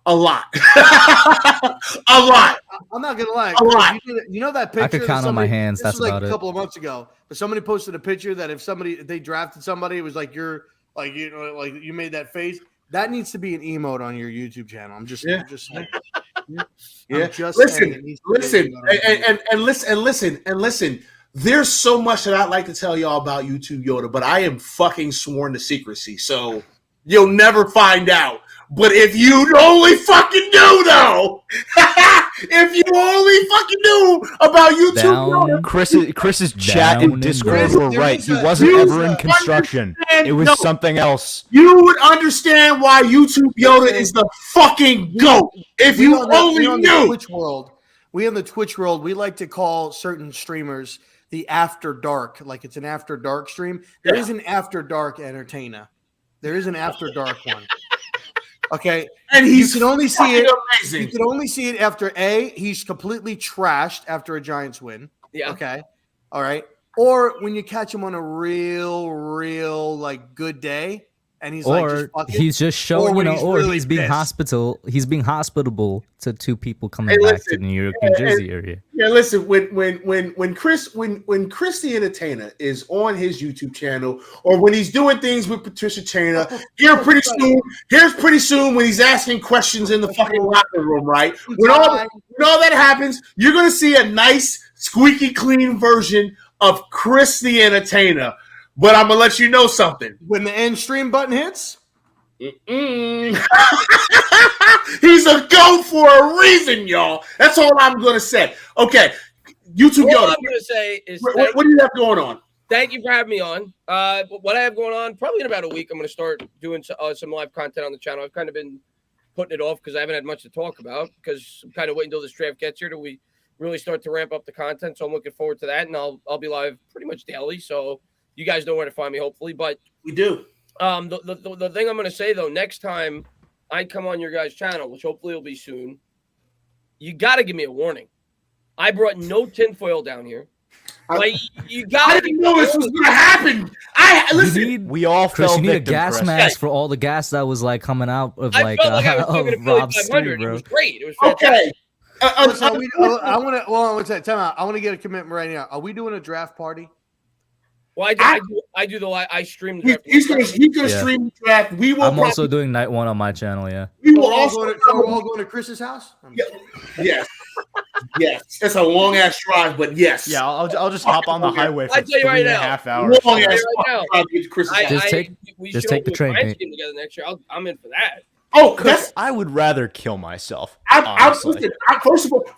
A lot. A lot. I'm not gonna lie. A lot. You know that picture? I could count on my hands. That's like about a couple of months ago. But somebody posted a picture that if they drafted somebody, it was like you made that face. That needs to be an emote on your YouTube channel. I'm just saying. Listen. There's so much that I'd like to tell y'all about YouTube Yoda, but I am fucking sworn to secrecy, so you'll never find out. But if you only fucking knew, though, if you only fucking knew about YouTube Yoda. Chris's chat and Discord were right. He wasn't ever in construction. It was something else. You would understand why YouTube Yoda is the fucking GOAT if you only knew. We in the Twitch world, we like to call certain streamers the After Dark, like it's an After Dark stream. There is an After Dark entertainer. There is an After Dark one. Okay, and you can only see it. Amazing. You can only see it after he's completely trashed after a Giants win. Yeah. Okay. All right. Or when you catch him on a real like good day, and he's like, Or just fuck it. he's just showing, when he's being pissed. he's being hospitable to two people coming Hey, back listen, to New York, New Jersey area. Yeah, listen. When Chris the Entertainer is on his YouTube channel, or when he's doing things with Patricia Chaina, here's pretty soon when he's asking questions in the fucking locker room, right? When all that happens, you're gonna see a nice, squeaky clean version of Chris the Entertainer. But I'm gonna let you know something. When the end stream button hits, He's a GOAT for a reason, y'all. That's all I'm gonna say. Okay, YouTube. All I'm gonna say is, what do you have going on? Thank you for having me on. What I have going on, probably in about a week, I'm gonna start doing some live content on the channel. I've kind of been putting it off because I haven't had much to talk about because I'm kind of waiting until this draft gets here till we really start to ramp up the content. So I'm looking forward to that, and I'll be live pretty much daily. So you guys know where to find me, hopefully. But we do. The thing I'm going to say, though, next time I come on your guys' channel, which hopefully will be soon, you got to give me a warning. I brought no tinfoil down here. Like, you got I didn't know this was going to happen. We all Chris, fell you need a victim, gas Chris. mask for all the gas that was like coming out of I like felt like I was talking to Rob's 500. stream, It bro. was great. It was fantastic. Okay. I want to. Well, what's that? Time out. I want to get a commitment right now. Are we doing a draft party? Well, I stream the draft. He's gonna stream the draft. We will. I'm also doing night one on my channel. Yeah. We will We're all also. going to Chris's house. Yes. Yes. It's a long ass drive, but yes. Yeah, I'll just hop on the highway for I tell you right now. 3.5 hours. Long ass Right drive to get to Chris's house. We just should take the do a train, Giants mate. game together next year. I'm in for that. Oh, Chris, I would rather kill myself. listen,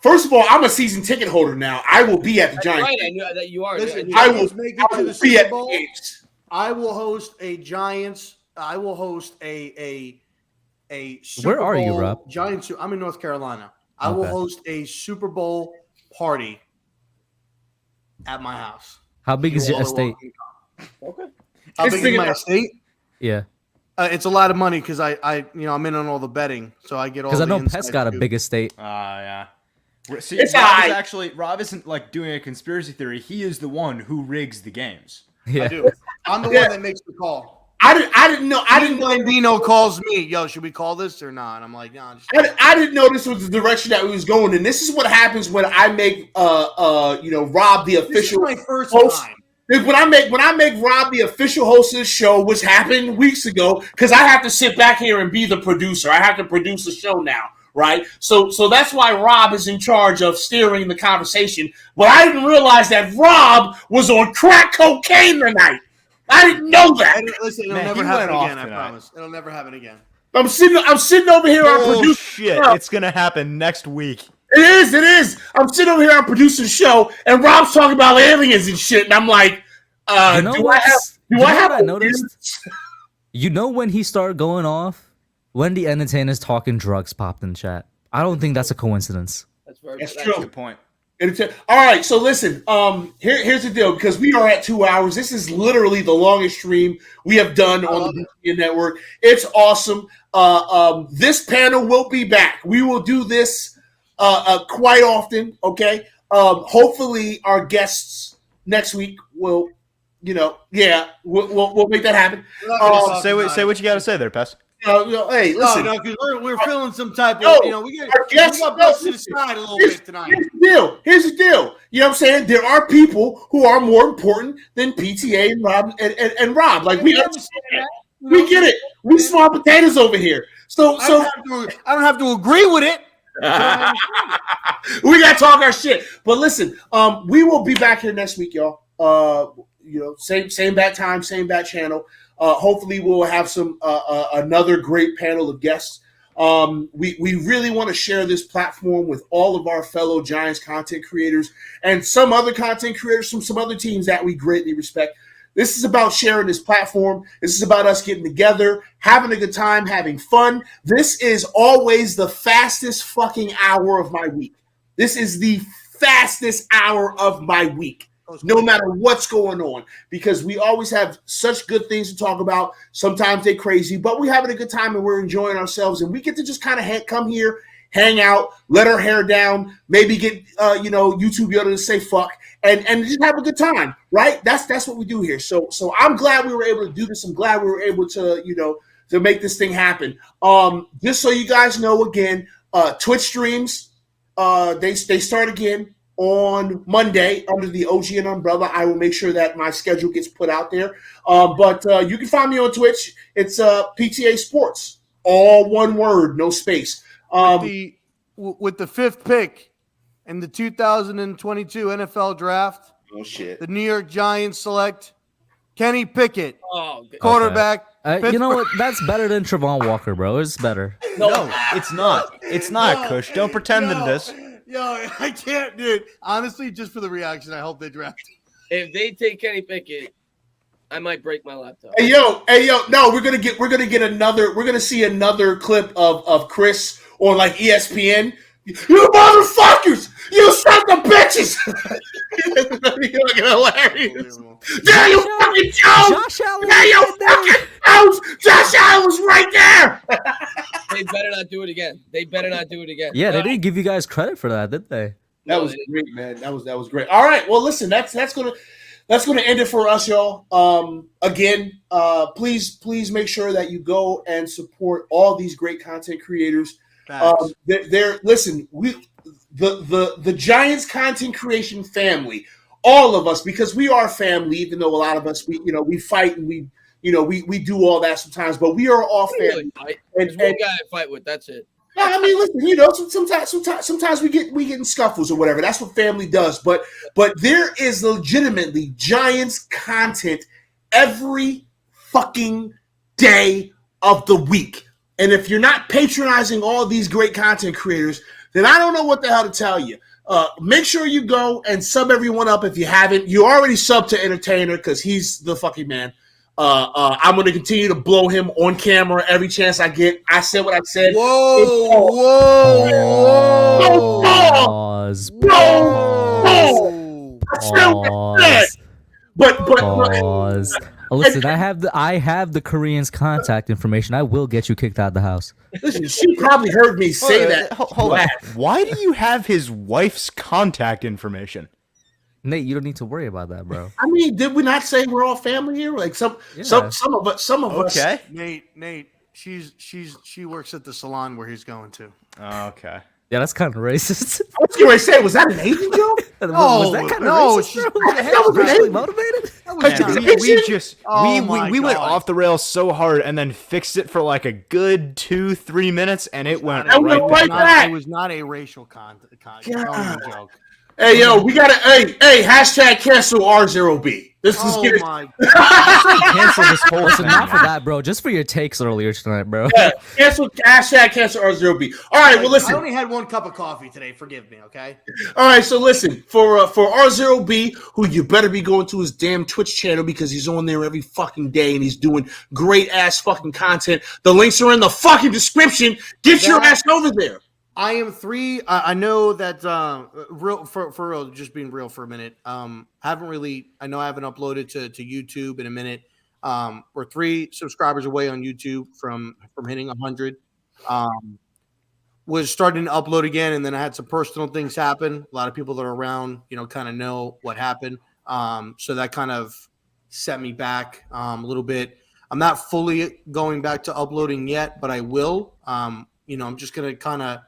first of all, I'm a season ticket holder now. I will be at the Giants. Right, I knew that you are. Listen, I will make it to the be Super at the Bowl. games. I will host a Giants. I will host a Super Where are you, Bowl Rob? Giants. I'm in North Carolina. I will Okay. host a Super Bowl party at my house. How big is You your all are estate? welcome. Okay. How It's big big is my enough. estate? Yeah, It's a lot of money because I'm in on all the betting, so I get all. because I the know inside Pest got a scoop. big estate. Yeah. See, It's Rob isn't like doing a conspiracy theory. He is the one who rigs the games. Yeah. I do. I'm the one that makes the call. I didn't know. I didn't know. Dino calls me, yo, should we call this or not? I'm like, nah. I didn't know this was the direction that we was going in. This is what happens when I make Rob the This is official my first host. time. When I make Rob the official host of the show, which happened weeks ago, because I have to sit back here and be the producer. I have to produce the show now, right? So that's why Rob is in charge of steering the conversation. But I didn't realize that Rob was on crack cocaine tonight. I didn't know that. Listen, it'll Man, never he happen went off again. I tonight. promise. It'll never happen again. I'm sitting over here on Oh producer. shit! It's gonna happen next week. It is. I'm sitting over here on producing the show, and Rob's talking about aliens and shit, and I'm like, You know do what? I noticed? aliens? You know when he started going off? When the entertainers talking drugs popped in chat. I don't think that's a coincidence. That's very. That's That's true. Good point. All right, so listen. Here's the deal, because we are at 2 hours. This is literally the longest stream we have done on the BTN network. It's awesome. This panel will be back. We will do this quite often. Okay. Hopefully, our guests next week will, we'll make that happen. Say what you got to say there, Pest. Hey, listen. No, because we're feeling some type of, No, we our guests- got busted to the listen, side a little Here's bit tonight. Here's the deal. You know what I'm saying? There are people who are more important than PTA and Rob and Rob. Like we understand that. We get it. We small potatoes over here. So I don't have to agree with it. we gotta talk our shit. But listen, we will be back here next week, y'all. Same bat time, same bat channel. Hopefully, we'll have some another great panel of guests. We really want to share this platform with all of our fellow Giants content creators and some other content creators from some other teams that we greatly respect. This is about sharing this platform. This is about us getting together, having a good time, having fun. This is always the fastest fucking hour of my week. This is the fastest hour of my week, no matter what's going on, because we always have such good things to talk about. Sometimes they're crazy, but we're having a good time and we're enjoying ourselves, and we get to just kind of come here hang out, let her hair down, maybe get YouTube Yoda to say fuck, and just have a good time, right? That's what we do here. So I'm glad we were able to do this. I'm glad we were able to to make this thing happen. Just so you guys know, again, Twitch streams they start again on Monday under the OGN umbrella. I will make sure that my schedule gets put out there. But you can find me on Twitch. It's PTA Sports, all one word, no space. With the 5th pick in the 2022 NFL Draft, oh shit, the New York Giants select Kenny Pickett, Okay. quarterback. You know what? That's better than Trevon Walker, bro. It's better. No, it's not. It's not, Kush. Don't pretend that it is. Yo, I can't, dude. Honestly, just for the reaction, I hope they draft him. If they take Kenny Pickett, I might break my laptop. Hey yo, no, we're gonna see another clip of Chris on like ESPN. You motherfuckers! You son of bitches! You're looking hilarious. There you fucking Jones! Josh Allen. There you fucking Jones! Josh Allen was right there! They better not do it again. Yeah, they didn't give you guys credit for that, did they? That was great, man. That was great. All right, well, listen, that's gonna end it for us, y'all. Again, please make sure that you go and support all these great content creators. Listen, the Giants content creation family, all of us, because we are family, even though a lot of us we fight and we do all that sometimes, but we are all family. There's one guy I fight with, that's it. I mean, listen, sometimes we get in scuffles or whatever. That's what family does. But there is legitimately Giants content every fucking day of the week. And if you're not patronizing all these great content creators, then I don't know what the hell to tell you. Make sure you go and sub everyone up if you haven't. You already subbed to Entertainer because he's the fucking man. I'm going to continue to blow him on camera every chance I get. I said what I said. Pause. Pause. Listen, I have the Korean's contact information. I will get you kicked out of the house. Listen, she probably heard me say that. Hold on. Why do you have his wife's contact information? Nate, you don't need to worry about that, bro. I mean, did we not say we're all family here? Like some of us. Okay. Nate, she works at the salon where he's going to. Okay. Yeah, that's kind of racist. I was going to say, was that an Asian joke? Was that kind of racist, bro? That was Racially an motivated? We went off the rails so hard and then fixed it for like a good 2-3 minutes, and it went right back. It was not a racial joke. Hey, yo, we got to, hey, hashtag cancel RZeroB. Let's get it. Cancel this whole thing. Not for that, bro. Just for your takes earlier tonight, bro. Yeah, hashtag cancel RZeroB. All right, well, listen. I only had one cup of coffee today. Forgive me, okay? All right, so listen, for RZeroB, who you better be going to his damn Twitch channel because he's on there every fucking day and he's doing great-ass fucking content. The links are in the fucking description. Get your ass over there. I am 3. I know that real for real, just being real for a minute. I haven't uploaded to YouTube in a minute. We're 3 subscribers away on YouTube from hitting 100. Was starting to upload again, and then I had some personal things happen. A lot of people that are around, kind of know what happened. So that kind of set me back a little bit. I'm not fully going back to uploading yet, but I will. I'm just gonna kind of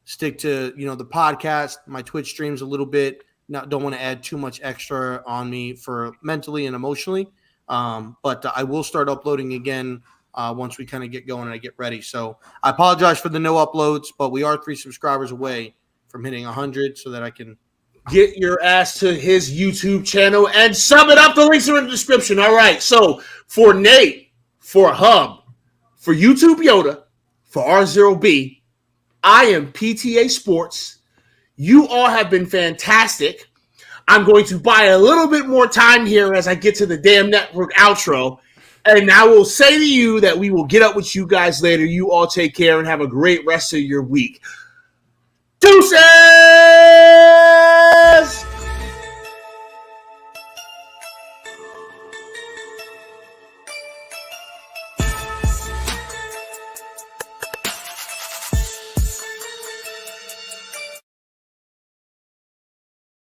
stick to the podcast, my Twitch streams a little bit. Don't want to add too much extra on me for mentally and emotionally. But I will start uploading again once we kind of get going and I get ready. So I apologize for the no uploads, but we are 3 subscribers away from hitting 100 so that I can get your ass to his YouTube channel and sum it up. The links are in the description. All right. So for Nate, for Hub, for YouTube Yoda, for RZeroB, I am PTA Sports. You all have been fantastic. I'm going to buy a little bit more time here as I get to the damn network outro. And I will say to you that we will get up with you guys later. You all take care and have a great rest of your week. Deuces!